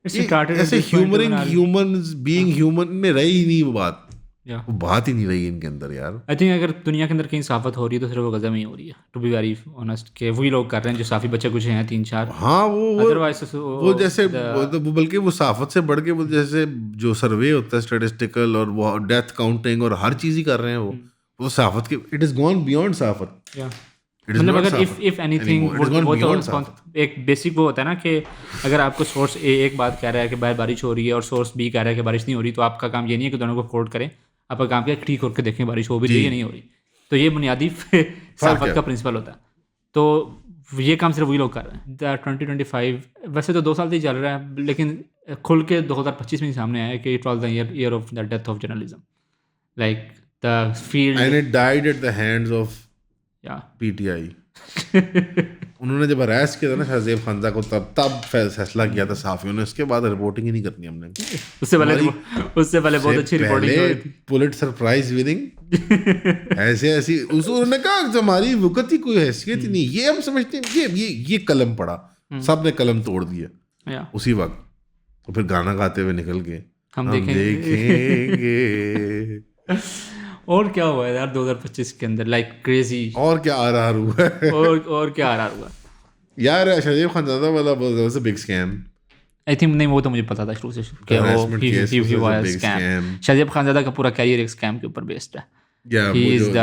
ऐसे ह्यूमंस बीइंग ह्यूमन में रही ही नहीं वो बात ही नहीं रही इनके अंदर यार। आई थिंक अगर दुनिया के अंदर कहीं साफत हो रही है तो सिर्फ वो गजा में ही हो रही है, टू बी वेरी ऑनेस्ट, के वही लोग कर रहे हैं जो साफी बच्चे कुछ हैं 3-4। हाँ अदरवाइज वो जैसे वो बल्कि वो साफत से बढ़ के वो जैसे जो सर्वे होता है स्टैटिस्टिकल और वो डेथ काउंटिंग और हर चीज़ ही कर रहे हैं वो साफत के, इट इज़ गॉन बियॉन्ड साफत। मतलब अगर इफ एनीथिंग वो तो एक बेसिक वो होता है ना कि अगर आपको सोर्स ए एक बात कह रहा है कि बाहर बारिश हो रही है और सोर्स बी कह रहा है कि बारिश नहीं हो रही, तो आपका काम ये नहीं है कि दोनों को कोट करें, आपका काम क्या ठीक होकर देखें बारिश हो भी रही है नहीं हो रही। तो ये बुनियादी साफत का प्रिंसिपल होता है, तो ये काम सिर्फ वही लोग कर रहे हैं। 2025 वैसे तो 2 साल से ही चल रहा है, लेकिन खुल के 2025 में सामने आया कि it was the year of the death of journalism, like the field and it died at the hands of PTI. उन्होंने जब अरेस्ट किया था ना शाहजेब खानज़ा को, तब फैसला किया था साफियों ने, उसके बाद रिपोर्टिंग ही नहीं करनी हमने। उससे पहले बहुत अच्छी रिपोर्टिंग हुई थी, पुलिट्जर प्राइज विनिंग ऐसी उन्होंने कहा हमारी वक़्त ही कोई हैसियत ही नहीं, ये हम समझते हैं ये कलम पड़ा, सब ने कलम तोड़ दिया उसी वक्त। तो फिर गाना गाते हुए निकल गए, हम देखेंगे। और क्या हुआ है यार 2025 के अंदर, लाइक क्रेजी, और क्या आरआर हुआ है और क्या आरआर हुआ यार। शाहजेब खानज़ादा वाला was a big scam. I think नहीं, वो तो मुझे पता था शुरू से कि वो स्कैम। शाहजेब खानज़ादा का पूरा कैरियर एक स्कैम के ऊपर बेस्ड है। He is the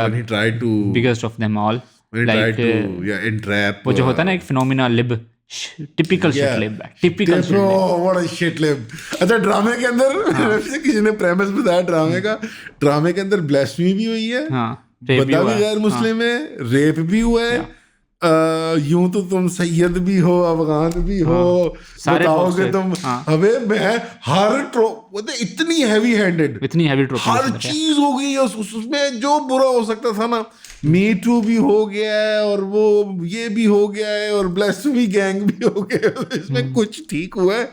biggest of them all, like वो जो होता है ना एक phenomena lib, typical shit lib, typical shit lib, what a shit lib. अच्छा ड्रामे के अंदर किसी ने प्रेमिस बताया ड्रामे के अंदर ब्लास्फेमी भी हुई है, बंदा भी गैर मुस्लिम है, रेप भी हुआ है, यूं तो तुम सैयद भी हो, अफगान भी हो, बताओगे तुम हमें मैं हर इतनी हैवी हैंडेड, हर चीज हो गई है उसमें जो बुरा हो सकता था ना, मी टू भी हो गया है और वो ये भी हो गया है और ब्लास्फेमी गैंग भी हो गया है, इसमें कुछ ठीक हुआ है।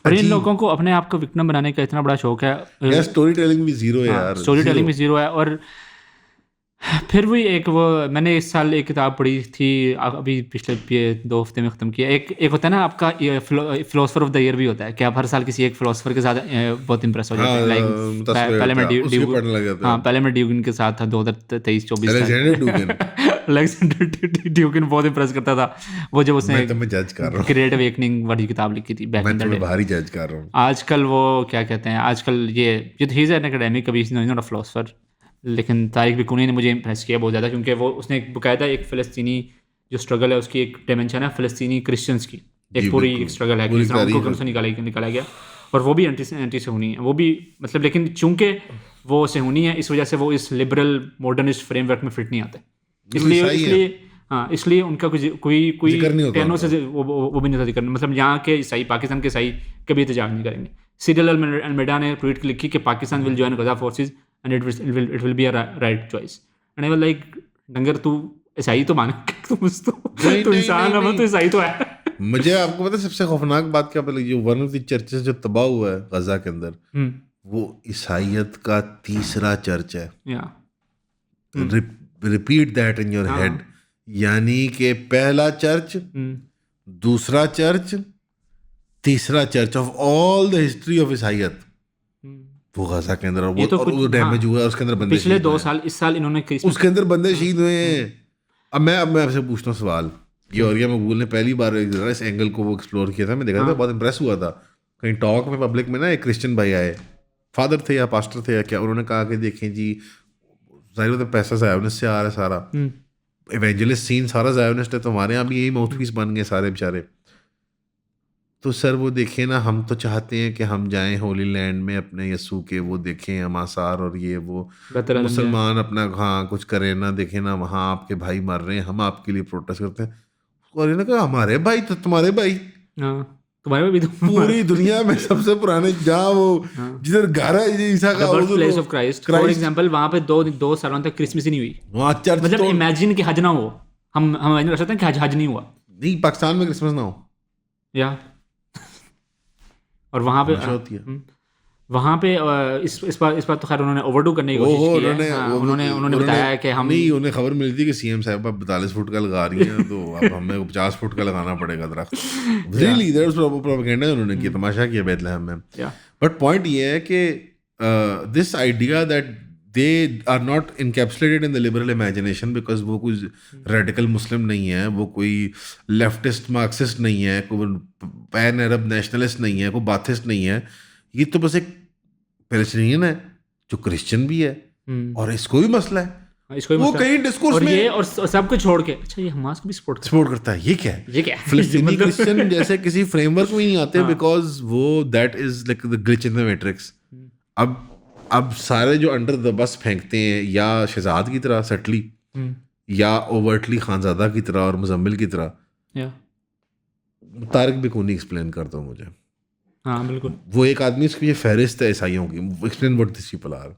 और इन लोगों को अपने आप को विक्टिम बनाने का इतना बड़ा शौक है। स्टोरी टेलिंग भी जीरो है यार, स्टोरी टेलिंग भी जीरो है। और फिर वही एक वो मैंने इस साल एक किताब पढ़ी थी, अभी पिछले 2 हफ्ते में ख़त्म किया। एक होता है ना आपका फिलोसफर ऑफ द ईयर भी होता है कि आप हर साल किसी एक फिलोसफर के साथ बहुत इंप्रेस हो जाते हैं। लाइक पहले मैं पहले मैं ड्यूगिन के साथ था 2023-24 अलेक्जेंडर ड्यूगिन बहुत इंप्रेस करता था वो, जब उसने ग्रेट अवेकनिंग वाली किताब लिखी थी बैक इन द डे। भारी जज कर रहा हूँ आजकल वो क्या कहते हैं, आजकल ये ही इज़ एन एकेडमिक, कभी नॉट अ फिलोसफर, लेकिन तारिक बिकूनी ने मुझे इम्प्रेस किया बहुत ज़्यादा, क्योंकि वो उसने एक बाकायदा एक फ़लस्तीनी जो स्ट्रगल है उसकी एक डायमेंशन है फ़लस्तीनी क्रिश्चियंस की, एक पूरी एक स्ट्रगल है कि इस्लाम से निकाला गया, और वो भी एंटी सेहूनी है वो भी, मतलब लेकिन चूंकि वो सेहूनी है इस वजह से वो इस लिबरल मॉडर्निस्ट फ्रेमवर्क में फिट नहीं आते, इसलिए उनका कोई टैनो से वो भी नहीं जिक्र, मतलब यहाँ के ईसाई, पाकिस्तान के ईसाई कभी एहतजाज नहीं करेंगे। सीरियल अलमेडा ने ट्वीट लिखी कि Pakistan will join Gaza forces and it will be a right choice, and I was like, डंगर तू ईसाई तो मान, तू इंसान है, तो ईसाई तो है। मुझे आपको पता है सबसे खौफनाक बात क्या पता, जो वन ऑफ द चर्चेस जो तबाह हुआ है गजा के अंदर, वो ईसाइयत का तीसरा चर्च है। Repeat that in your head, यानी कि पहला चर्च, दूसरा चर्च, तीसरा church of all the history of ईसाइयत वो गजा के अंदर, और वो डैमेज हुआ, उसके अंदर बंदे पिछले 2 साल, इस साल इन्होंने उसके अंदर बंदे शहीद हुए हैं। अब मैं आपसे पूछता हूँ सवाल, ये औरिया मकबूल ने पहली बार इस एंगल को वो एक्सप्लोर किया था, मैं देखा था, बहुत इंप्रेस हुआ था। कहीं टॉक में पब्लिक में ना एक क्रिश्चियन भाई आए, फादर थे या पास्टर थे या क्या, उन्होंने कहा कि देखें जी जाहिर होता है पैसा ज़ायोनिस्ट से आ रहा है सारा, इवेंजलिस्ट सीन सारा ज़ायोनिस्ट है, तो हमारे यहाँ भी यही माउथपीस बन गए सारे बेचारे। तो सर वो देखें ना, हम तो चाहते हैं कि हम जाएं होली लैंड में अपने यसू के, वो देखें हमासार और ये वो, मुसलमान अपना हाँ कुछ करें ना, देखें ना वहाँ आपके भाई मर रहे हैं, हम आपके लिए प्रोटेस्ट करते हैं। और इन्होंने कहा हमारे भाई तो तुम्हारे भाई, तुम्हारे भाई भी पूरी दुनिया में सबसे पुराने जहाँ वो जिधर घर है ईसा का place of Christ for example, वहाँ पे 2 सालों तक क्रिसमस ही नहीं हुई वहाँ चर्च, मतलब इमेजिन कि हज ना हो, हम इमेजिन कर सकते हैं कि हज नहीं हुआ, नहीं पाकिस्तान में क्रिसमस ना हो या, और वहाँ पे इस बार तो खैर उन्होंने ओवरडू करने की कोशिश की है। उन्होंने बताया कि हम नहीं, उन्हें खबर मिलती कि सीएम साहब अब 42 फुट का लगा रही हैं, तो अब हमें 50 फुट का लगाना पड़ेगा दरख्त। रियली दैट्स प्रोपेगेंडा उन्होंने किया, तमाशा किया बेथलेहम में। बट पॉइंट ये है कि this idea that they are not encapsulated in the liberal imagination, because वो कोई रेडिकल मुस्लिम नहीं है, वो कोई लेफ्टिस्ट मार्क्सिस्ट नहीं है, कोई पैन अरब नेशनलिस्ट नहीं है, कोई बाथिस्ट नहीं है, ये तो बस एक पैलेस्टीनियन है जो क्रिश्चियन भी है और इसको भी मसला है, वो कहीं डिस्कोर्स में और सब कुछ छोड़ के अच्छा ये हमास को भी सपोर्ट करता है। ये क्या है फिलिस्तीनी क्रिश्चियन जैसे किसी फ्रेमवर्क में नहीं आते, बिकॉज वो that is like the glitch in the matrix. अब सारे जो अंडर द बस फेंकते हैं, या शहजाद की तरह सटली, या ओवर्टली खानजादा की तरह और मुजम्मिल की तरह। तारिक बिकूनी एक्सप्लेन करता हूँ मुझे। हाँ बिल्कुल, वो एक आदमी, उसकी ये फहरिस्त है ईसाइयों की, explain what this people are,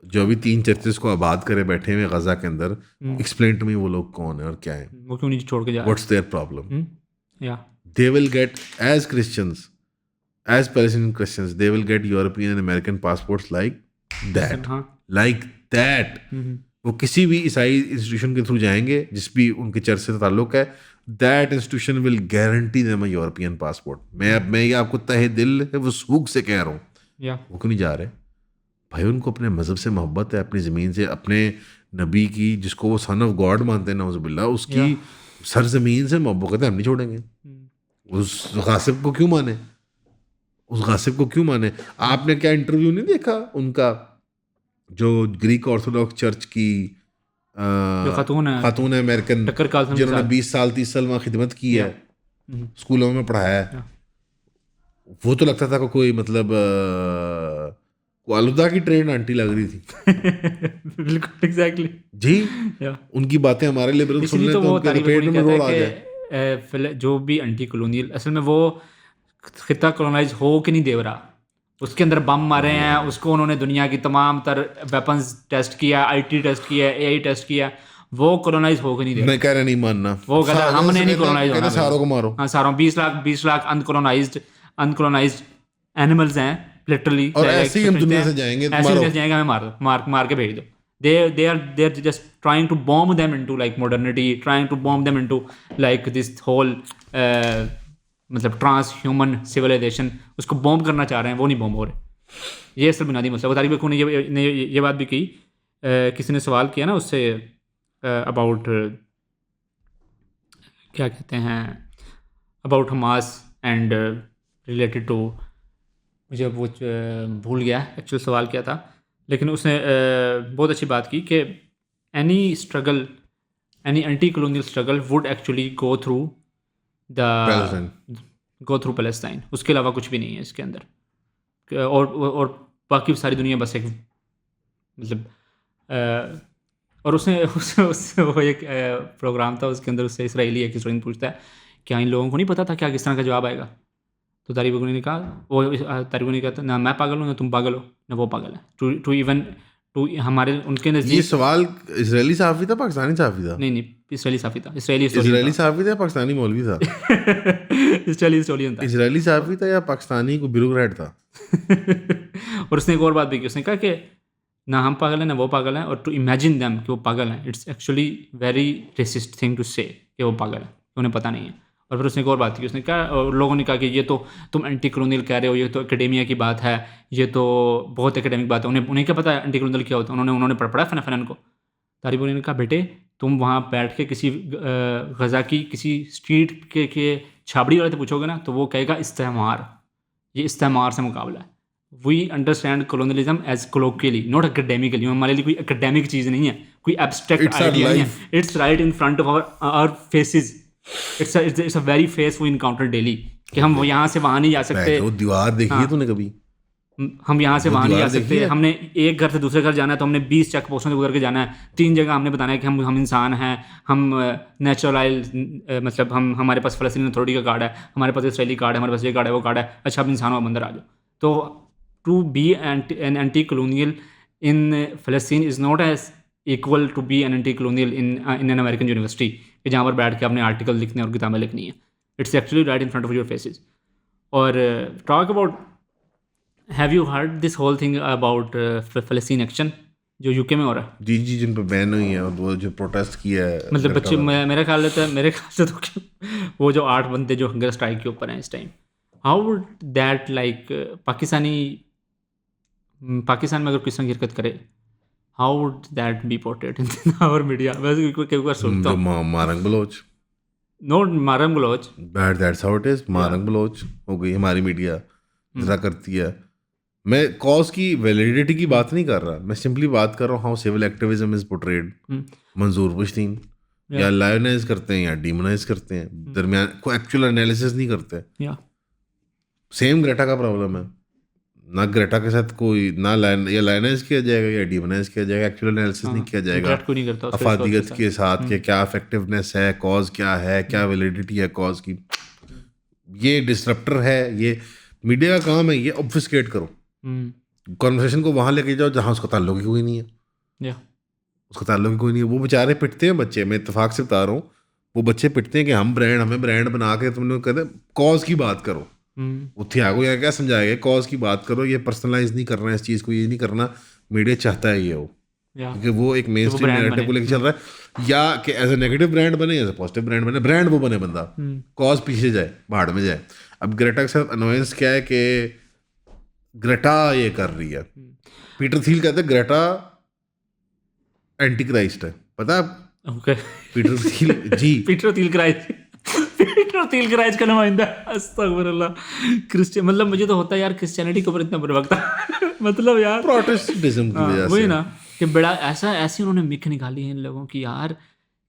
जो अभी 3 चर्चेस को आबाद करे बैठे हुए गजा के अंदर, एक्सप्लेन टू मी वो लोग कौन है और क्या है, वो क्यों नहीं छोड़ के जा, what's their problem. They will get as Christians, as Palestinian Christians, they will get European and American passports like that. वो किसी भी ईसाई इंस्टीट्यूशन के थ्रू जाएंगे जिस भी उनके चर्च से ताल्लुक है, that institution will guarantee them a European passport. मैं ये आपको तहे दिल है वो सूख से कह रहा हूँ, वो क्यों नहीं जा रहे भाई? उनको अपने मजहब से मोहब्बत है, अपनी ज़मीन से, अपने नबी की जिसको वो सन ऑफ गॉड मानते हैं नौज़ुबिल्लाह, उसकी सरजमीन से मोहब्बत कहते हैं, हम नहीं छोड़ेंगे। उस गासिब को क्यों माने, उस गासिब को क्यों माने? आपने क्या इंटरव्यू नहीं देखा उनका, जो ग्रीक ऑर्थोडॉक्स चर्च की खातून है अमेरिकन, जिन्होंने 20 साल 30 साल वहाँ खिदमत की है, स्कूलों में पढ़ाया है, वो तो लगता था कोई मतलब आलूदा की ट्रेन आंटी लग रही थी। बिल्कुल एग्जैक्टली जी, उनकी बातें हमारे लिबरल सुन ले तो उनके पेट में रोल आ जाए। जो भी एंटी कॉलोनियल, असल में वो खिता कॉलोनाइज हो कि नहीं दे रहा, उसके अंदर बम मारे हैं, उसको उन्होंने दुनिया की तमाम तर वेपन्स टेस्ट किया, IT टेस्ट किया, AI टेस्ट किया, वो कॉलोनाइज हो कि नहीं दे रहा। मैं कह रहा नहीं मानना, वो कहता है हमने नहीं कॉलोनाइज होना, सारों को मारो। हाँ सारों 20 लाख अनकॉलोनाइज्ड एनिमल्स हैं लिटरली, और ऐसे ही हम दुनिया से जाएंगे, ऐसे दुनिया से जाएंगे, हमें मार के भेज दो. They are just trying to bomb them into like modernity, trying to bomb them into like this whole मतलब ट्रांसह्यूमन सिविलाइजेशन, उसको बॉम्ब करना चाह रहे हैं, वो नहीं बॉम्ब हो रहे. ये असल बुनियादी मसला. तारिक बेकू ने ये बात भी की, किसी ने सवाल किया ना उससे अबाउट क्या कहते हैं, about Hamas and related to, मुझे वो भूल गया एक्चुअल सवाल क्या था, लेकिन उसने बहुत अच्छी बात की कि any struggle, any anti colonial struggle would actually go through Palestine. उसके अलावा कुछ भी नहीं है इसके अंदर. और बाकी सारी दुनिया बस एक मतलब और उसने वो एक प्रोग्राम था, उसके अंदर उससे इसराइली एक स्टूडेंट पूछता है क्या इन लोगों को नहीं पता था क्या किस तरह का जवाब आएगा. तो तारिक बेकू ने कहा, तारिक ने कहा ना मैं पागल हूँ ना तुम पागल हो ना वो पागल है. टू इवन टू हमारे उनके नज़दीक. ये सवाल इजरायली सहाफ़ी था, पाकिस्तानी सहाफ़ी था? नहीं इसराइली सहाफ़ी था. इजरायली सहाफ़ी था या पाकिस्तानी मौलवी था? इजरायली हिस्टोरियन था. इजरायली सहाफ़ी था या पाकिस्तानी को ब्यूरोक्रेट था? और उसने एक और बात भी की, उसने कहा कि ना हम पागल हैं ना वो पागल हैं, और टू इमेजिन दैम कि वो पागल हैं, it's actually very racist thing to say कि वो पागल है, उन्हें पता नहीं है. और फिर उसने एक और बात की, उसने कहा, और लोगों ने कहा कि ये तो तुम एंटी कॉलोनियल कह रहे हो, ये तो एकेडेमिया की बात है, ये तो बहुत एकेडमिक बात है, उन्हें क्या पता है एंटी कॉलोनियल क्या होता है, उन्होंने पढ़ा फनन को. तारिक ने कहा बेटे तुम वहाँ बैठ के किसी गज़ा की किसी स्ट्रीट के छाबड़ी वाले से पूछोगे ना तो वो कहेगा इस्तेमार, ये इस्तेमार से मुकाबला है. We understand colonialism as colloquially not academically. हमारे लिए कोई एकेडेमिक चीज़ नहीं है, कोई एब्स्ट्रैक्ट आइडिया नहीं है. It's right in front of our faces. It's a very face we encounter daily कि हम यहाँ से वहाँ नहीं जा सकते. वो दीवार देखी है तूने कभी? हम यहाँ से वहाँ नहीं जा सकते. हमने एक घर से दूसरे घर जाना है तो हमने 20 चेक पोस्टों से गुजर के जाना है. 3 जगह हमने बताना है कि हम इंसान हैं, हम नेचुरलाइज मतलब हमारे पास फ़लस्तीन अथॉरिटी का कार्ड है, हमारे पास इसराइली कार्ड है, हमारे पास ये कार्ड है वो कार्ड है. अच्छा अब इंसान हो अंदर आ जाओ. तो to be an anti colonial in फ़लस्तीन is not as equal to be an anti colonial in an American university कि जहाँ पर बैठ के अपने आर्टिकल लिखने और किताबें लिखनी है. It's actually right in front of your faces. और talk about, have you heard this whole thing about फ़लस्तीन एक्शन जो यूके में हो रहा है? जी जिन पर बैन हुई है और वो जो प्रोटेस्ट किया है, मतलब बच्चे मेरे ख्याल से तो वो जो 8 बंदे जो हंगर स्ट्राइक के ऊपर हैं इस time, how would that like Pakistan में अगर किसी की हरकत करे, how would that be portrayed in our media? वैसे कई बार सोचता हूँ Mahrang Baloch, not Mahrang Baloch, bad that's how it is. Mahrang Baloch हो गई हमारी मीडिया जरा करती है. मैं कॉज की वैलिडिटी की बात नहीं कर रहा, मैं सिंपली बात कर रहा हूँ how civil activism is portrayed. Manzoor Pashteen या लायोनाइज करते हैं या डीमोनाइज करते हैं, दरमियान को एक्चुअल एनालिसिस नहीं करते. सेम ग्रेटा का प्रॉब्लम है ना, ग्रेटा के साथ कोई ना या लायोनाइज किया जाएगा या डीमोनाइज किया जाएगा, एक्चुअल एनालिसिस नहीं किया जाएगा अफादियत के साथ कि क्या इफेक्टिवनेस है, कॉज क्या है, क्या वैलिडिटी है कॉज की. ये डिसरप्टर है, ये मीडिया का काम है, ये ऑब्फिस्केट करो. कॉन्वर्सेशन को वहाँ लेके जाओ जहाँ उसका ताल्लुक ही कोई नहीं है. उसका ताल्लुक ही कोई नहीं है. वो बेचारे पिटते हैं बच्चे, मैं इत्तेफाक से बता रहा हूँ, वो बच्चे पिटते हैं कि हमें ब्रांड बना के तुमने कहते कॉज की बात करो. उत्थे आगो या क्या समझाएगा, कॉज की बात करो, ये पर्सनलाइज नहीं करना इस चीज़ को, ये नहीं करना. मीडिया चाहता है ये हो क्योंकि वो एक मेन स्ट्रीम नैरेटिव को लेकर चल रहा है, या कि एज ए नेगेटिव ब्रांड बने, एज ए पॉजिटिव ब्रांड बने. ब्रांड वो बने बंदा, कॉज पीछे जाए, भाड़ में जाए. अब ग्रेटा के साथ अनोयंस क्या है कि ग्रेटा ये कर रही है. पीटर थील कहते हैं ग्रेटा एंटी क्राइस्ट है, पता है आप? पीटर थील जी पीटर थील क्राइस्ट का नुमाइंदा, अस्तगफुरुल्लाह. क्रिश्चियन मतलब मुझे तो होता है यार क्रिश्चियनिटी के ऊपर इतना बुरा वक्त मतलब यार प्रोटेस्टेंटिज्म की वजह से वही ना कि बड़ा ऐसी उन्होंने मिक निकाली है इन लोगों की यार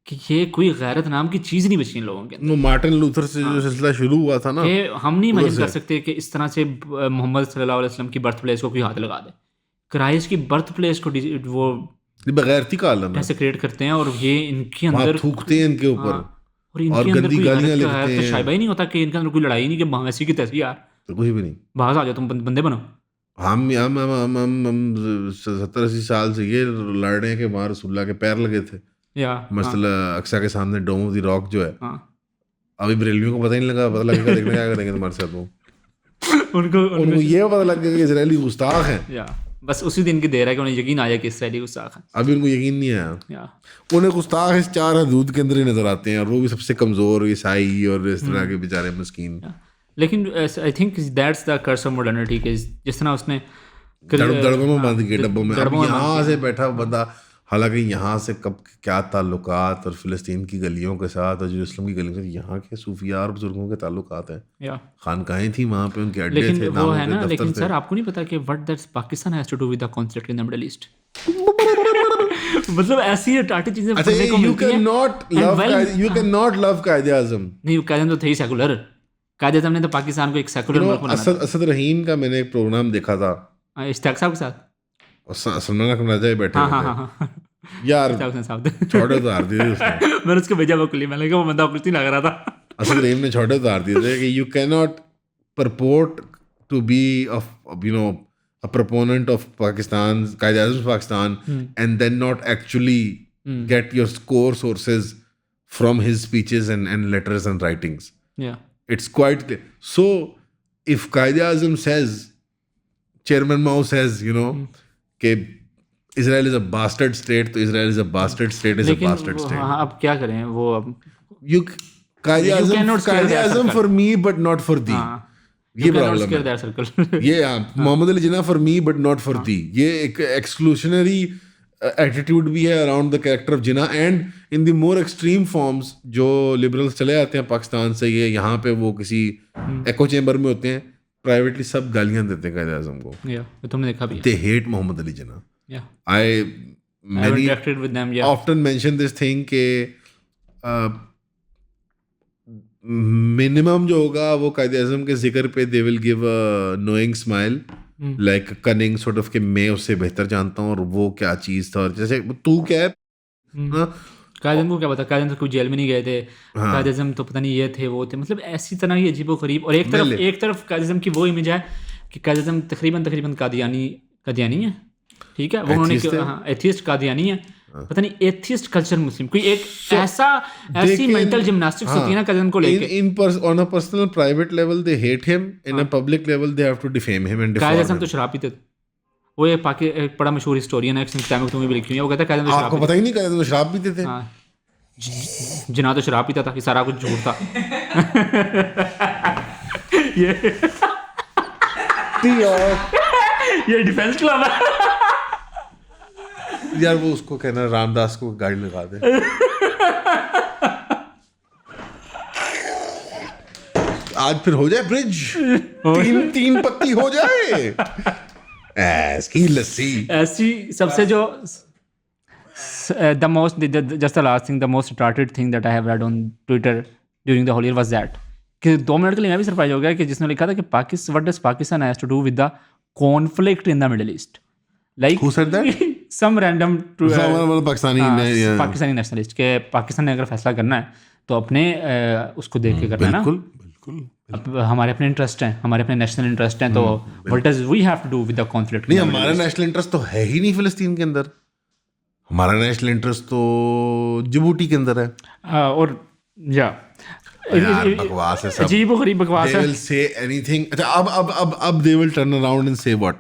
कि ये कोई गैरत नाम की चीज़ नहीं बची इन लोगों के अंदर. वो मार्टिन लूथर से जो सिलसिला शुरू हुआ था ना, कि हम नहीं इमेजिन कर सकते कि इस तरह से मोहम्मद सल्लल्लाहु अलैहि वसल्लम की बर्थ प्लेस को कोई हाथ लगा दे. क्राइस्ट की बर्थ प्लेस को वो बगैरती का आलम है, ऐसे क्रिएट करते हैं और ये इनके अंदर थूकते हैं इनके ऊपर और गंदी गालियां लिखते हैं. शायद ही नहीं होता कि इनके अंदर कोई लड़ाई नहीं कि ऐसी की तैसी यार, तो कुछ भी नहीं, बाहर आ जाओ तुम बंदे बनो. हम 70-80 साल से ये लड़ रहे हैं कि वहाँ रसूलुल्लाह के पैर लगे थे. मसला अक्सा के सामने डोम ऑफ द रॉक जो है, अभी बरेलवियों को पता ही नहीं लगा, पता लगेगा देखने क्या करेंगे तुम्हारे साथ वो. उनको ये पता लग गया कि इजरायली गुस्ताख हैं, या बस उसी दिन की देर है कि उन्हें यकीन आया कि इसराइली गुस्ताख है। अभी उनको यकीन नहीं आया। या उन्हें गुस्ताख इस 4 हदूद के अंदर ही नजर आते हैं, और वो भी सबसे कमजोर ईसाई और इस तरह के बेचारे मस्कीन। लेकिन I think that's the curse of modernity के जिस तरह उसने डब्बों में बंद किए, डब्बों में। अब यहाँ से बैठा बंदा, हालांकि यहाँ से कब क्या ताल्लुकात और फ़िलिस्तीन की गलियों के साथ और जेरूसलम की गलियों के साथ यहाँ के सूफिया और बुजुर्गों के ताल्लुकात हैं, खानकाहें थी वहाँ पे, उनके अड्डे थे, वो है ना। लेकिन सर आपको नहीं पता कि what that's Pakistan has to do with the conflict in the Middle East. मतलब ऐसी टाटी चीजें पढ़ने को मिलती हैं। You can not love Quaid-e-Azam. नहीं, कायद-ए-आज़म तो थे ही सेकुलर। कायद-ए-आज़म ने तो पाकिस्तान को एक सेकुलर मुल्क बनाया। असद रहीम का मैंने एक प्रोग्राम देखा था इश्तियाक साहब के साथ, सलमान खान राजा बैठे हाँ यार, छोटे उतार दिए उसने। मैंने उसको भेजा बकुली, मैंने कहा वो बंदा कुछ नहीं लग रहा था। असद रहीम ने छोटे उतार दिए थे कि you can not purport to be a proponent of Pakistan, Qaeda-e-Azam Pakistan, and then not actually get your core sources from his speeches and letters and writings. Yeah. It's quite clear. So, if Qaeda-e-Azam says, Chairman Mao says, कि Israel is a bastard state, तो Israel is a bastard state is a bastard state. हाँ, अब क्या करें वो अब Qaeda-e-Azam for me but not for thee. ये problem है। ये Mohammad Ali Jinnah for me but not for thee, ये एक एक्सक्लूशनरी एटीट्यूड भी है around the character of Jinnah. And in the more extreme forms जो लिबरल्स चले आते हैं पाकिस्तान से, ये यहाँ पे वो किसी एको चेंबर में होते हैं, प्राइवेटली सब गालियां देते हैं कायद-ए-आज़म को। तुमने देखा भी, they hate Mohammad Ali Jinnah. I often mention this thing के मिनिमम जो होगा वो कायद-ए-आज़म के जिक्र पे they will give a knowing smile, like cunning sort of, कि मैं उससे बेहतर जानता हूँ और वो क्या चीज़ था, और जैसे तू क्या है। कायद-ए-आज़म को क्या पता, कायद-ए-आज़म तो कोई जेल में नहीं गए थे, कायद-ए-आज़म तो पता नहीं ये थे वो थे, मतलब ऐसी तरह की अजीबो गरीब। और एक तरफ कायद-ए-आज़म की वो इमेज है कि कायद-ए-आज़म तकरीबन कादियानी है, ठीक है, वो उन्होंने एथियस्ट कादियानी है, पता नहीं एथियस्ट कल्चर मुस्लिम, कोई एक ऐसी मेंटल जिम्नास्टिक्स होती है ना कायद-ए-आज़म को लेके। On a personal private level they hate him, in a public level they have to defame him and deform. Quaid-e-Azam तो शराब पीते थे। वो एक बड़ा मशहूर हिस्टोरियन है, तुम्हें भी लिखी हुई है, वो कहता है कायद-ए-आज़म आपको पता ही नहीं कायद-ए-आज़म शराब पीते थे। जिन्ना तो शराब पीता था, ये सारा कुछ झूठ था। ये डिफेंस क्लब है यार। वो उसको कहना रामदास को गाड़ी लगा दे। आज फिर हो जाए ब्रिज, तीन पत्ती हो जाए, ऐसी लस्सी ऐसी सबसे जो the most just the last thing, the most retarded thing that I have read on Twitter during the whole year was that कि 2 मिनट के लिए मैं भी सरप्राइज हो गया कि जिसने लिखा था कि what does Pakistan has to do with the conflict in the Middle East? Like who said that? Some random Pakistani nationalist के पाकिस्तान ने अगर फैसला करना है तो अपने उसको देख के करना है ना। बिल्कुल। अब हमारे अपने इंटरेस्ट हैं, हमारे अपने नेशनल इंटरेस्ट हैं, तो what does we have to do with the conflict? नहीं, हमारा नेशनल इंटरेस्ट तो है ही नहीं फिलिस्तीन के अंदर। हमारा नेशनल इंटरेस्ट तो जिबूटी के अंदर है। और बकवास है सब, अजीब और गरीब बकवास है। They will say anything. अच्छा, अब they will turn around and say what?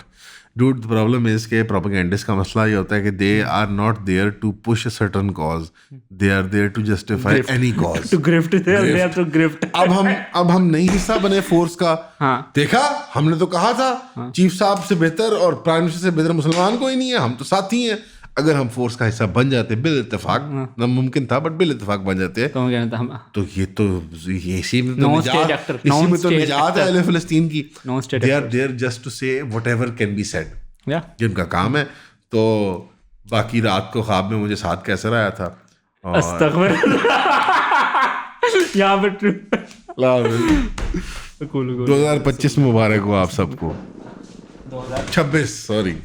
Dude, the problem is कि propagandist का मसला ये होता है कि they are not there to push a certain cause. They are there to justify any cause. To grift, they are there to grift. अब हम नहीं हिस्सा बने फोर्स का। देखा, हमने तो कहा था चीफ साहब से बेहतर और प्राइम मिनिस्टर से बेहतर मुसलमान कोई नहीं है, हम तो साथी हैं। अगर हम फोर्स का हिस्सा बन जाते बिल इत्तेफाक, नामुमकिन था बट बिल इत्तेफाक बन जाते हैं, तो ये इसी में तो निजात है अहले फिलिस्तीन की। They are there just to say whatever can be said, जिनका काम है। तो बाकी रात को ख्वाब में मुझे साथ कैसर आया था, 2025 मुबारक हो आप सबको। 26 सॉरी।